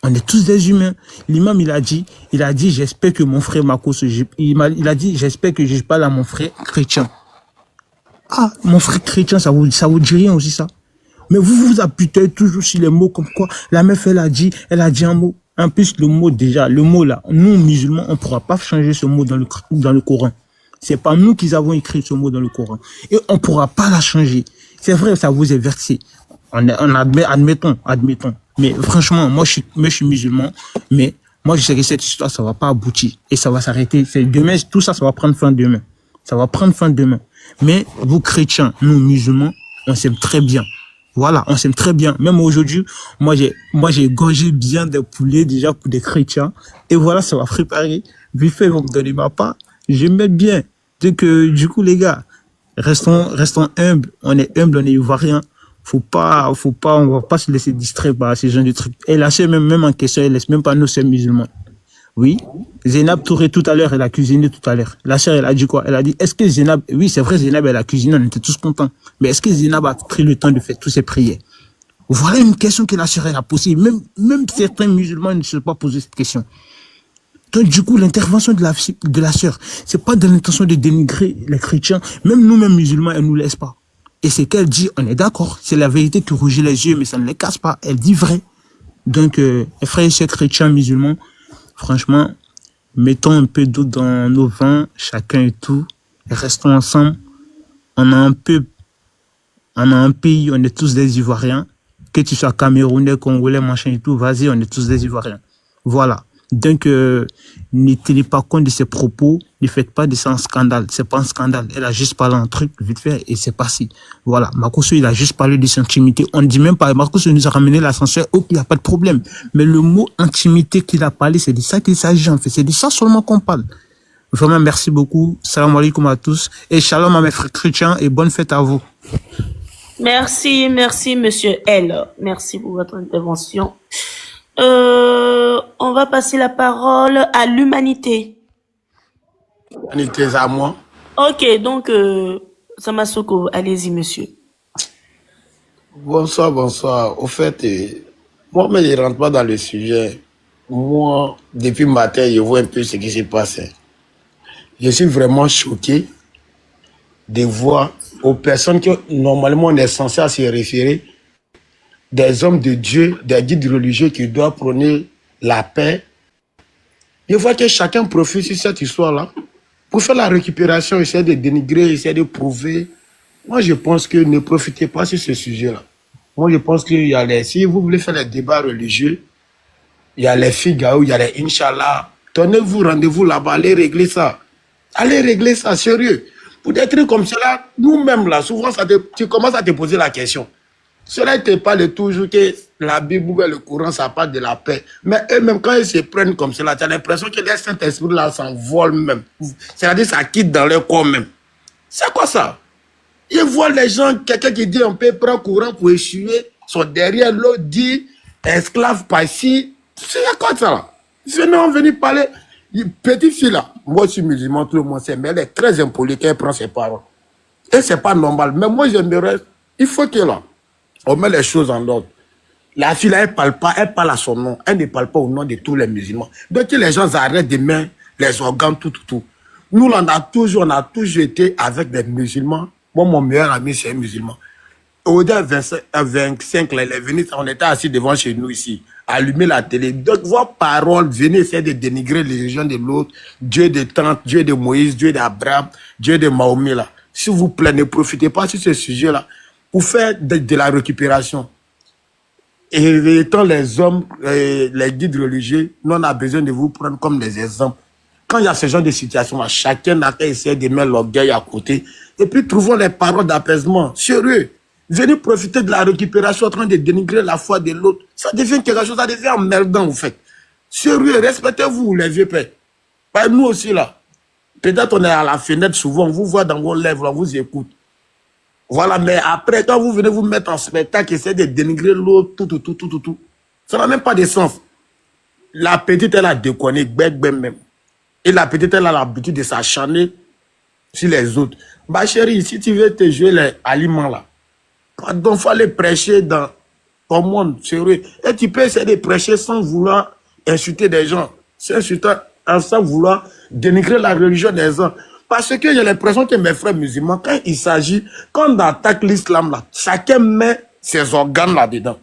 Speaker 22: On est tous des humains. L'imam, il a dit, j'espère que mon frère Makosso, il a dit, j'espère que je parle à mon frère chrétien. Ah, mon frère chrétien, ça vous dit rien aussi, ça? Mais vous appuyez toujours sur les mots comme quoi la meuf, elle a dit un mot. En plus, le mot là, nous, musulmans, on ne pourra pas changer ce mot dans le Coran. C'est pas nous qui avons écrit ce mot dans le Coran. Et on ne pourra pas la changer. C'est vrai, ça vous est versé. Admettons. Mais franchement, moi, je suis musulman. Mais moi, je sais que cette histoire, ça va pas aboutir. Et ça va s'arrêter. Demain, tout ça, ça va prendre fin demain. Mais vous, chrétiens, nous, musulmans, on s'aime très bien. Voilà, on s'aime très bien. Même aujourd'hui, moi j'ai égorgé bien des poulets déjà pour des chrétiens. Et voilà, ça va préparer. Vite fait, ils vont me donner ma part. Je m'aime bien. Donc, du coup, les gars, restons humbles. On est humbles, on est ivoiriens. On va pas se laisser distraire par ces gens de trucs. Et la sœur, même en question, elle laisse même pas nos sœurs musulmans. Oui. Zénab Touré, tout à l'heure, elle a cuisiné tout à l'heure. La sœur, elle a dit quoi? Elle a dit, est-ce que Zénab, oui, c'est vrai, Zénab, elle a cuisiné, on était tous contents. Mais est-ce que Zénab a pris le temps de faire toutes ses prières? Voilà une question que la sœur, elle a posée. Même certains musulmans ne se sont pas posé cette question. Donc, du coup, l'intervention de la sœur, c'est pas dans l'intention de dénigrer les chrétiens. Même nous-mêmes musulmans, elle nous laisse pas. Et ce qu'elle dit, on est d'accord. C'est la vérité qui rougit les yeux, mais ça ne les casse pas. Elle dit vrai. Donc, frères et sœurs chrétiens, musulmans, franchement, mettons un peu d'eau dans nos vins, chacun et tout. Restons ensemble. On a un pays, on est tous des Ivoiriens. Que tu sois Camerounais, Congolais, machin et tout, vas-y, on est tous des Ivoiriens. Voilà. Donc, ne tenez pas compte de ses propos, ne faites pas de ça un scandale. C'est pas un scandale. Elle a juste parlé un truc vite fait et c'est passé. Voilà. Makosso, il a juste parlé de son intimité. On ne dit même pas, Makosso nous a ramené l'ascenseur, ok, il n'y a pas de problème. Mais le mot intimité qu'il a parlé, c'est de ça qu'il s'agit en fait. C'est de ça seulement qu'on parle. Vraiment, merci beaucoup. Salam alaikum à tous. Et shalom à mes frères chrétiens et bonne fête à vous.
Speaker 12: Merci, monsieur L. Merci pour votre intervention. On va passer la parole à l'humanité.
Speaker 1: L'humanité, c'est à moi.
Speaker 12: Ok, donc, Samasoko, allez-y, monsieur.
Speaker 1: Bonsoir. Au fait, moi, mais je ne rentre pas dans le sujet. Moi, depuis le matin, je vois un peu ce qui se passe. Je suis vraiment choqué de voir aux personnes qui, normalement, on est censé se référer, des hommes de Dieu, des guides religieux qui doivent prôner la paix. Je vois que chacun profite sur cette histoire-là pour faire la récupération, essayer de dénigrer, essayer de prouver. Moi, je pense que ne profitez pas sur ce sujet-là. Moi, je pense qu'il y a les... Si vous voulez faire les débats religieux, il y a les Figaou, il y a les Inch'Allah. Donnez-vous rendez-vous là-bas, allez régler ça. Allez régler ça, sérieux. Pour des trucs comme cela, nous-mêmes, là, souvent, tu commences à te poser la question. Cela ne te parle toujours que la Bible ou le Coran, ça parle de la paix. Mais eux-mêmes, quand ils se prennent comme cela, tu as l'impression que les Saint-Esprit là s'envolent même. C'est-à-dire ça quitte dans leur corps même. C'est quoi ça? Ils voient les gens, quelqu'un qui dit on peut prendre courant pour échouer, sont derrière l'autre, dit esclave par ici. C'est quoi ça là? Venez parler. Petite fille là, moi je suis musulman, tout le monde sait, mais elle est très impolie quand elle prend ses paroles. Et c'est pas normal. Mais moi j'aimerais, il faut que là, on met les choses en ordre. La fille là, elle parle pas, elle parle à son nom. Elle ne parle pas au nom de tous les musulmans. Donc que les gens arrêtent de mettre les organes, tout. Nous là, on a toujours été avec des musulmans. Moi, mon meilleur ami, c'est un musulman. Au début, à 25, là, il est venu, on était assis devant chez nous ici, allumer la télé. Donc, vos paroles, venez essayer de dénigrer les religions de l'autre, Dieu de Tante, Dieu de Moïse, Dieu d'Abraham, Dieu de Mahomet, là. S'il vous plaît, ne profitez pas sur ce sujet-là pour faire de la récupération. Et étant les hommes, les guides religieux, nous, on a besoin de vous prendre comme des exemples. Quand il y a ce genre de situation, chacun a qu'à essayer de mettre l'orgueil à côté. Et puis, trouvons les paroles d'apaisement. Sérieux. Venez profiter de la récupération en train de dénigrer la foi de l'autre. Ça devient quelque chose, ça devient emmerdant, en fait. Sérieux, respectez-vous, les vieux pères. Pas nous aussi, là. Peut-être on est à la fenêtre souvent, on vous voit dans vos lèvres, on vous écoute. Voilà, mais après, quand vous venez vous mettre en spectacle, essayez de dénigrer l'autre, tout. Ça n'a même pas de sens. La petite, elle a déconné, même. Et la petite, elle a l'habitude de s'acharner sur les autres. Ma chérie, si tu veux te jouer les aliments là, pardon, il faut aller prêcher dans ton monde, sérieux. Et tu peux essayer de prêcher sans vouloir insulter des gens, sans vouloir dénigrer la religion des gens. Parce que j'ai l'impression que mes frères musulmans, quand on attaque l'islam là, chacun met ses organes là-dedans.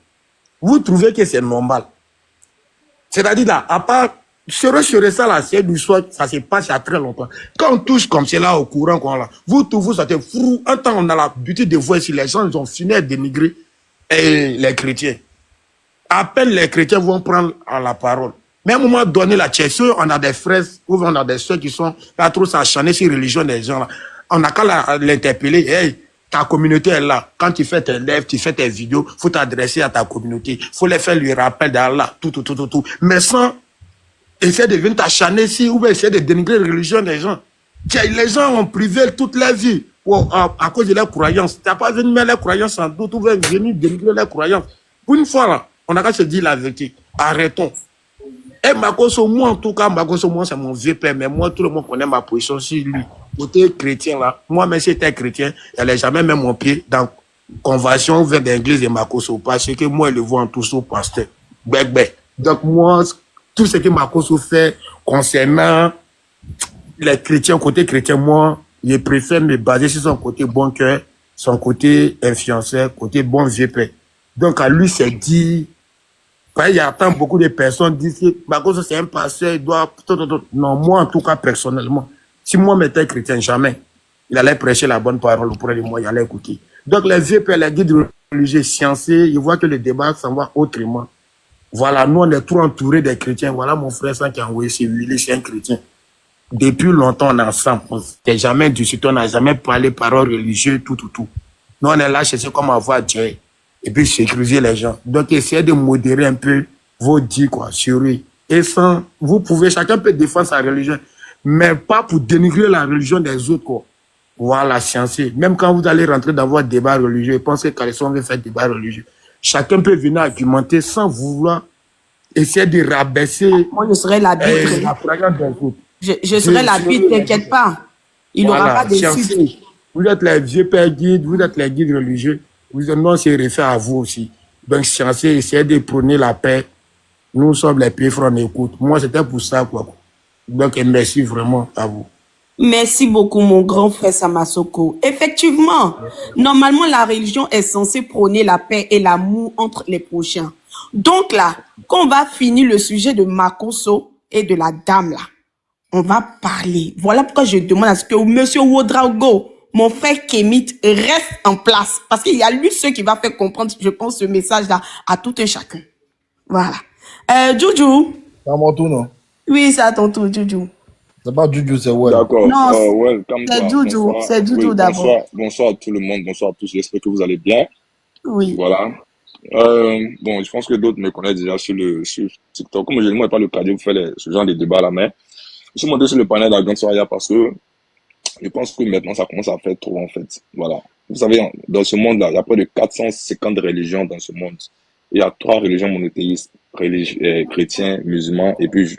Speaker 1: Vous trouvez que c'est normal? C'est-à-dire là, à part sur ça là, c'est du soir, ça se passe il y a très longtemps. Quand on touche comme cela au courant, vous trouvez ça te fou. Un temps, on a l'habitude de voir si les gens ils ont fini à dénigrer les chrétiens. À peine les chrétiens vont prendre la parole. Mais à un moment donné, là, on a des frères ou on a des soeurs qui sont pas trop s'acharner sur la religion des gens là. On n'a qu'à l'interpeller. Hey, ta communauté est là. Quand tu fais tes lives, tu fais tes vidéos, faut t'adresser à ta communauté. Faut les faire lui rappel d'Allah, tout. Mais sans essayer de venir t'acharner ici ou essayer de dénigrer la religion des gens. Les gens ont privé toute leur vie à cause de leurs croyances. Tu n'as pas venu mettre leurs croyances en doute ou venir dénigrer leurs croyances. Pour une fois, là, on a qu'à se dire la vérité. Arrêtons. Et Makosso, moi en tout cas, Makosso, moi c'est mon vieux père, mais moi tout le monde connaît ma position sur lui. Côté chrétien là, moi même si j'étais chrétien, elle n'a jamais mis mon pied dans conversion vers l'église de Makosso, parce que moi je le vois en tout son pasteur. Donc moi, tout ce que Makosso fait concernant les chrétiens, côté chrétien, moi, je préfère me baser sur son côté bon cœur, son côté influenceur, côté bon vieux père. Donc, à lui, c'est dit, il y a tant beaucoup de personnes qui disent que Makoso, c'est un pasteur, il doit... Non, moi, en tout cas, personnellement, si moi, m'étais chrétien, jamais, il allait prêcher la bonne parole auprès de moi, il allait écouter. Donc, les vieux pères, les guides religieux, sciencés, ils voient que le débat s'en va autrement. Voilà, nous, on est trop entourés des chrétiens. Voilà, mon frère, ça qui a envoyé, c'est lui, c'est un chrétien. Depuis longtemps, on est ensemble. On n'a jamais discuté, on n'a jamais parlé paroles religieuses, tout. Nous, on est là, chercher comment avoir Dieu. Et puis, sécuriser les gens. Donc, essayez de modérer un peu vos dits, quoi, sur eux. Et sans, vous pouvez, chacun peut défendre sa religion, mais pas pour dénigrer la religion des autres, quoi. Voilà, sciencé. Même quand vous allez rentrer dans votre débat religieux, pensez que Calisson veut faire débat religieux. Chacun peut venir argumenter sans vouloir essayer de rabaisser
Speaker 11: Moi, je serai l'arbitre.
Speaker 1: la fragance des autres.
Speaker 11: Je serai l'arbitre, t'inquiète pas. Il n'aura
Speaker 1: Voilà,
Speaker 11: pas de
Speaker 1: sciencé.
Speaker 11: suite.
Speaker 1: Vous êtes les vieux pères guides, vous êtes les guides religieux. Vous êtes non, c'est réfère à vous aussi. Donc, sciencé, essayez de prôner la paix. Nous sommes les pays frères, on écoute. Moi, c'était pour ça, quoi. Donc, merci vraiment à vous.
Speaker 11: Merci beaucoup, mon grand frère Samasoko. Effectivement, normalement, la religion est censée prôner la paix et l'amour entre les prochains. Donc là, quand on va finir le sujet de Makoso et de la dame là, on va parler. Voilà pourquoi je demande à ce que Monsieur Wodraogo, mon frère Kémit, reste en place. Parce qu'il y a lui ceux qui va faire comprendre, je pense, ce message-là à tout un chacun. Voilà. Juju.
Speaker 2: C'est à mon tour, non?
Speaker 11: Oui, c'est à ton tour, Juju.
Speaker 2: C'est pas Juju, c'est Well.
Speaker 21: D'accord.
Speaker 11: Non,
Speaker 21: Ouais, comme
Speaker 11: c'est
Speaker 21: toi.
Speaker 11: Juju.
Speaker 21: Bonsoir.
Speaker 11: C'est Juju
Speaker 21: Oui,
Speaker 11: d'abord.
Speaker 21: bonsoir à tout le monde, bonsoir à tous. J'espère que vous allez bien.
Speaker 11: Oui.
Speaker 21: Voilà. Bon, je pense que d'autres me connaissent déjà sur TikTok. Comme je ne pas le cas de vous faire ce genre de débat là, mais je suis monté sur le panel de la grande soirée parce que je pense que maintenant ça commence à faire trop en fait. Voilà. Vous savez, dans ce monde-là, il y a près de 450 religions dans ce monde. Il y a 3 religions monothéistes, chrétiens, musulmans et puis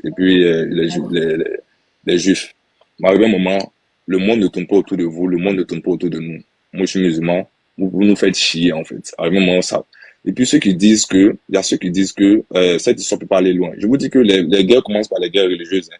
Speaker 21: les juifs. Mais à un moment, le monde ne tourne pas autour de vous, le monde ne tourne pas autour de nous. Moi, je suis musulman, vous nous faites chier en fait. À un moment, ça. Et puis il y a ceux qui disent que cette histoire peut pas aller loin. Je vous dis que les guerres commencent par les guerres religieuses. Hein.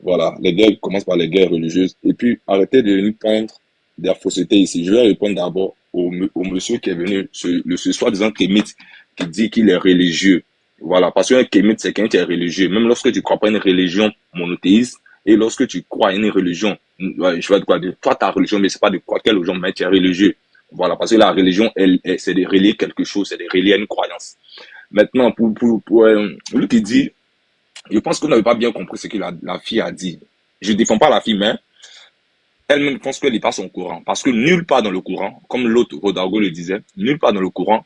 Speaker 21: Voilà, les guerres commencent par les guerres religieuses. Et puis arrêtez de nous prendre des faussetés ici. Je vais répondre d'abord au monsieur qui est venu, ce soi-disant kémite, qui dit qu'il est religieux. Voilà, parce qu'un kémite, c'est quelqu'un qui est religieux. Même lorsque tu crois pas à une religion monothéiste, et lorsque tu crois à une religion, je vais te quoi, toi ta religion, mais c'est pas de quoi quelle religion, mais tu es religieux. Voilà, parce que la religion, c'est de relier quelque chose, c'est de relier à une croyance. Maintenant, pour lui qui dit, je pense que vous n'avez pas bien compris ce que la fille a dit. Je ne défends pas la fille, mais elle-même pense qu'elle n'est pas son courant. Parce que nulle part dans le courant, comme l'autre Rodargo le disait, nulle part dans le Coran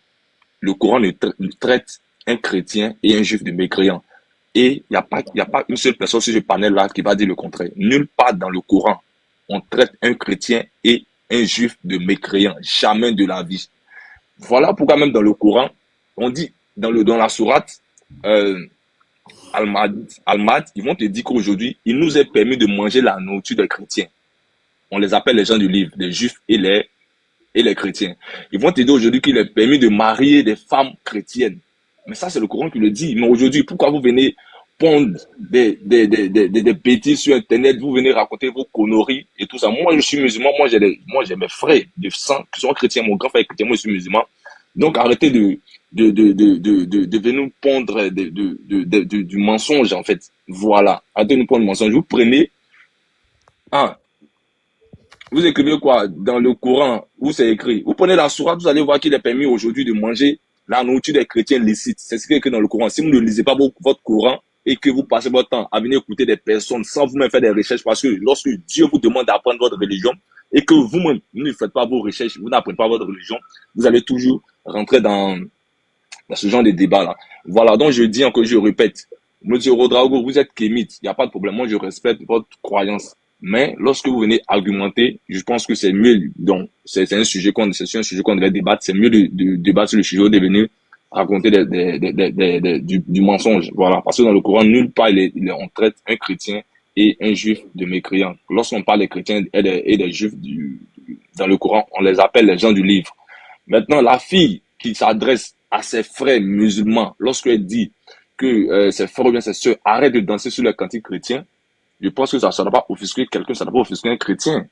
Speaker 21: ne traite un chrétien et un juif de mécréants. Et il n'y a pas une seule personne sur ce panel-là qui va dire le contraire. Nulle part dans le Coran, on traite un chrétien et un juif de mécréant. Jamais de la vie. Voilà pourquoi même dans le Coran, on dit, dans la sourate, Al-Mad, ils vont te dire qu'aujourd'hui, il nous est permis de manger la nourriture des chrétiens. On les appelle les gens du livre, les juifs et les chrétiens. Ils vont te dire aujourd'hui qu'il est permis de marier des femmes chrétiennes. Mais ça, c'est le Coran qui le dit. Mais aujourd'hui, pourquoi vous venez pondre des bêtises sur Internet, vous venez raconter vos conneries et tout ça. Moi, je suis musulman, moi, j'ai mes frères de sang qui sont chrétiens, mon grand frère est chrétien, moi, je suis musulman. Donc, arrêtez de venir pondre du mensonge, en fait. Voilà. Arrêtez de nous pondre du mensonge. Vous prenez, vous écrivez quoi dans le Coran où c'est écrit. Vous prenez la sourate, vous allez voir qu'il est permis aujourd'hui de manger la nourriture des chrétiens licites. C'est ce qui est écrit dans le Coran. Si vous ne lisez pas votre Coran et que vous passez votre temps à venir écouter des personnes sans vous-même faire des recherches, parce que lorsque Dieu vous demande d'apprendre votre religion et que vous-même ne faites pas vos recherches, vous n'apprenez pas votre religion, vous allez toujours rentrer dans ce genre de débat-là. Voilà, donc je dis encore, je répète, Monsieur Rodrago, vous êtes kémite, il n'y a pas de problème, moi je respecte votre croyance. Mais lorsque vous venez argumenter, je pense que c'est mieux, donc c'est un sujet qu'on devait débattre, c'est mieux de débattre sur le sujet de venir raconter du mensonge. Voilà, parce que dans le Coran, nulle part on traite un chrétien et un juif de mécréants. Lorsqu'on parle des chrétiens et des juifs dans le Coran, on les appelle les gens du livre. Maintenant, la fille qui s'adresse à ses frères musulmans, lorsqu'elle dit que ses frères ou bien ses sœurs arrêtent de danser sur le cantique chrétien, je pense que ça ne doit pas offusquer quelqu'un, ça ne doit pas offusquer un chrétien.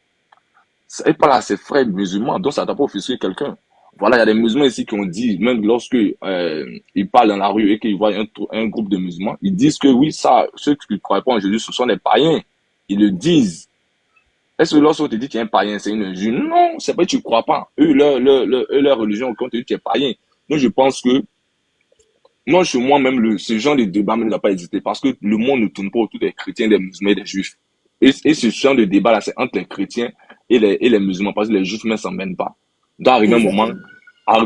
Speaker 21: elle parle à ses frères musulmans, donc ça ne doit pas offusquer quelqu'un. Voilà, il y a des musulmans ici qui ont dit, même lorsque ils parlent dans la rue et qu'ils voient un groupe de musulmans, ils disent que oui, ça, ceux qui ne croient pas en Jésus, ce sont des païens. Ils le disent. Est-ce que lorsqu'on te dit qu'il y a un païen, c'est une injure? Non, c'est pas que tu ne crois pas. Eux, leur religion, quand on te dit qu'il est païen. Donc, je pense que, moi, chez moi-même, ce genre de débat ne doit pas exister parce que le monde ne tourne pas autour des chrétiens, des musulmans et des juifs. Et ce genre de débat-là, c'est entre les chrétiens et les musulmans parce que les juifs ne s'en mènent pas. Donc, arrivé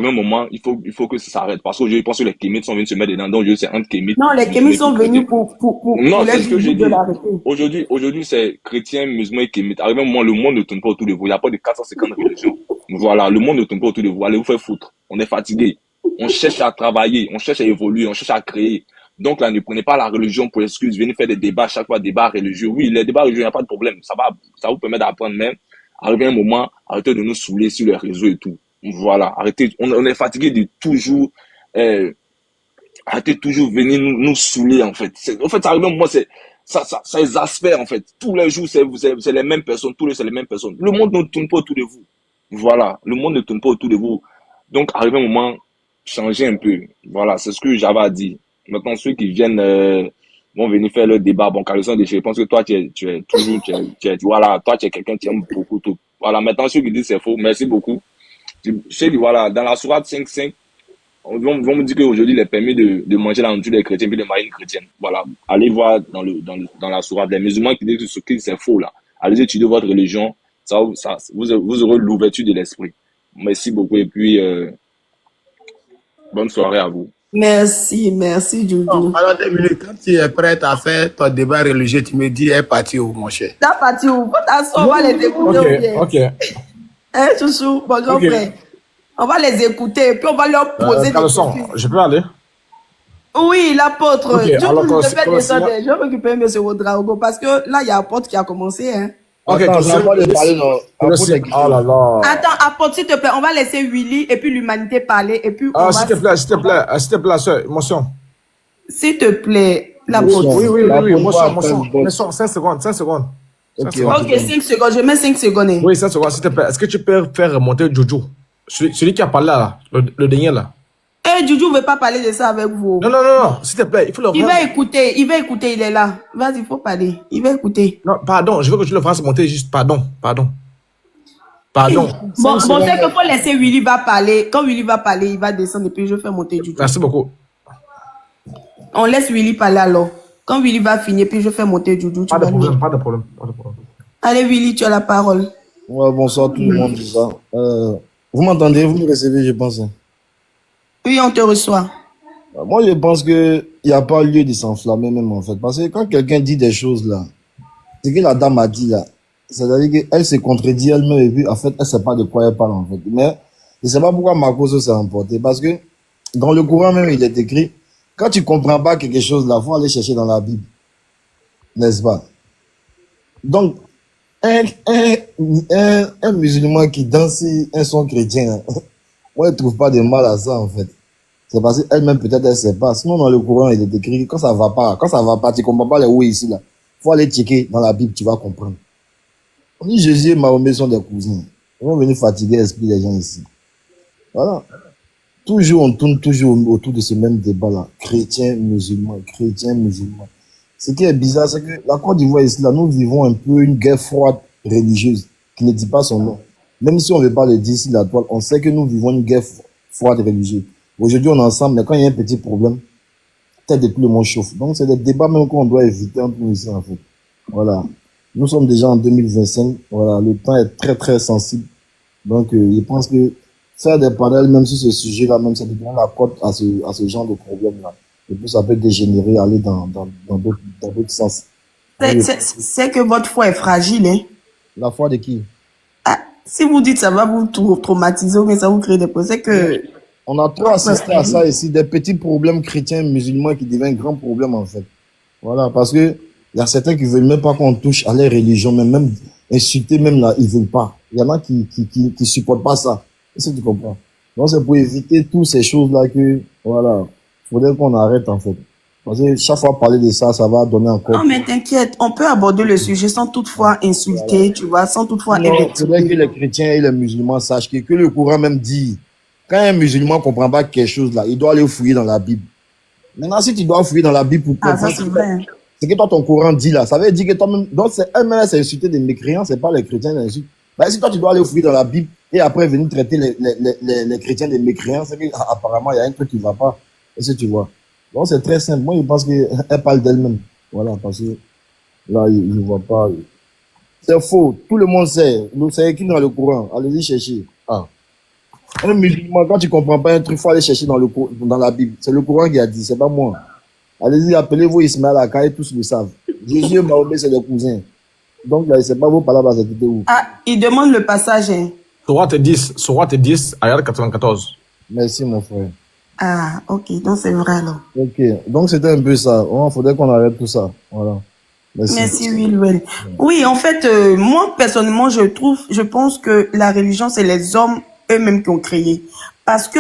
Speaker 21: un moment, il faut que ça s'arrête. Parce qu'aujourd'hui, je pense que les kémites sont venus se mettre dedans. Donc, aujourd'hui, c'est entre kémites.
Speaker 11: Non, les kémites sont venus pour
Speaker 21: non, c'est
Speaker 11: les
Speaker 21: ce que j'ai
Speaker 11: de
Speaker 21: dit.
Speaker 11: l'arrêter.
Speaker 21: Aujourd'hui, c'est chrétiens, musulmans et kémites. Arrivé un moment, le monde ne tourne pas autour de vous. Il n'y a pas de 450 religions. Voilà, le monde ne tourne pas autour de vous. Allez vous faire foutre. On est fatigué. On cherche à travailler, on cherche à évoluer, on cherche à créer. Donc là, ne prenez pas la religion pour excuse. Venez faire des débats, chaque fois débats religieux. Oui, les débats religieux, il n'y a pas de problème. Ça vous permet d'apprendre même. Arrivé un moment, arrêtez de nous saouler sur les réseaux et tout. Voilà, arrêtez. On est fatigué de toujours, arrêtez toujours venir nous saouler, en fait. En fait, ça arrive un moment, ça exaspère, en fait. Tous les jours, c'est les mêmes personnes. Tous les jours, c'est les mêmes personnes. Le monde ne tourne pas autour de vous. Voilà, le monde ne tourne pas autour de vous. Donc, arrivé un moment, changez un peu. Voilà, c'est ce que j'avais à dire. Maintenant, ceux qui viennent vont venir faire le débat. Bon, Carlson, je pense que toi, tu es toujours, voilà, toi, tu es quelqu'un qui aime beaucoup tout. Voilà, maintenant, ceux qui disent c'est faux, merci beaucoup. Je sais que, voilà, dans la sourate 5.5, on vont me dire qu'aujourd'hui, il est permis de manger la nourriture des chrétiens puis de marier une chrétienne. Voilà, allez voir dans la sourate. Les musulmans qui disent que c'est faux, là. Allez étudier votre religion. Vous aurez l'ouverture de l'esprit. Merci beaucoup et puis, bonne soirée à vous.
Speaker 11: Merci, Joujou.
Speaker 1: Alors, 2 minutes, quand tu es prête à faire ton débat religieux, tu me dis, elle est partie où, mon cher?
Speaker 11: T'as parti où? Faut t'asseoir, on va les écouter.
Speaker 16: Ok.
Speaker 11: Hein, Chouchou, mon grand frère. On va les écouter et puis on va leur poser des questions.
Speaker 16: Je peux aller?
Speaker 11: Oui, l'apôtre.
Speaker 16: Ok, alors,
Speaker 11: je vais récupérer M. Ouedraogo parce que là, il y a l'apôtre qui a commencé. Hein.
Speaker 16: Ok,
Speaker 2: Attends, je vais pas les parler, non.
Speaker 16: Oh là là.
Speaker 11: Attends, apôtre, s'il te plaît, on va laisser Willy et puis l'humanité parler et puis on va...
Speaker 16: S'il te plaît, soeur, motion.
Speaker 11: S'il te plaît, l'apôtre.
Speaker 16: Oui, motion. 5 secondes.
Speaker 11: Ok, 5 secondes, je mets 5 secondes.
Speaker 16: Oui, 5 secondes, s'il te plaît. Est-ce que tu peux faire remonter Joujou? Celui qui a parlé là, le dernier là.
Speaker 11: Joujou ne veut pas parler de ça avec vous.
Speaker 16: Non, s'il te plaît, il faut le
Speaker 11: Il va écouter, il est là. Vas-y, il faut parler. Il va écouter.
Speaker 16: Non, pardon, je veux que tu le fasses monter juste, pardon.
Speaker 11: Bon, c'est qu'il faut laisser Willy va parler. Quand Willy va parler, il va descendre et puis je fais monter Joujou.
Speaker 16: Merci beaucoup.
Speaker 11: On laisse Willy parler alors. Quand Willy va finir, puis je fais monter Joujou.
Speaker 16: Pas de problème.
Speaker 11: Allez, Willy, tu as la parole.
Speaker 2: Ouais, bonsoir tout le monde. Vous m'entendez? Vous me recevez, je pense.
Speaker 11: Oui, on te reçoit.
Speaker 2: Moi, je pense qu'il n'y a pas lieu de s'enflammer même en fait. Parce que quand quelqu'un dit des choses là, ce que la dame a dit là, c'est-à-dire qu'elle se contredit elle-même et puis en fait, elle ne sait pas de quoi elle parle en fait. Mais je ne sais pas pourquoi Marcos s'est emporté. Parce que dans le Coran même, il est écrit, quand tu ne comprends pas quelque chose là, il faut aller chercher dans la Bible. N'est-ce pas? Donc, un musulman qui danse un son chrétien, moi, je ne trouve pas de mal à ça, en fait. C'est parce qu'elle-même, peut-être, elle ne sait pas. Sinon, dans le Coran, il est écrit, quand ça va pas, tu ne comprends pas les oui ici, là. Il faut aller checker dans la Bible, tu vas comprendre. On dit Jésus et Mahomet sont des cousins. Ils vont venir fatiguer l'esprit des gens ici. Voilà. Toujours, on tourne toujours autour de ce même débat-là. Chrétien, musulman. Ce qui est bizarre, c'est que la Côte d'Ivoire ici, là, nous vivons un peu une guerre froide religieuse, qui ne dit pas son nom. Même si on ne veut pas le dire sur la toile, on sait que nous vivons une guerre froide religieuse. Aujourd'hui, on est ensemble, mais quand il y a un petit problème, peut-être que tout le monde chauffe. Donc, c'est des débats même qu'on doit éviter entre nous ici, en fait. Voilà. Nous sommes déjà en 2025. Voilà. Le temps est très, très sensible. Donc, je pense que faire des parallèles même sur ce sujet-là, même ça devient la porte à ce genre de problème-là. Et puis, ça peut dégénérer, aller dans d'autres sens.
Speaker 11: C'est que votre foi est fragile, hein?
Speaker 2: La foi de qui?
Speaker 11: Si vous dites ça va vous traumatiser, mais ça vous crée des problèmes, c'est que...
Speaker 2: On a trop assisté à ça ici, des petits problèmes chrétiens, musulmans qui deviennent grands problèmes en fait. Voilà, parce que il y a certains qui veulent même pas qu'on touche à leur religion, mais même insulter même là, ils veulent pas. Il y en a qui supportent pas ça. Est-ce que tu comprends? Donc c'est pour éviter toutes ces choses-là que, voilà, faudrait qu'on arrête en fait. Parce que chaque fois parler de ça, ça va donner encore.
Speaker 11: Non, mais t'inquiète, on peut aborder le sujet sans toutefois insulter, tu vois, sans toutefois
Speaker 2: Non, il faudrait que
Speaker 11: invectiver.
Speaker 2: les chrétiens et les musulmans sachent que le Coran même dit, quand un musulman ne comprend pas quelque chose là, il doit aller fouiller dans la Bible. Maintenant, si tu dois fouiller dans la Bible pour
Speaker 11: Ah, ça
Speaker 2: comprendre
Speaker 11: c'est vrai.
Speaker 2: ce que toi, ton Coran dit là, ça veut dire que toi-même, donc c'est elle-même, c'est insulter des mécréants, c'est pas les chrétiens qui insultent. Ben, si toi, tu dois aller fouiller dans la Bible et après venir traiter les chrétiens des mécréants, c'est qu'apparemment, il y a un truc qui ne va pas. Est-ce que tu vois? Donc, c'est très simple. Moi, je pense qu'elle parle d'elle-même. Voilà, parce que là, il ne voit pas. C'est faux. Tout le monde sait. C'est écrit dans le Coran. Allez-y chercher. Ah. Un musulman, quand tu ne comprends pas un truc, il faut aller chercher dans la Bible. C'est le Coran qui a dit, c'est pas moi. Allez-y, appelez-vous Ismaël Akaï, tous le savent. Jésus et Mahomet, c'est des cousins. Donc, là, c'est pas vos paroles à s'écouter où.
Speaker 11: Ah, il demande le passage. Hein.
Speaker 16: Sourate 10, ayat 94.
Speaker 2: Merci, mon frère.
Speaker 11: Ah, ok, donc c'est vrai alors.
Speaker 2: Ok, donc c'était un peu ça. Il faudrait qu'on arrête tout ça. Voilà.
Speaker 11: Merci, Will. Oui, en fait, moi, personnellement, je pense que la religion, c'est les hommes eux-mêmes qui ont créé. Parce que